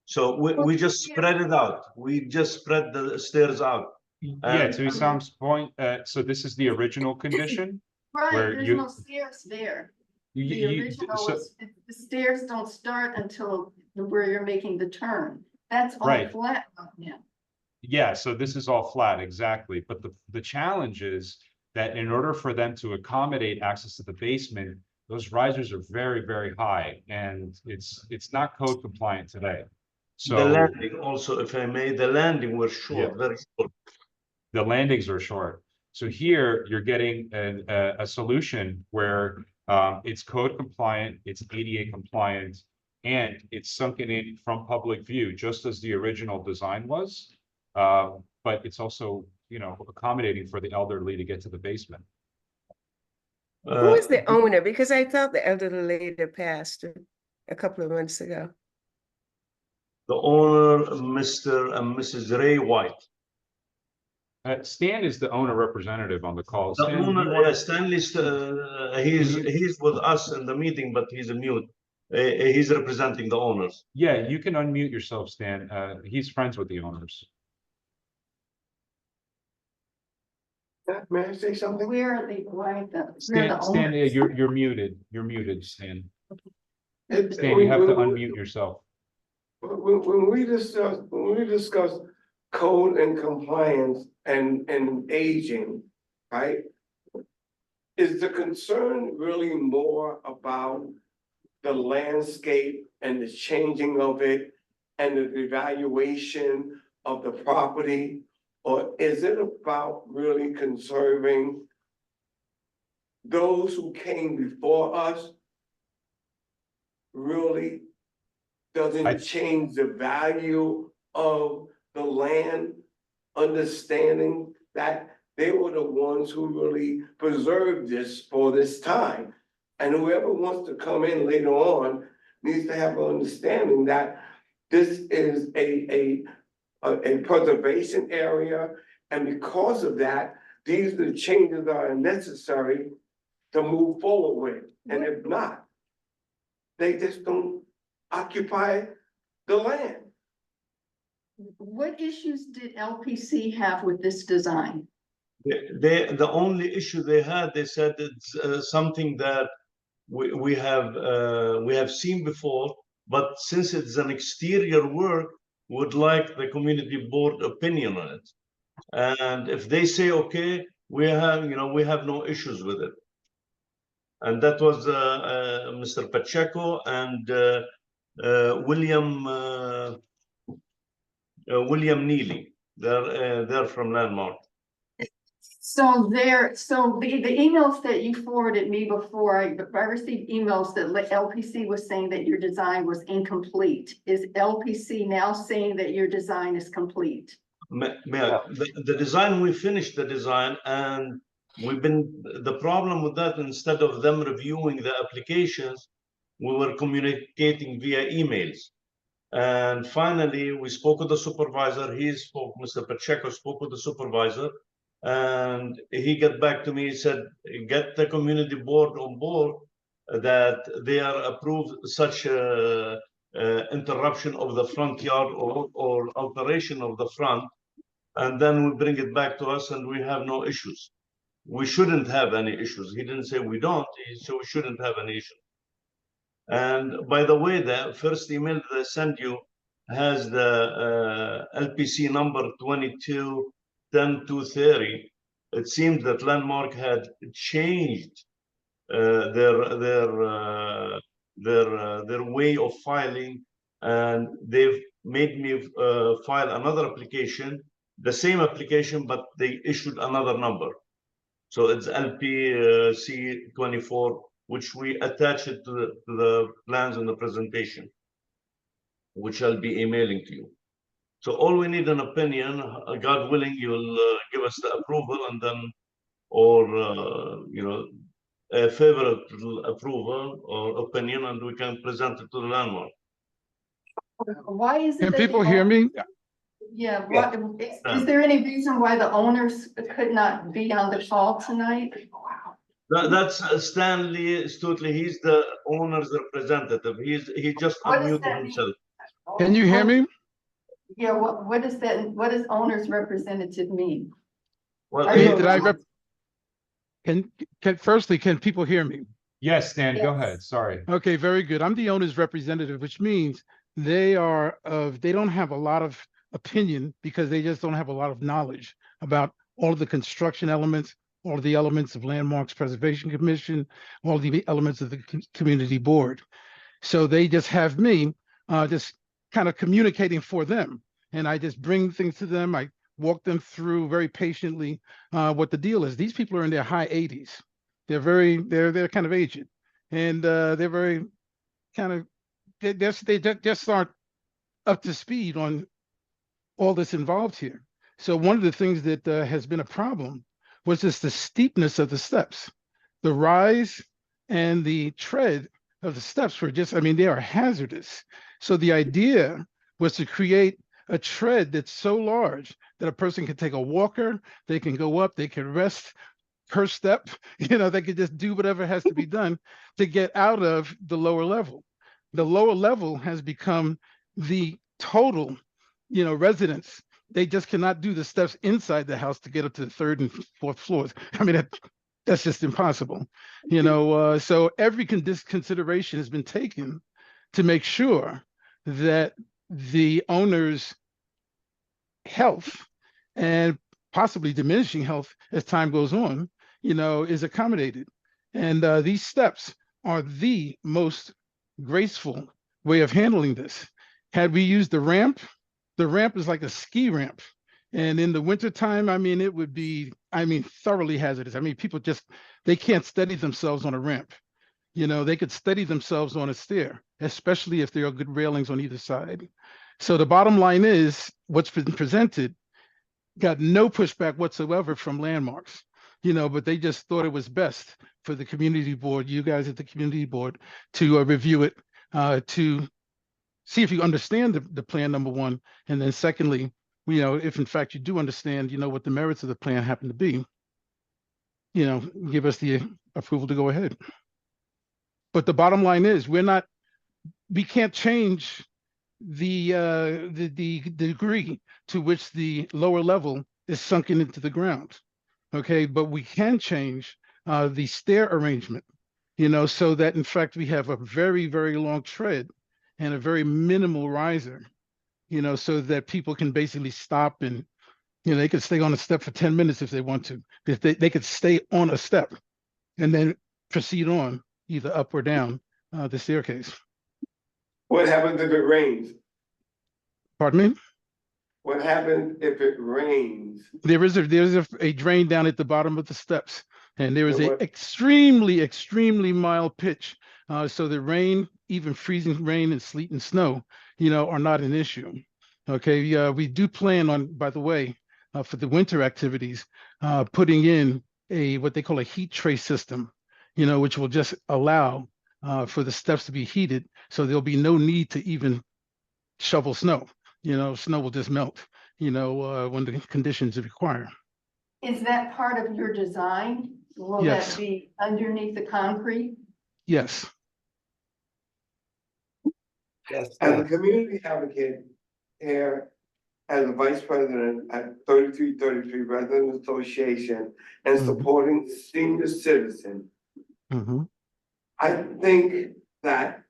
So we just spread it out. We just spread the stairs out. Yeah, to Isam's point, so this is the original condition. Right, where there's no stairs there. The original was, the stairs don't start until where you're making the turn. That's all Right. flat now. Yeah, so this is all flat, exactly. But the challenge is that in order for them to accommodate access to the basement, those risers are very, very high, and it's not code compliant today. So the landing also, if I may, the landing was short, Yeah. very short. the landings are short. So here you're getting a solution where it's code compliant, it's ADA compliant, and it's sunken in from public view, just as the original design was. But it's also, you know, accommodating for the elderly to get to the basement. Who is the owner? Because I thought the elderly lady passed a couple of months ago. The owner, Mr. and Mrs. Ray White. Stan is the owner representative on the call. The Stan, owner, Stanley, he's with us in the meeting, but he's a mute. He's representing the owners. Yeah, you can unmute yourself, Stan. He's friends with the owners. May I say something? Where are the, why the? Stan, yeah, you're muted. You're muted, Stan. Stan, you have to unmute yourself. When we discuss code and compliance and aging, right? Is the concern really more about the landscape and the changing of it and the evaluation of the property? Or is it about really conserving those who came before us? Really doesn't change the value of the land, understanding that they were the ones who really preserved this for this time. And whoever wants to come in later on needs to have an understanding that this is a preservation area. And because of that, these are the changes that are necessary to move forward with. And if not, they just don't occupy the land. What issues did LPC have with this design? The only issue they had, they said it's something that we have seen before, but since it's an exterior work, would like the community board opinion on it. And if they say okay, we have no issues with it. And that was Mr. Pacheco and William Neely. They're from Landmark. So the emails that you forwarded me before, I received emails that LPC was saying that your design was incomplete. Is LPC now saying that your design is complete? The design, we finished the design, and the problem with that, instead of them reviewing the applications, we were communicating via emails. And finally, we spoke with the supervisor. Mr. Pacheco spoke with the supervisor, and he got back to me. He said, get the community board on board that they are approved such interruption of the front yard or alteration of the front, and then we bring it back to us and we have no issues. We shouldn't have any issues. He didn't say we don't, so we shouldn't have any issues. And by the way, the first email that I sent you has the LPC number 22-10-230. It seems that Landmark had changed their way of filing, and they've made me file another application, the same application, but they issued another number. So it's LPC 24, which we attach it to the plans and the presentation, which I'll be emailing to you. So all we need an opinion, God willing, you'll give us the approval, and then, or a favorable approval or opinion, and we can present it to the landmark. Why is it Can that people the hear me? Yeah, is there any reason why the owners could not be on the call tonight? That's Stanley Stutley. He's the owner's representative. He just unmuted himself. Can you hear me? Yeah, what does that, what does owner's representative mean? Well, Firstly, can people hear me? Yes, Stan, go ahead. Sorry. Okay, very good. I'm the owner's representative, which means they don't have a lot of opinion because they just don't have a lot of knowledge about all of the construction elements, all of the elements of Landmarks Preservation Commission, all the elements of the community board. So they just have me just kind of communicating for them. And I just bring things to them. I walk them through very patiently what the deal is. These people are in their high 80s. They're kind of aged, and they're very kind of, they just aren't up to speed on all that's involved here. So one of the things that has been a problem was just the steepness of the steps. The rise and the tread of the steps were just, I mean, they are hazardous. So the idea was to create a tread that's so large that a person can take a walker, they can go up, they can rest per step, they could just do whatever has to be done to get out of the lower level. The lower level has become the total, residence. They just cannot do the steps inside the house to get up to the third and fourth floors. I mean, that's just impossible, so every consideration has been taken to make sure that the owner's health and possibly diminishing health as time goes on, is accommodated. And these steps are the most graceful way of handling this. Had we used the ramp is like a ski ramp. And in the wintertime, I mean, it would be, thoroughly hazardous. I mean, people they can't steady themselves on a ramp. They could steady themselves on a stair, especially if there are good railings on either side. So the bottom line is what's been presented got no pushback whatsoever from Landmarks, but they just thought it was best for the community board, you guys at the community board, to review it, to see if you understand the plan, number one, and then secondly, if in fact you do understand, what the merits of the plan happen to be, give us the approval to go ahead. But the bottom line is we can't change the degree to which the lower level is sunken into the ground. Okay, but we can change the stair arrangement, so that in fact we have a very, very long tread and a very minimal riser, so that people can basically stop and, they could stay on a step for 10 minutes if they want to. If they could stay on a step and then proceed on either up or down the staircase. What happens if it rains? Pardon me? What happens if it rains? There's a drain down at the bottom of the steps, and there is a extremely mild pitch. So the rain, even freezing rain and sleet and snow, are not an issue. Okay, we do plan on, by the way, for the winter activities, putting in what they call a heat trace system, which will just allow for the steps to be heated. So there'll be no need to even shovel snow. Snow will just melt, when the conditions require. Is that part of your design? Will Yes. that be underneath the concrete? Yes. Yes. As a community advocate here, as a vice president at 3333 Resident Association and supporting senior citizen, I think that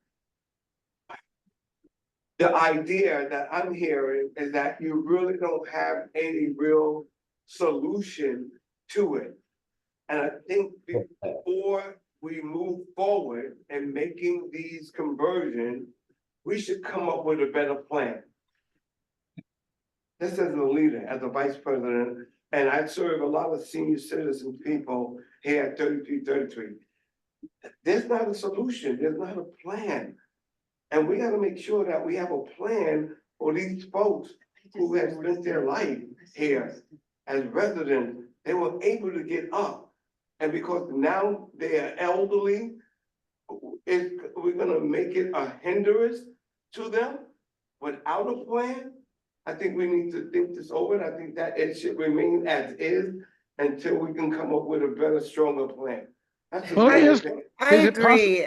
the idea that I'm hearing is that you really don't have any real solution to it. And I think before we move forward in making these conversions, we should come up with a better plan. This as a leader, as a vice president, and I serve a lot of senior citizen people here at 3333. There's not a solution, there's not a plan. And we gotta make sure that we have a plan for these folks who have spent their life here as residents. They were able to get up. And because now they are elderly, we're gonna make it a hindrance to them without a plan. I think we need to think this over. I think that it should remain as is until we can come up with a better, stronger plan. That's just my opinion. I agree.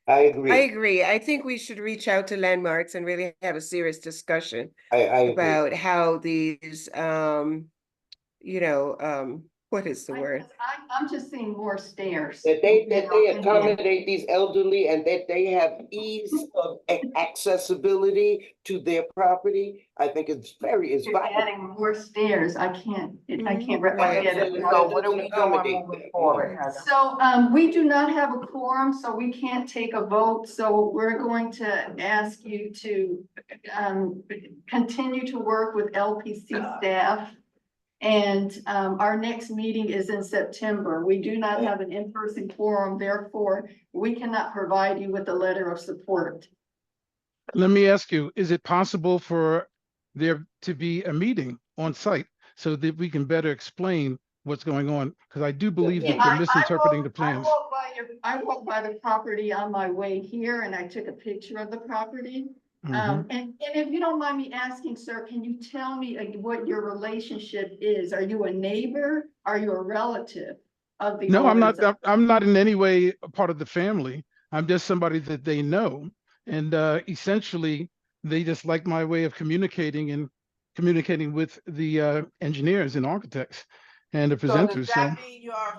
I agree. I agree. I think we should reach out to Landmarks and really have a serious discussion I about how these, what is the word? I'm just seeing more stairs. That they accommodate these elderly and that they have ease of accessibility to their property. I think it's You're vital. adding more stairs. I can't wrap my Right. head So what are we doing moving forward? So, we do not have a quorum, so we can't take a vote. So we're going to ask you to, continue to work with LPC staff. And, our next meeting is in September. We do not have an in-person quorum, therefore we cannot provide you with a letter of support. Let me ask you, is it possible for there to be a meeting on site so that we can better explain what's going on? Because I do believe that they're misinterpreting the plans. I walked by the property on my way here and I took a picture of the property. And if you don't mind me asking, sir, can you tell me what your relationship is? Are you a neighbor? Are you a relative of the? No, I'm not. owners? I'm not in any way a part of the family. I'm just somebody that they know. And essentially, they just like my way of communicating with the engineers and architects and the presenters. So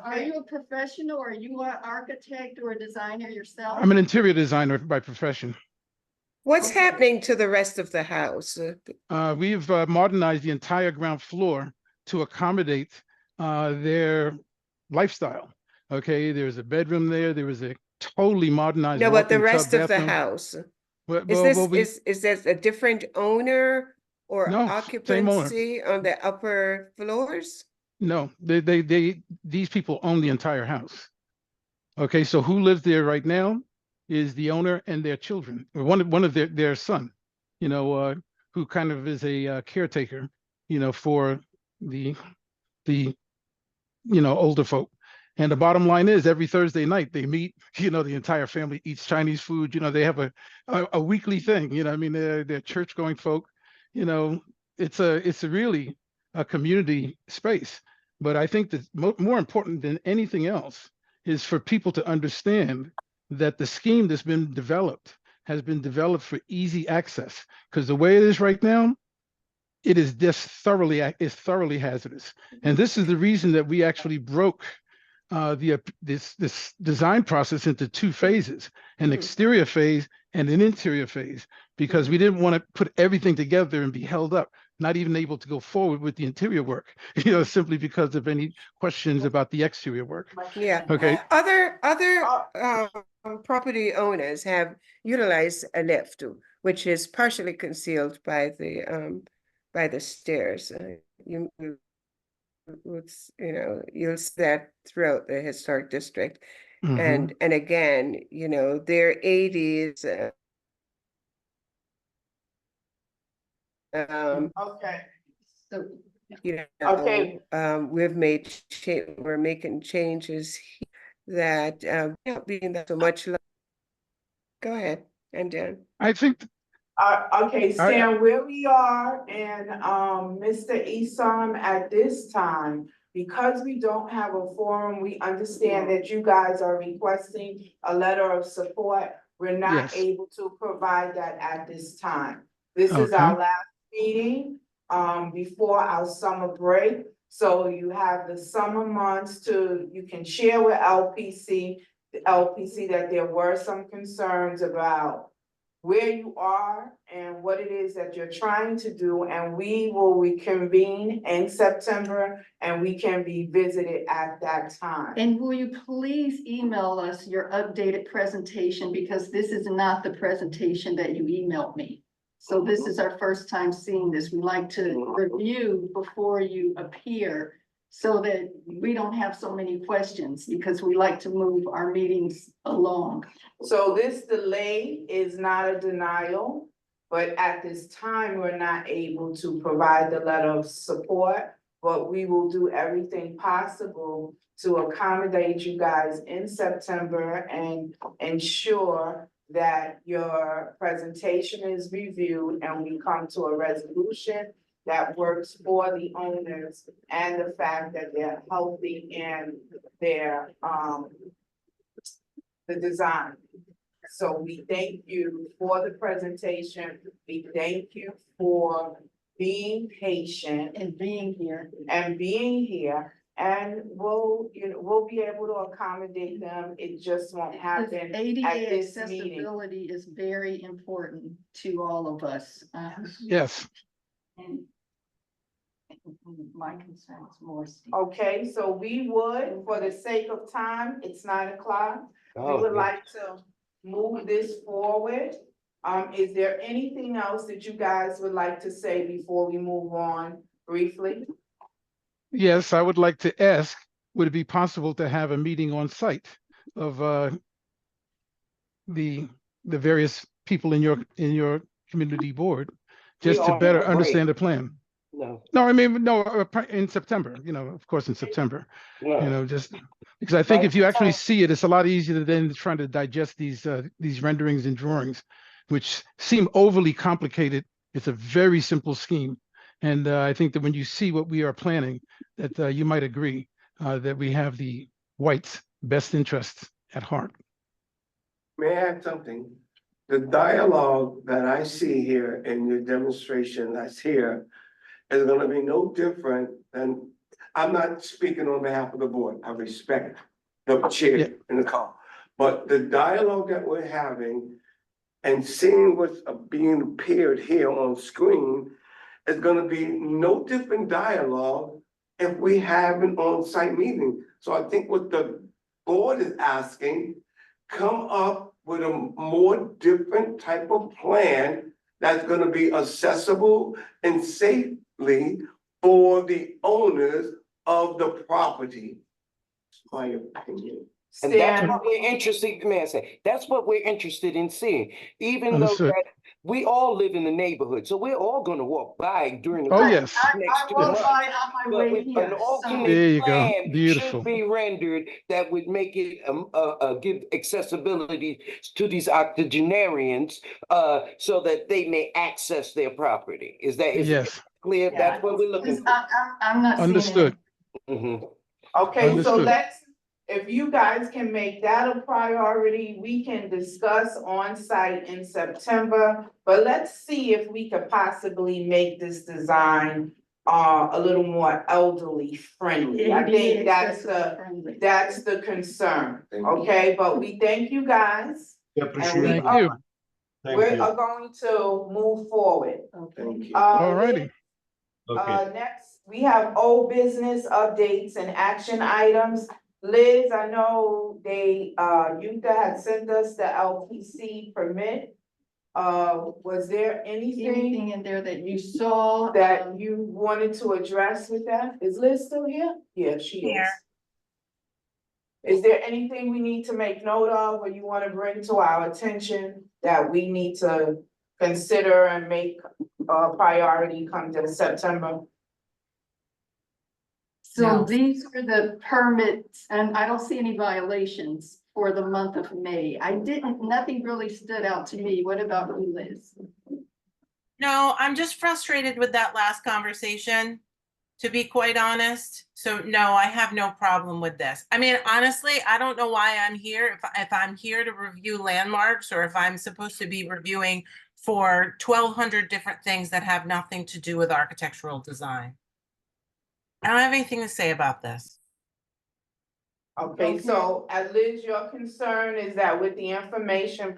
Are you a professional? Are you an architect or a designer yourself? I'm an interior designer by profession. What's happening to the rest of the house? We've modernized the entire ground floor to accommodate their lifestyle. Okay, there's a bedroom there. There was a totally modernized. No, but the walk-in rest tub of the bathroom. house. Well, Is this a different owner or No, same owner. occupancy on the upper floors? No, these people own the entire house. Okay, so who lives there right now is the owner and their children, or one of their son, who kind of is a caretaker, for the older folk. And the bottom line is every Thursday night they meet, the entire family eats Chinese food. They have a weekly thing, I mean, they're church going folk, it's a really a community space. But I think that more important than anything else is for people to understand that the scheme that's been developed has been developed for easy access. Because the way it is right now, it is just thoroughly hazardous. And this is the reason that we actually broke this design process into two phases, an exterior phase and an interior phase, because we didn't want to put everything together and be held up, not even able to go forward with the interior work, simply because of any questions about the exterior work. Yeah. Okay. Other property owners have utilized a lift, which is partially concealed by the stairs. You'll see that throughout the historic district. And again, their 80s. Okay. So, Okay. We're making changes that being that so much. Go ahead, I'm done. I think Okay, Stan, where we are and, Mr. Esom, at this time, because we don't have a forum, we understand that you guys are requesting a letter of support. We're not Yes. able to provide that at this time. This is Okay. our last meeting, before our summer break. So you have the summer months you can share with the LPC that there were some concerns about where you are and what it is that you're trying to do, and we will reconvene in September and we can be visited at that time. And will you please email us your updated presentation, because this is not the presentation that you emailed me. So this is our first time seeing this. We like to review before you appear so that we don't have so many questions, because we like to move our meetings along. So this delay is not a denial, but at this time, we're not able to provide the letter of support, but we will do everything possible to accommodate you guys in September and ensure that your presentation is reviewed and we come to a resolution that works for the owners and the fact that they're healthy in their, the design. So we thank you for the presentation. We thank you for being patient And being here. and and we'll be able to accommodate them. It just won't happen at ADA this meeting. accessibility is very important to all of us. Yes. And my concern is more, Steve. Okay, so we would, for the sake of time, it's 9 o'clock. We would like to move this forward. Is there anything else that you guys would like to say before we move on briefly? Yes, I would like to ask, would it be possible to have a meeting on site of the various people in your community board, just to better understand the plan? No, I mean, no, in September, of course, in September, just because I think if you actually see it, it's a lot easier than trying to digest these renderings and drawings, which seem overly complicated. It's a very simple scheme. And I think that when you see what we are planning, that you might agree that we have the whites' best interests at heart. May I add something? The dialogue that I see here in your demonstration that's here is gonna be no different than, I'm not speaking on behalf of the board, I respect the chair in the call. But the dialogue that we're having and seeing what's being appeared here on screen is gonna be no different dialogue if we have an on-site meeting. So I think what the board is asking, come up with a more different type of plan that's gonna be accessible and safely for the owners of the property. My opinion. And that's what we're interested, may I say, that's what we're interested in seeing, even though Understood. that we all live in the neighborhood, so we're all gonna walk by during the Oh, course yes. of the next 2 I walk months. by on my But way with here. an alternate There you go. plan Beautiful. should be rendered that would make it give accessibility to these octogenarians so that they may access their property. Is that Yes. clear? That's what we're looking for. I'm not seeing Understood. it. Mhm. Okay, so Understood. if you guys can make that a priority, we can discuss on site in September. But let's see if we could possibly make this design a little more elderly friendly. I think that's the concern, okay? But we thank you guys. And we Thank you. we are going to move forward. Thank you. All righty. Next, we have old business updates and action items. Liz, I know Yuta had sent us the LPC permit. Was there anything in there that you saw that you wanted to address with that? Is Liz still here? Yeah, she is. Is there anything we need to make note of or you want to bring to our attention that we need to consider and make a priority come to September? So these are the permits, and I don't see any violations for the month of May. Nothing really stood out to me. What about you, Liz? No, I'm just frustrated with that last conversation, to be quite honest. So no, I have no problem with this. I mean, honestly, I don't know why I'm here. If I'm here to review landmarks or if I'm supposed to be reviewing for 1,200 different things that have nothing to do with architectural design. I don't have anything to say about this. Okay, so Liz, your concern is that with the information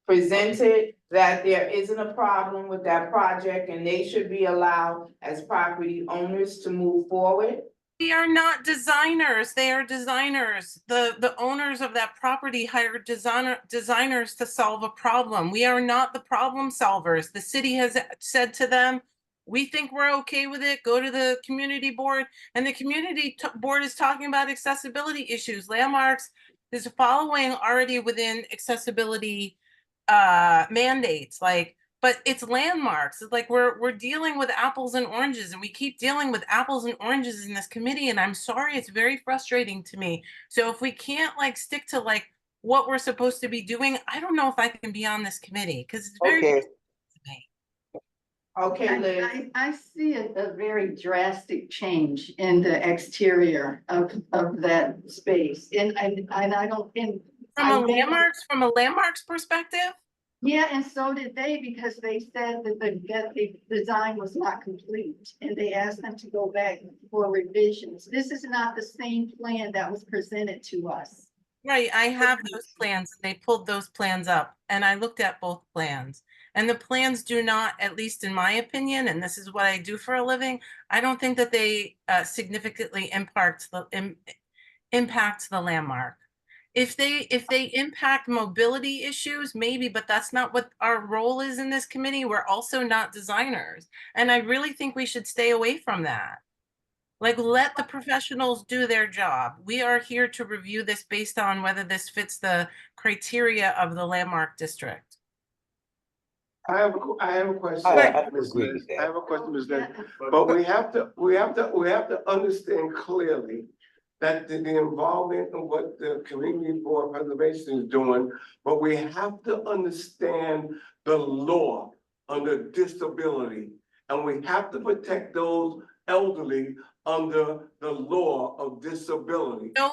presented, that there isn't a problem with that project and they should be allowed as property owners to move forward? We are not designers. They are designers. The owners of that property hired designers to solve a problem. We are not the problem solvers. The city has said to them, we think we're okay with it. Go to the community board. And the community board is talking about accessibility issues. Landmarks is following already within accessibility mandates. Like, but it's landmarks. It's like we're dealing with apples and oranges, and we keep dealing with apples and oranges in this committee. And I'm sorry, it's very frustrating to me. So if we can't like stick to like what we're supposed to be doing, I don't know if I can be on this committee because it's very. Okay. Okay, Liz. I see a very drastic change in the exterior of that space. And I don't think. From a landmarks perspective? Yeah, and so did they, because they said that the design was not complete and they asked them to go back for revisions. This is not the same plan that was presented to us. Right, I have those plans. They pulled those plans up and I looked at both plans. And the plans do not, at least in my opinion, and this is what I do for a living, I don't think that they significantly impact the landmark. If they impact mobility issues, maybe, but that's not what our role is in this committee. We're also not designers. And I really think we should stay away from that. Like, let the professionals do their job. We are here to review this based on whether this fits the criteria of the landmark district. I have a question. I Ms. agree Liz. with that. I have a question, Ms. Liz. But we have to understand clearly that the involvement of what the community board preservation is doing, but we have to understand the law under disability. And we have to protect those elderly under the law of disability. No,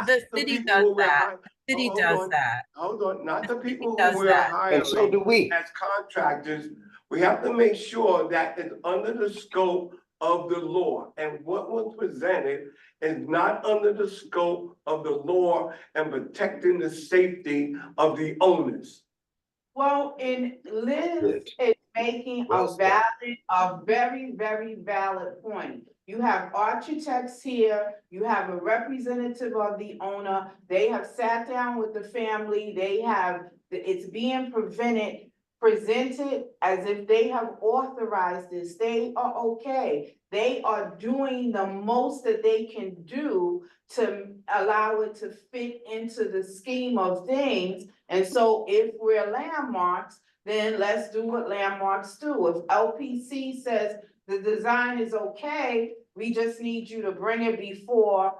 the city does that. The city does that. Hold on, not the people does who we're that. hiring. And so do we. As contractors, we have to make sure that it's under the scope of the law. And what was presented is not under the scope of the law and protecting the safety of the owners. Well, and Liz is making a very, very valid point. You have architects here, you have a representative of the owner, they have sat down with the family, it's being presented as if they have authorized this. They are okay. They are doing the most that they can do to allow it to fit into the scheme of things. And so if we're landmarks, then let's do what landmarks do. If LPC says the design is okay, we just need you to bring it before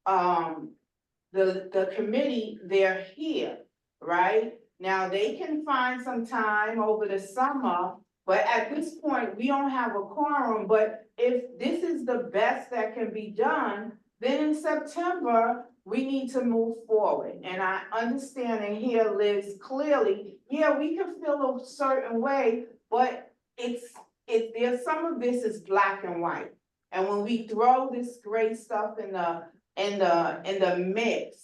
the committee, they're here, right? Now, they can find some time over the summer, but at this point, we don't have a quorum. But if this is the best that can be done, then in September, we need to move forward. And I understand and hear Liz clearly, yeah, we can feel a certain way, but there's some of this is black and white. And when we throw this gray stuff in the mix,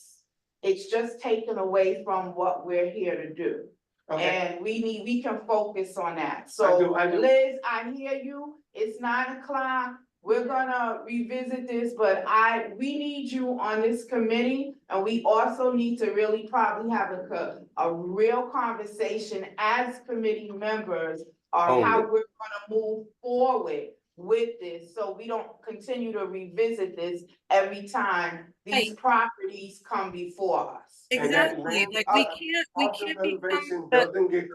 it's just taken away from what we're here to do. Okay. And we can focus on that. So I do. Liz, I hear you. It's 9 o'clock. We're gonna revisit this, but we need you on this committee, and we also need to really probably have a real conversation as committee members on how we're gonna move forward with this, so we don't continue to revisit this every time these properties come before us. Exactly. Like we can't Doesn't get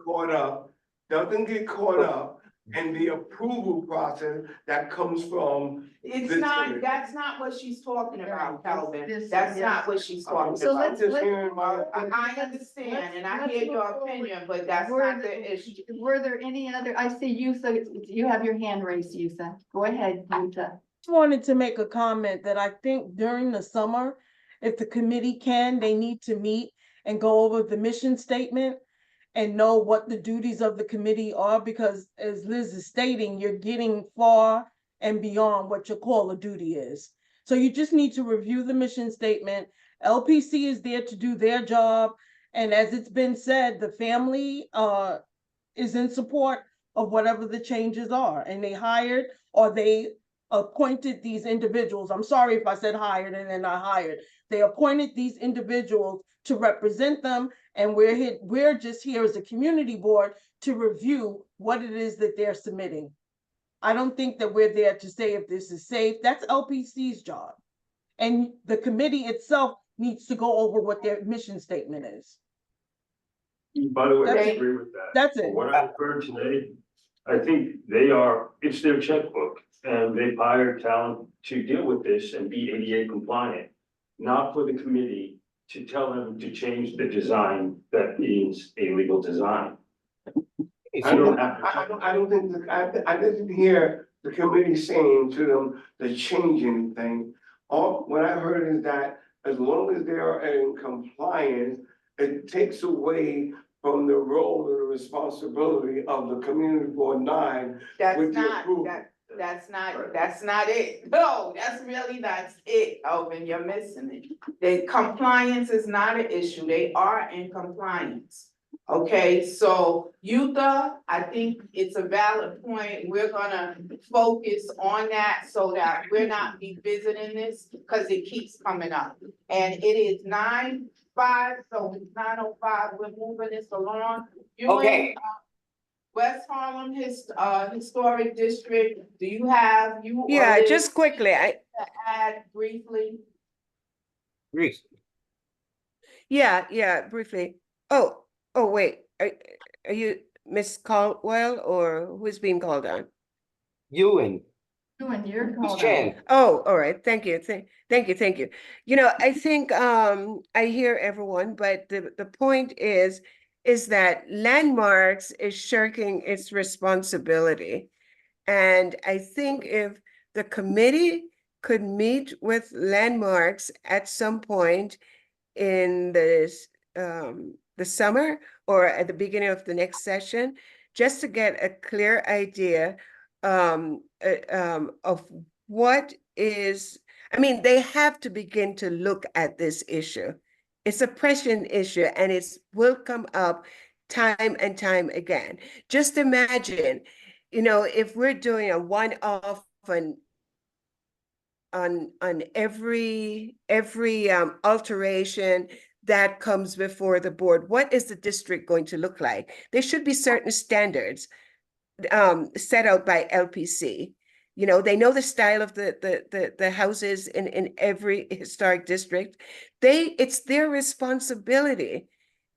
caught up and the approval process that comes from. It's this not, committee. that's not what she's talking about, Calvin. this- That's yes. not what she's talking So about. I'm just hearing my. I understand and I let's hear move your forward. opinion, but that's Were not the issue. Were there any other, I see Yutha, you have your hand raised, Yutha. Go ahead, Yutha. Wanted to make a comment that I think during the summer, if the committee can, they need to meet and go over the mission statement and know what the duties of the committee are, because as Liz is stating, you're getting far and beyond what your call of duty is. So you just need to review the mission statement. LPC is there to do their job. And as it's been said, the family is in support of whatever the changes are. And they hired or they appointed these individuals. I'm sorry if I said hired and they're not hired. They appointed these individuals to represent them, and we're just here as a community board to review what it is that they're submitting. I don't think that we're there to say if this is safe. That's LPC's job. And the committee itself needs to go over what their mission statement is. By the way, I That's it. agree with that. That's it. From what I've heard today, I think it's their checkbook, and they've hired talent to deal with this and be ADA compliant, not for the committee to tell them to change the design that is a legal design. I don't think, I didn't hear the committee saying to them to change anything. All, what I heard is that as long as they are in compliance, it takes away from the role or the responsibility of the community board 9. That's with the not, approval. that's not it. No, that's it, Alvin, you're missing it. The compliance is not an issue. They are in compliance. Okay, so Yutha, I think it's a valid point. We're gonna focus on that so that we're not revisiting this because it keeps coming up. And it is 9:05, so it's 9:05. We're moving this along. Okay. West Harlem Historic District, do you have, or Yeah, Liz just quickly, to add briefly? Yeah, briefly. Oh, wait, are you Miss Caldwell or who's being called on? Ewan. You and your Ms. call. Chen. Oh, all right, thank you, thank you. You know, I think, I hear everyone, but the point is that Landmarks is shirking its responsibility. And I think if the committee could meet with Landmarks at some point in the summer or at the beginning of the next session, just to get a clear idea of what is, I mean, they have to begin to look at this issue. It's a pressing issue and it will come up time and time again. Just imagine, you know, if we're doing a one-off on every alteration that comes before the board, what is the district going to look like? There should be certain standards set out by LPC. You know, they know the style of the houses in every historic district. It's their responsibility,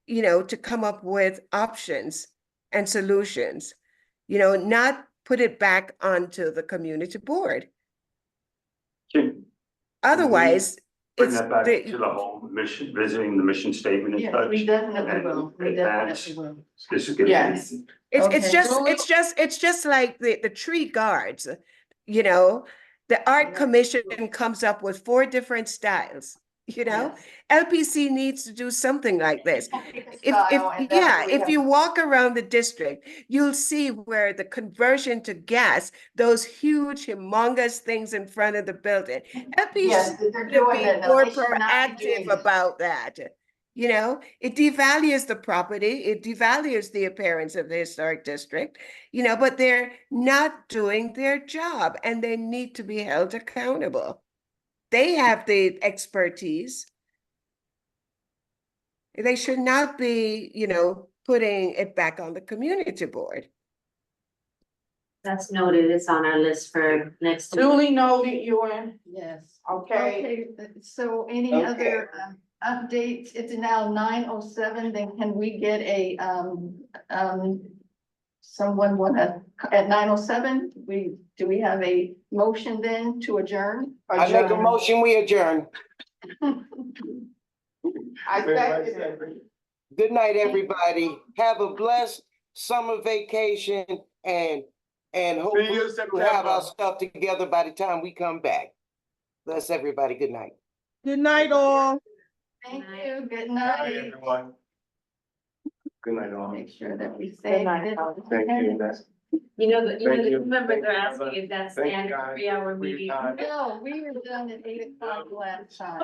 you know, to come up with options and solutions, you know, not put it back onto the community board. Otherwise, bring that back to the whole mission, visiting the mission statement and Yes, such. we definitely and will. We advance. definitely will. This is good. Yes. It's just like the tree guards, you know, the art commission comes up with 4 different styles, you know. LPC needs to do something like this. If you walk around the district, you'll see where the conversion to gas, those huge, humongous things in front of the building, LPC should be more proactive about that. You know, it devalues the property, it devalues the appearance of the historic district, you know, but they're not doing their job and they need to be held accountable. They have the expertise. They should not be, you know, putting it back on the community board. That's noted. It's on our list for next week. Duly noted, Ewan. Yes. Okay. So any other updates? It's now 9:07. Then can we get a someone wanna, at 9:07, do we have a motion then to adjourn? I make a motion, we adjourn. I second it. Good night, everybody. Have a blessed summer vacation and hopefully you in we'll have our September. stuff together by the time we come back. Bless everybody. Good night. Good night, all. Thank you, good Good night. night, everyone. Good night, all. Make sure that we say. Thank you. That's- You know, Thank you. remember Thank they're you, asking brother. if that's Thank you, standard guys, 3-hour for your meeting. time. No, we were done at 8 o'clock last time.